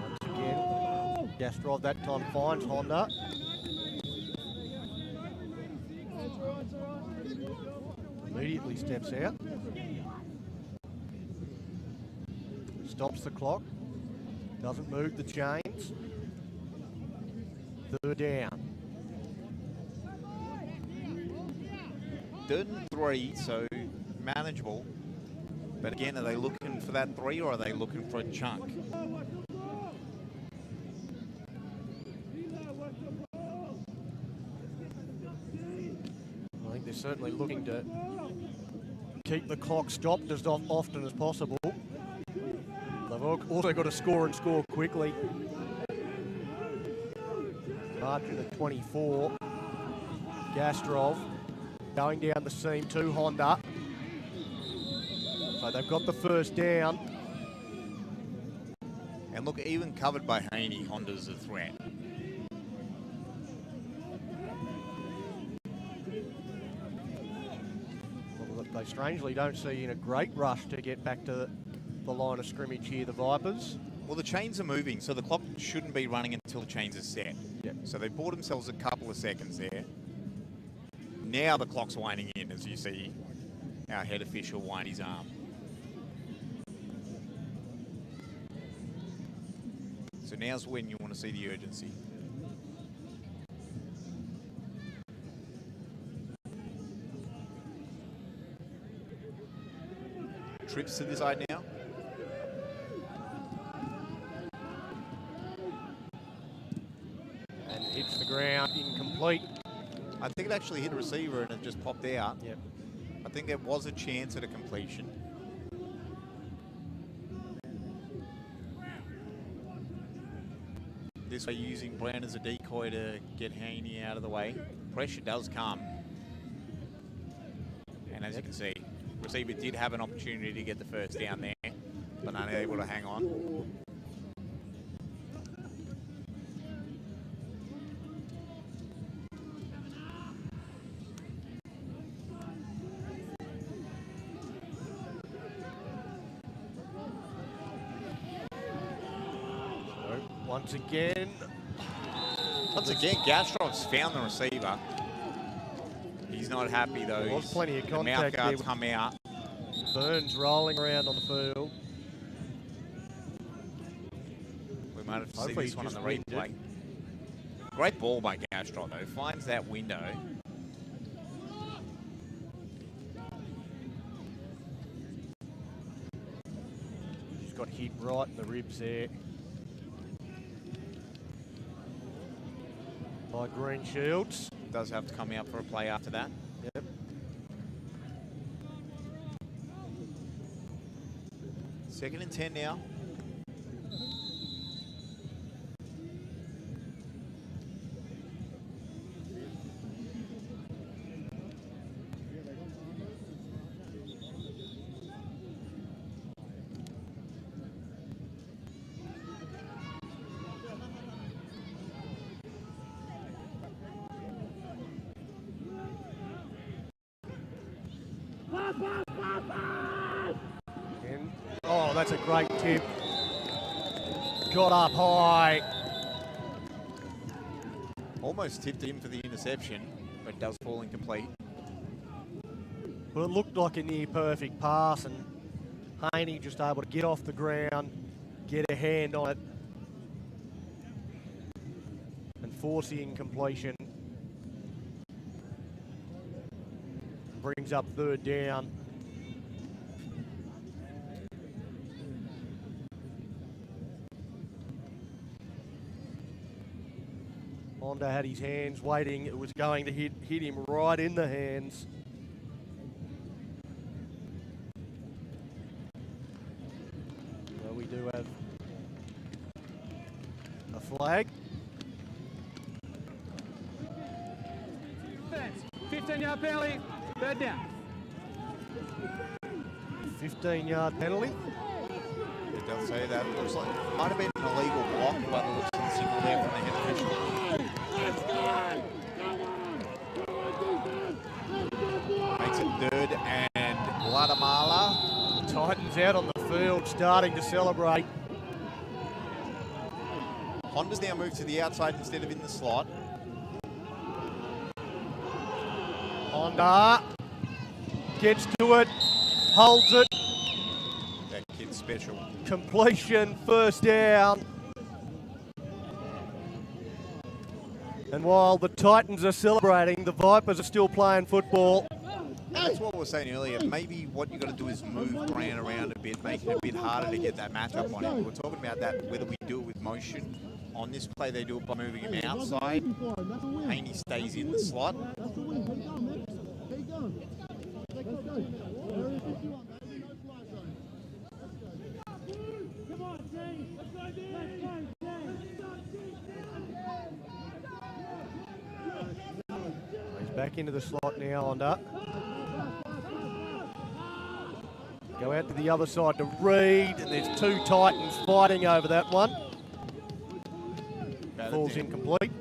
Speaker 3: Once again, Gastrov that time finds Honda. Immediately steps out. Stops the clock. Doesn't move the chains. Third down.
Speaker 4: 3rd and 3, so manageable. But again, are they looking for that 3 or are they looking for a chunk?
Speaker 3: I think they're certainly looking to keep the clock stopped as often as possible. They've also got to score and score quickly. Margin of 24. Gastrov going down the seam to Honda. So they've got the first down.
Speaker 4: And look, even covered by Haney, Honda's a threat.
Speaker 3: Well, they strangely don't see in a great rush to get back to the line of scrimmage here, the Vipers.
Speaker 4: Well, the chains are moving, so the clock shouldn't be running until the chains are set.
Speaker 3: Yep.
Speaker 4: So they bought themselves a couple of seconds there. Now the clock's winding in, as you see our head official wind his arm. So now's when you want to see the urgency. Trips to this side now.
Speaker 3: And hits the ground, incomplete.
Speaker 4: I think it actually hit a receiver and it just popped out.
Speaker 3: Yep.
Speaker 4: I think there was a chance at a completion. This way using Brown as a decoy to get Haney out of the way. Pressure does come. And as you can see, receiver did have an opportunity to get the first down there, but unable to hang on.
Speaker 3: Once again,
Speaker 4: Gastrov's found the receiver. He's not happy though.
Speaker 3: There was plenty of
Speaker 4: The mouth
Speaker 3: contact
Speaker 4: guards
Speaker 3: there.
Speaker 4: come out.
Speaker 3: Burns rolling around on the field.
Speaker 4: We might have to see
Speaker 3: Hopefully
Speaker 4: this one on
Speaker 3: just
Speaker 4: the
Speaker 3: winged
Speaker 4: replay. Great ball by Gastrov, though. Finds that window.
Speaker 3: He's got hit right in the ribs there by Green Shields.
Speaker 4: Does have to come out for a play after that.
Speaker 3: Yep.
Speaker 4: Second and 10 now.
Speaker 3: And, oh, that's a great tip. Got up high.
Speaker 4: Almost tipped him for the interception, but does fall incomplete.
Speaker 3: Well, it looked like a near perfect pass, and Haney just able to get off the ground, get a hand on it, and force the incompletion. Brings up third down. Honda had his hands waiting. It was going to hit him right in the hands. So we do have a flag.
Speaker 1: 15-yard penalty, third down.
Speaker 3: 15-yard penalty.
Speaker 4: It does say that. It looks like it might have been an illegal block, but it looks like the signal there from the head official. Makes it third and Guatemala.
Speaker 3: Titans out on the field, starting to celebrate.
Speaker 4: Honda's now moved to the outside instead of in the slot.
Speaker 3: Honda gets to it, holds it.
Speaker 4: That kid's special.
Speaker 3: Completion, first down. And while the Titans are celebrating, the Vipers are still playing football.
Speaker 4: That's what we were saying earlier. Maybe what you've got to do is move Grant around a bit, make it a bit harder to get that matchup on him. We were talking about that, whether we do it with motion. On this play, they do it by moving him outside. Haney stays in the slot.
Speaker 3: He's back into the slot now, Honda. Go out to the other side to Reed, and there's two Titans fighting over that one. Falls incomplete.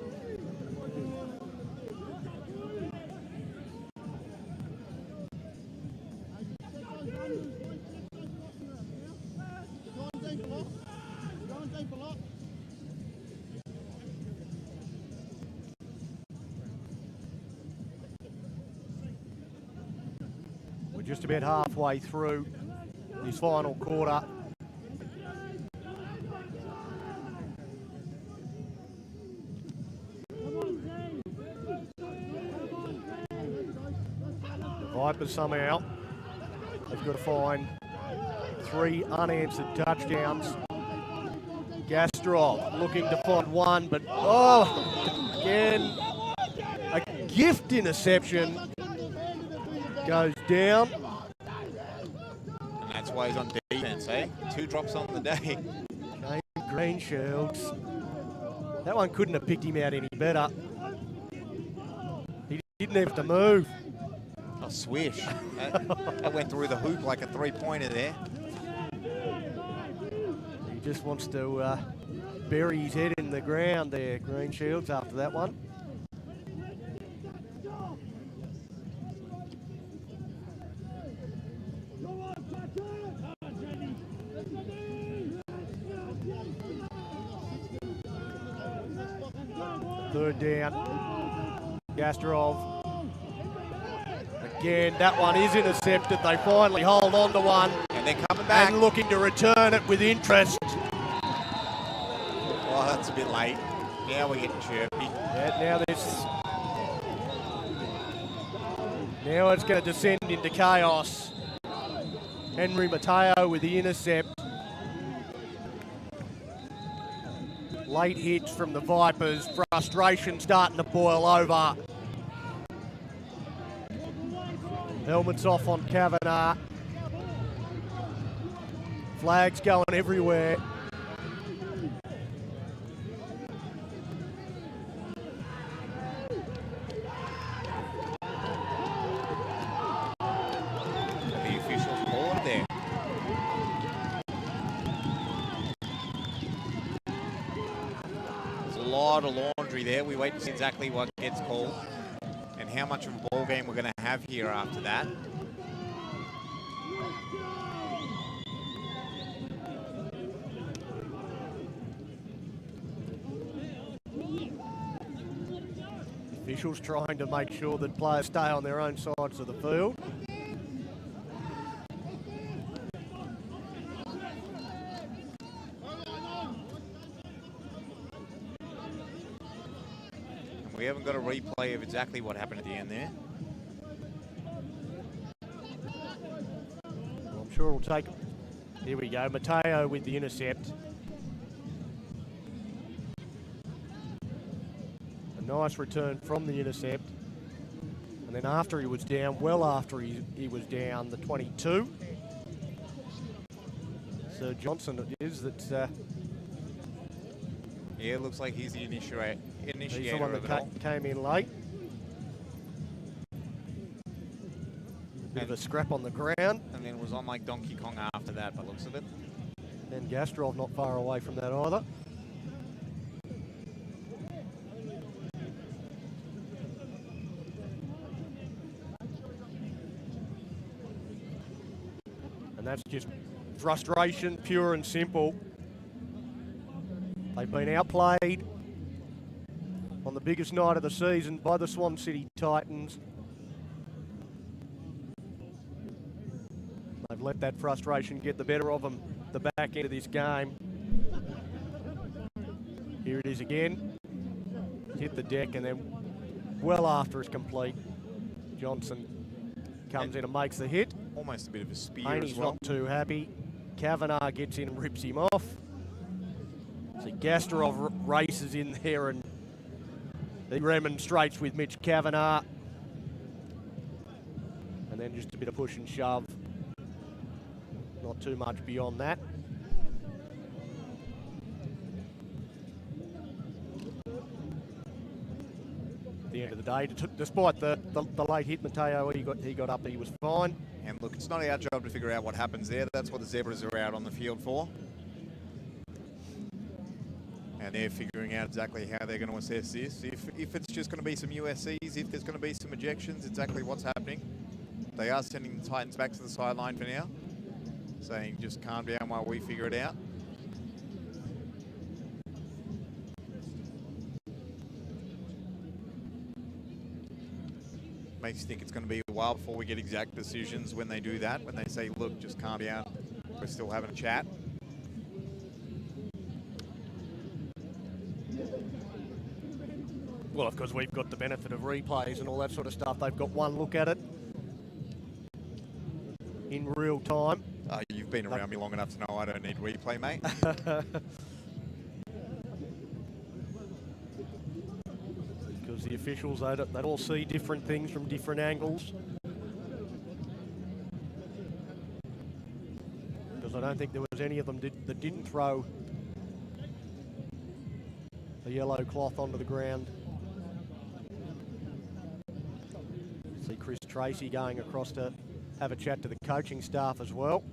Speaker 3: We're just about halfway through this final quarter. Vipers somehow have got to find 3 unanswered touchdowns. Gastrov looking to find one, but oh, again, a gift interception goes down.
Speaker 4: And that's why he's on defense, eh? 2 drops on the day.
Speaker 3: Okay, Green Shields. That one couldn't have picked him out any better. He didn't have to move.
Speaker 4: Oh, swish. That went through the hoop like a 3-pointer there.
Speaker 3: He just wants to bury his head in the ground there, Green Shields, after that one. Third down. Gastrov. Again, that one is intercepted. They finally hold on to one.
Speaker 4: And they're coming back.
Speaker 3: And looking to return it with interest.
Speaker 4: Oh, that's a bit late. Now we're getting chirpy.
Speaker 3: But now it's going to descend into chaos. Henry Mateo with the intercept. Late hits from the Vipers. Frustration starting to boil over. Helmets off on Kavanagh. Flags going everywhere.
Speaker 4: The officials call it there. There's a lot of laundry there. We wait to see exactly what gets called and how much of a ball game we're going to have here after that.
Speaker 3: Officials trying to make sure that players stay on their own sides of the field.
Speaker 4: And we haven't got a replay of exactly what happened at the end there.
Speaker 3: Well, I'm sure we'll take... Here we go, Mateo with the intercept. Nice return from the intercept. And then after he was down, well after he was down, the 22. Sir Johnson it is that...
Speaker 4: Yeah, it looks like he's the initiator
Speaker 3: he's the one
Speaker 4: of it
Speaker 3: that
Speaker 4: all.
Speaker 3: came in late. Bit of a scrap on the ground.
Speaker 4: And then was on like Donkey Kong after that, by the looks of it.
Speaker 3: And Gastrov not far away from that either. And that's just frustration, pure and simple. They've been outplayed on the biggest night of the season by the Swan City Titans. They've let that frustration get the better of them the back end of this game. Here it is again. Hit the deck and then well after it's complete, Johnson comes in and makes the hit.
Speaker 4: Almost a bit of a spear
Speaker 3: Haney's
Speaker 4: as well.
Speaker 3: not too happy. Kavanagh gets in and rips him off. So Gastrov races in there and he remonstrates with Mitch Kavanagh. And then just a bit of push and shove. Not too much beyond that. At the end of the day, despite the late hit, Mateo, he got up, he was fine.
Speaker 4: And look, it's not our job to figure out what happens there. That's what the Zebras are out on the field for. And they're figuring out exactly how they're going to assess this. If it's just going to be some USCs, if there's going to be some ejections, exactly what's happening. They are sending the Titans back to the sideline for now, saying just calm down while we figure it out. Makes you think it's going to be a while before we get exact decisions when they do that, when they say, look, just calm down, we're still having a chat.
Speaker 3: Well, of course, we've got the benefit of replays and all that sort of stuff. They've got one look at it in real time.
Speaker 4: You've been around me long enough to know I don't need replay, mate. Because the officials, they all see different things from different angles. Because I don't think there was any of them that didn't throw the yellow cloth onto the ground. See Chris Tracy going across to have a chat to the coaching staff as well.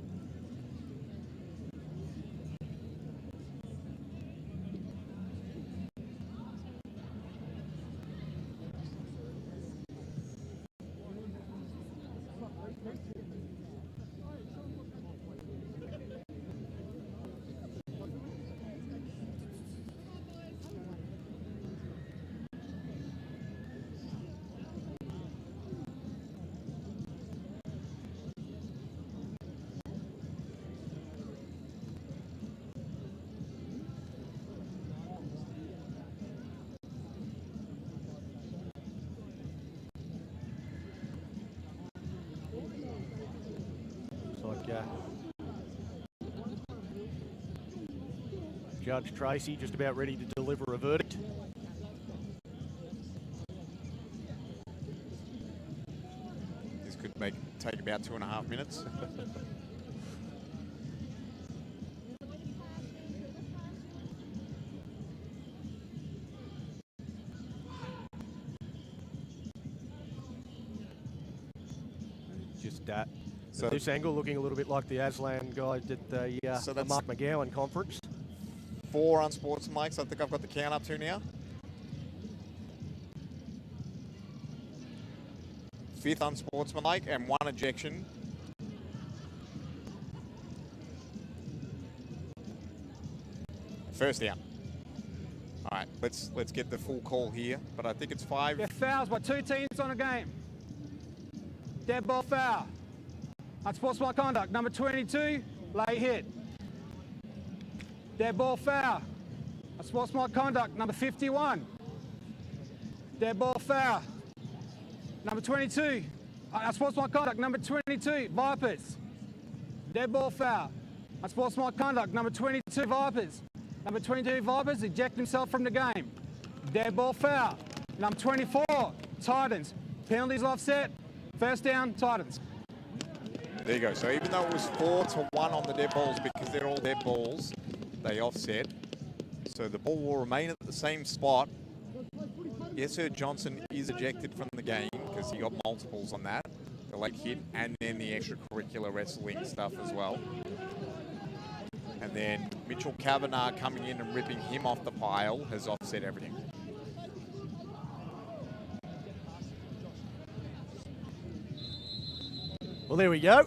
Speaker 3: Judge Tracy just about ready to deliver a verdict.
Speaker 4: This could take about 2.5 minutes.
Speaker 3: Just
Speaker 4: So
Speaker 3: this angle looking a little bit like the Aslan guy did the
Speaker 4: So that's-
Speaker 3: Mark McGowan conference.
Speaker 4: 4 unsportsmanlike, so I think I've got the count up to now. 5th unsportsmanlike and 1 ejection. First down. All right, let's get the full call here, but I think it's 5.
Speaker 1: Yeah, fouls by 2 teams on a game. Dead ball foul. Unsportsmanlike conduct. Number 22, late hit. Dead ball foul. Unsportsmanlike conduct. Number 51. Dead ball foul. Number 22. Unsportsmanlike conduct. Number 22, Vipers. Dead ball foul. Unsportsmanlike conduct. Number 22, Vipers. Number 22, Vipers eject himself from the game. Dead ball foul. Number 24, Titans. Penalties offset. First down, Titans.
Speaker 4: There you go. So even though it was 4-1 on the dead balls, because they're all dead balls, they offset. So the ball will remain at the same spot. Yes, sir, Johnson is ejected from the game because he got multiples on that. The late hit and then the extracurricular wrestling stuff as well. And then Mitchell Kavanagh coming in and ripping him off the pile has offset everything.
Speaker 3: Well, there we go.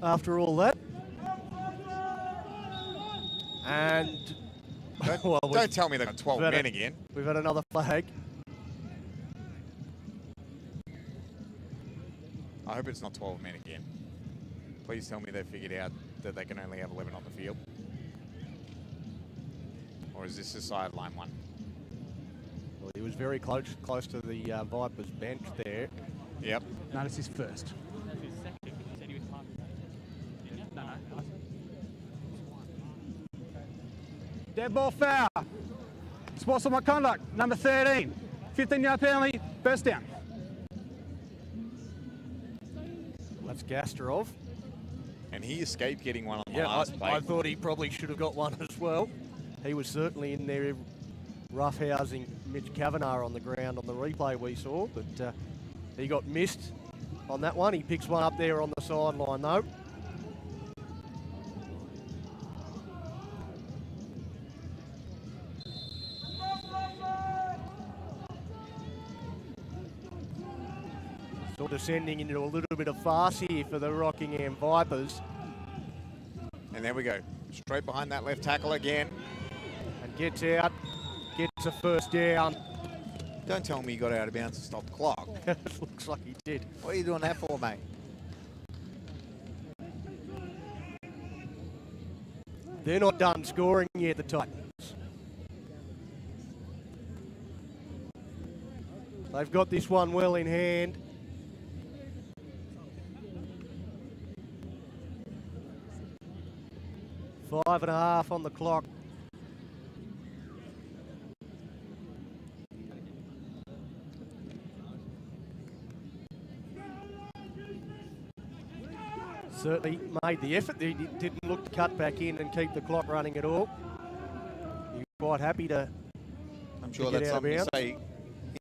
Speaker 3: After all that. And well,
Speaker 4: Don't tell me they've got 12 men again.
Speaker 3: We've had another flag.
Speaker 4: I hope it's not 12 men again. Please tell me they figured out that they can only have 11 on the field. Or is this a sideline one?
Speaker 3: Well, he was very close to the Vipers bench there.
Speaker 4: Yep.
Speaker 1: No, this is first. Dead ball foul. Sportsmanlike conduct, number 13. 15-yard penalty, first down.
Speaker 3: That's Gasterov.
Speaker 4: And he escaped getting one on the
Speaker 3: Yeah,
Speaker 4: last play.
Speaker 3: I thought he probably should have got one as well. He was certainly in there roughhousing Mitch Kavanagh on the ground on the replay we saw, but he got missed on that one. He picks one up there on the sideline though. Sort of sending into a little bit of farce here for the Rockingham Vipers.
Speaker 4: And there we go. Straight behind that left tackle again.
Speaker 3: And gets out, gets a first down.
Speaker 4: Don't tell me he got out of bounds to stop the clock.
Speaker 3: Looks like he did.
Speaker 4: What are you doing that for, mate?
Speaker 3: They're not done scoring yet, the Titans. They've got this one well in hand. Five and a half on the clock. Certainly made the effort. He didn't look to cut back in and keep the clock running at all. He was quite happy to.
Speaker 4: I'm sure
Speaker 3: get
Speaker 4: that's
Speaker 3: out of
Speaker 4: something you
Speaker 3: bounds.
Speaker 4: say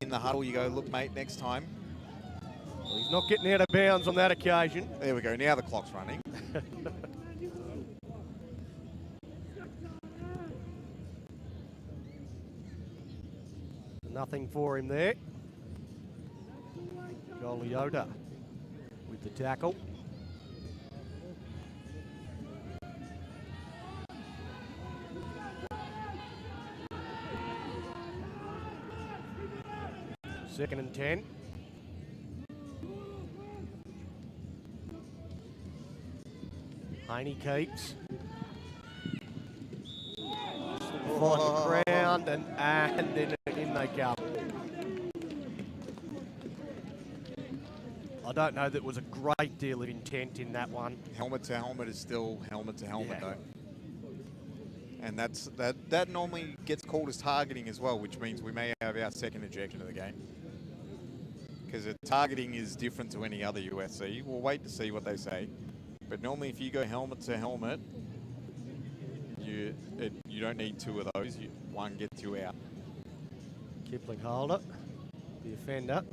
Speaker 4: in the huddle. You go, look, mate, next time.
Speaker 3: Well, he's not getting out of bounds on that occasion.
Speaker 4: There we go. Now the clock's running.
Speaker 3: Nothing for him there. Goliota with the tackle. Second and 10. Haney keeps. On the ground and then in they come. I don't know, there was a great deal of intent in that one.
Speaker 4: Helmet to helmet is still helmet to helmet,
Speaker 3: Yeah.
Speaker 4: though. And that normally gets called as targeting as well, which means we may have our second ejection of the game. Because targeting is different to any other USC. We'll wait to see what they say. But normally if you go helmet to helmet, you don't need two of those. One gets you out.
Speaker 3: Kipling holder, the offender.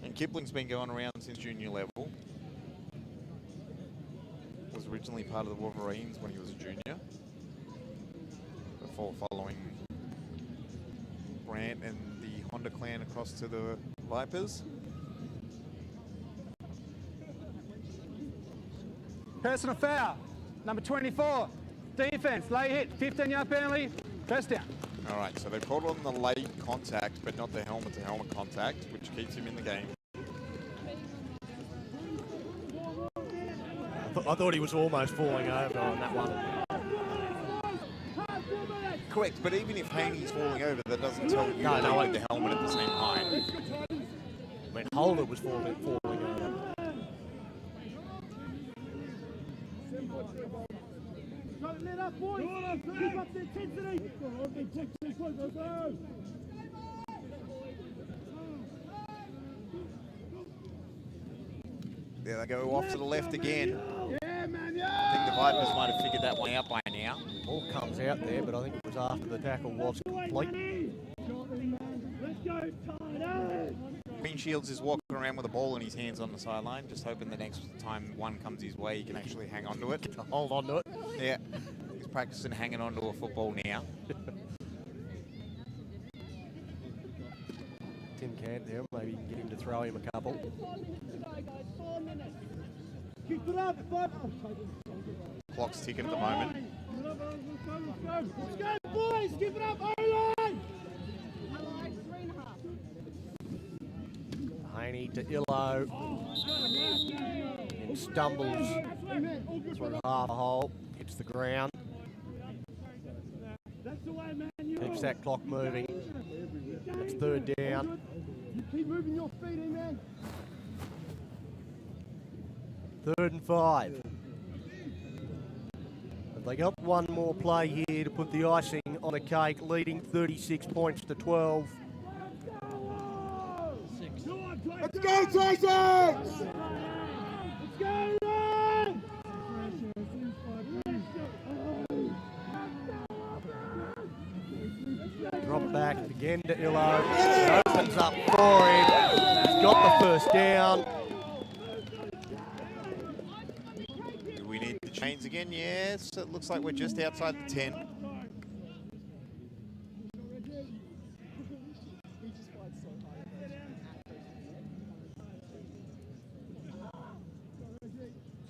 Speaker 4: And Kipling's been going around since junior level. Was originally part of the Wolverines when he was a junior. Before following Brant and the Honda clan across to the Vipers.
Speaker 1: Personal foul, number 24. Defense, late hit, 15-yard penalty, first down.
Speaker 4: All right, so they called on the late contact, but not the helmet-to-helmet contact, which keeps him in the game.
Speaker 3: I thought he was almost falling over on that one.
Speaker 4: Correct, but even if Haney's falling over, that doesn't tell you
Speaker 3: No,
Speaker 4: to leave the helmet at the same height.
Speaker 3: I mean, Holder was falling over.
Speaker 2: Let up, boys! Keep up the intensity!
Speaker 4: There they go off to the left again.
Speaker 2: Yeah, man,
Speaker 4: I think the Vipers might have figured that one out by now.
Speaker 3: Ball comes out there, but I think it was after the tackle was complete.
Speaker 2: Let's go, Tyler!
Speaker 4: Green Shields is walking around with a ball in his hands on the sideline, just hoping the next time one comes his way, he can actually hang on to it.
Speaker 3: Hold on to it.
Speaker 4: Yeah, he's practicing hanging on to a football now.
Speaker 3: Tim Cant there, maybe you can get him to throw him a couple.
Speaker 2: Keep it up, bud!
Speaker 4: Clock's ticking at the moment.
Speaker 2: Let's go, boys! Keep it up, O-line!
Speaker 3: Haney to Illo. And stumbles through half a hole, hits the ground. Keeps that clock moving. It's third down.
Speaker 2: You keep moving your feet in, man.
Speaker 3: 3rd and 5. But they got one more play here to put the icing on a cake, leading 36 points to 12.
Speaker 2: Let's go, Titans! Let's go, Ryan!
Speaker 3: Drop back again to Illo. It opens up for him. He's got the first down.
Speaker 4: Do we need the chains again? Yes, it looks like we're just outside the 10.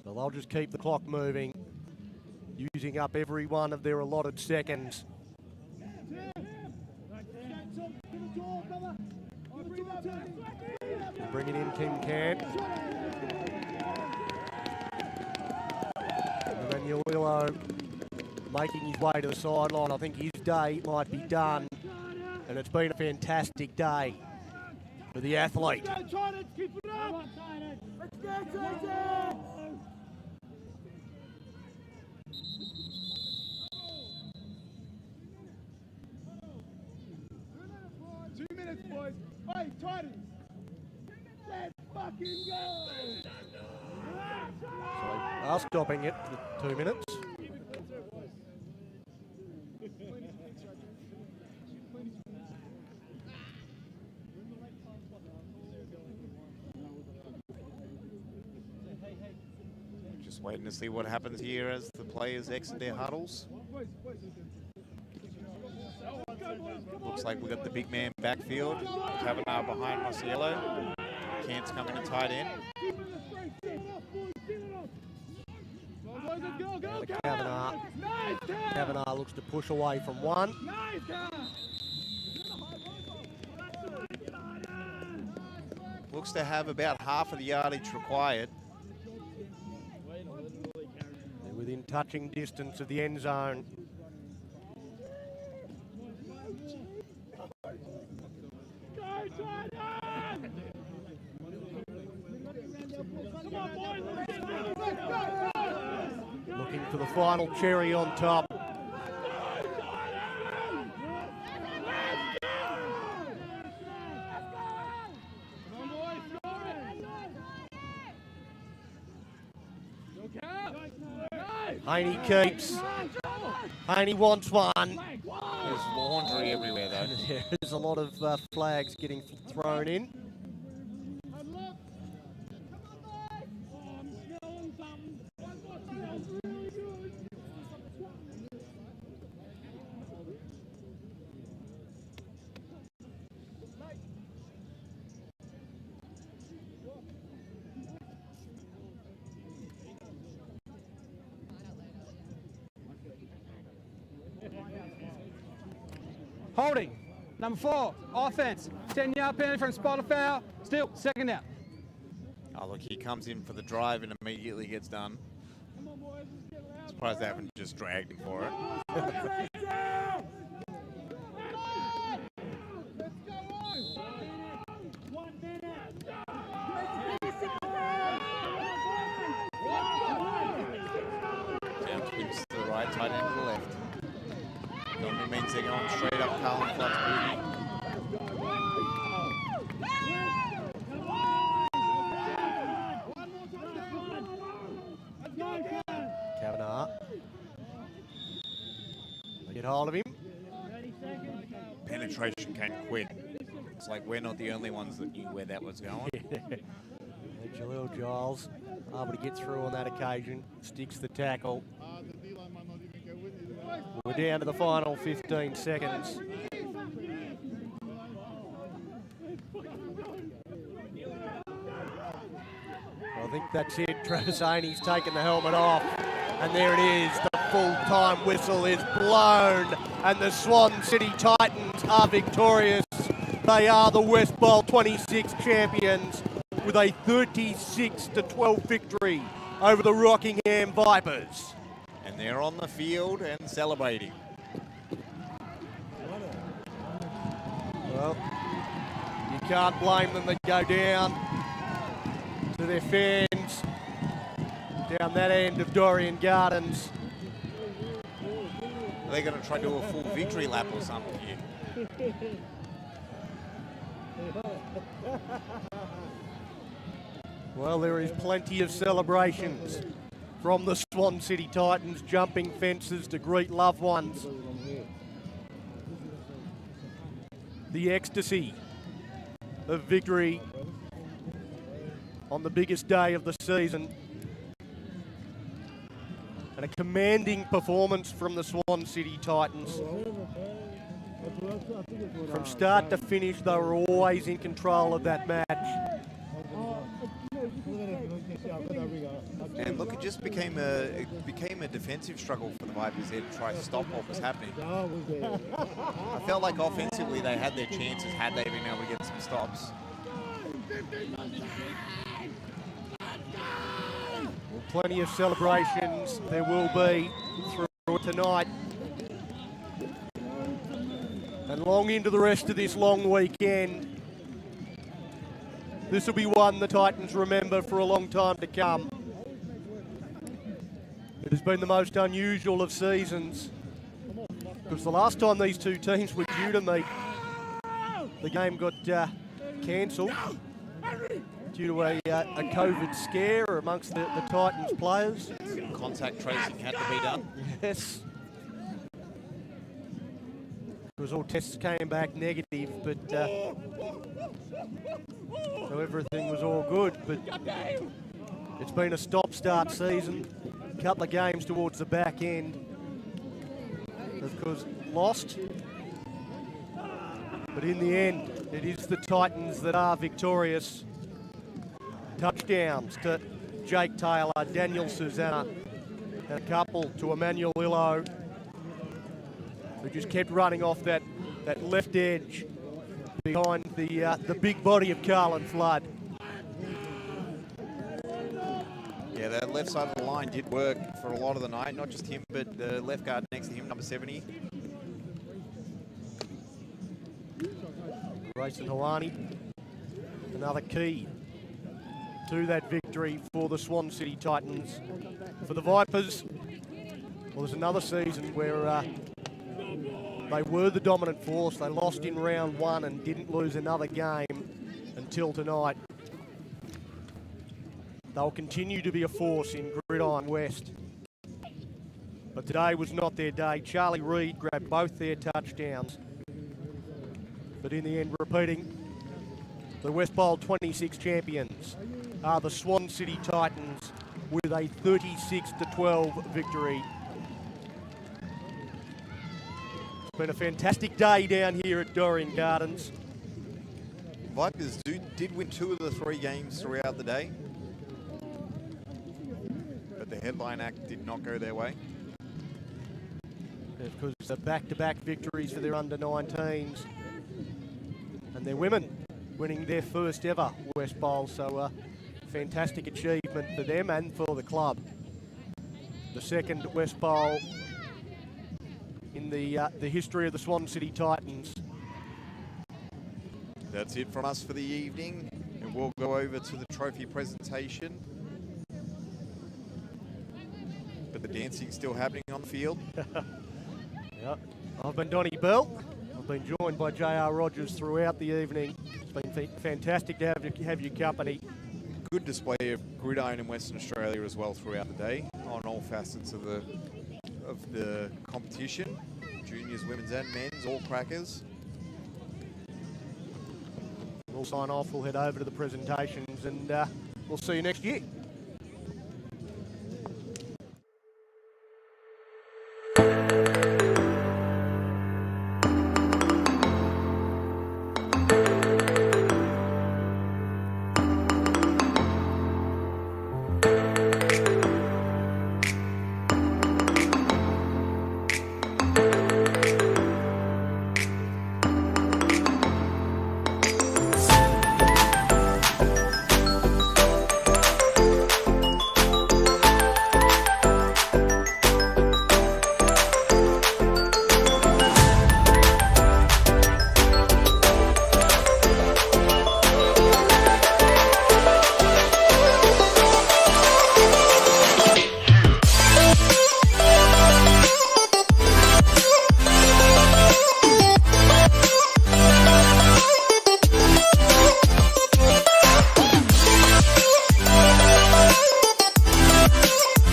Speaker 3: So they'll just keep the clock moving, using up every one of their allotted seconds. Bringing in Tim Cant. Emmanuel Willow making his way to the sideline. I think his day might be done. And it's been a fantastic day for the athlete.
Speaker 2: Let's go, Titans! Keep it up! Let's go, Titans! 2 minutes, boys. Hey, Titans! Let's fucking go!
Speaker 3: So they are stopping it for 2 minutes.
Speaker 4: Just waiting to see what happens here as the players exit their huddles. Looks like we got the big man backfield. Kavanagh behind Marciello. Cant's coming to tight end.
Speaker 3: Kavanagh looks to push away from one.
Speaker 4: Looks to have about half of the yardage required.
Speaker 3: They're within touching distance of the end zone. Looking for the final cherry on top. Haney keeps. Haney wants one.
Speaker 4: There's laundry everywhere, though.
Speaker 3: There's a lot of flags getting thrown in.
Speaker 1: Holding. Number 4, offense. 10-yard penalty from spot of foul. Still, second out.
Speaker 4: Oh, look, he comes in for the drive and immediately gets done. Surprised they haven't just dragged him for it. Down twins to the right, tight end to the left. Normally means they're going straight up Carl and Flood's booty.
Speaker 3: Kavanagh. They get hold of him.
Speaker 4: Penetration came quick. It's like we're not the only ones that knew where that was going.
Speaker 3: Jaleel Giles able to get through on that occasion. Sticks the tackle. We're down to the final 15 seconds. I think that's it. Travis Haney's taken the helmet off. And there it is. The full-time whistle is blown. And the Swan City Titans are victorious. They are the West Bowl 26 champions with a 36-12 victory over the Rockingham Vipers.
Speaker 4: And they're on the field and celebrating.
Speaker 3: Well, you can't blame them. They go down to their fans down that end of Dorian Gardens.
Speaker 4: Are they going to try to do a full victory lap or something here?
Speaker 3: Well, there is plenty of celebrations from the Swan City Titans, jumping fences to greet loved ones. The ecstasy of victory on the biggest day of the season. And a commanding performance from the Swan City Titans. From start to finish, they were always in control of that match.
Speaker 4: And look, it just became a defensive struggle for the Vipers there to try to stop what was happening. I felt like offensively they had their chances had they been able to get some stops.
Speaker 3: Well, plenty of celebrations there will be through tonight. And long into the rest of this long weekend. This will be one the Titans remember for a long time to come. It has been the most unusual of seasons because the last time these two teams were due to meet, the game got cancelled due to a COVID scare amongst the Titans players.
Speaker 4: Contact tracing had to be done.
Speaker 3: Yes. Because all tests came back negative, but so everything was all good. But it's been a stop-start season. A couple of games towards the back end, of course, lost. But in the end, it is the Titans that are victorious. Touchdowns to Jake Taylor, Daniel Susanna, and a couple to Emmanuel Illo, who just kept running off that left edge behind the big body of Carlin Flood.
Speaker 4: Yeah, that left side of the line did work for a lot of the night. Not just him, but the left guard next to him, number 70.
Speaker 3: Grayson Hawani, another key to that victory for the Swan City Titans. For the Vipers, well, there's another season where they were the dominant force. They lost in round one and didn't lose another game until tonight. They'll continue to be a force in Gridiron West. But today was not their day. Charlie Reid grabbed both their touchdowns. But in the end, repeating, the West Bowl 26 champions are the Swan City Titans with a 36-12 victory. It's been a fantastic day down here at Dorrien Gardens.
Speaker 4: Vipers did win 2 of the 3 games throughout the day, but the headline act did not go their way.
Speaker 3: Because the back-to-back victories for their under-19s and their women winning their first ever West Bowl. So fantastic achievement for them and for the club. The second West Bowl in the history of the Swan City Titans.
Speaker 4: That's it from us for the evening, and we'll go over to the trophy presentation. But the dancing's still happening on the field.
Speaker 3: Yep. I've been Donnie Bell. I've been joined by J.R. Rogers throughout the evening. It's been fantastic to have your company.
Speaker 4: Good display of gridiron in Western Australia as well throughout the day on all facets of the competition. Juniors, women's and men's, all crackers.
Speaker 3: We'll sign off, we'll head over to the presentations, and we'll see you next year.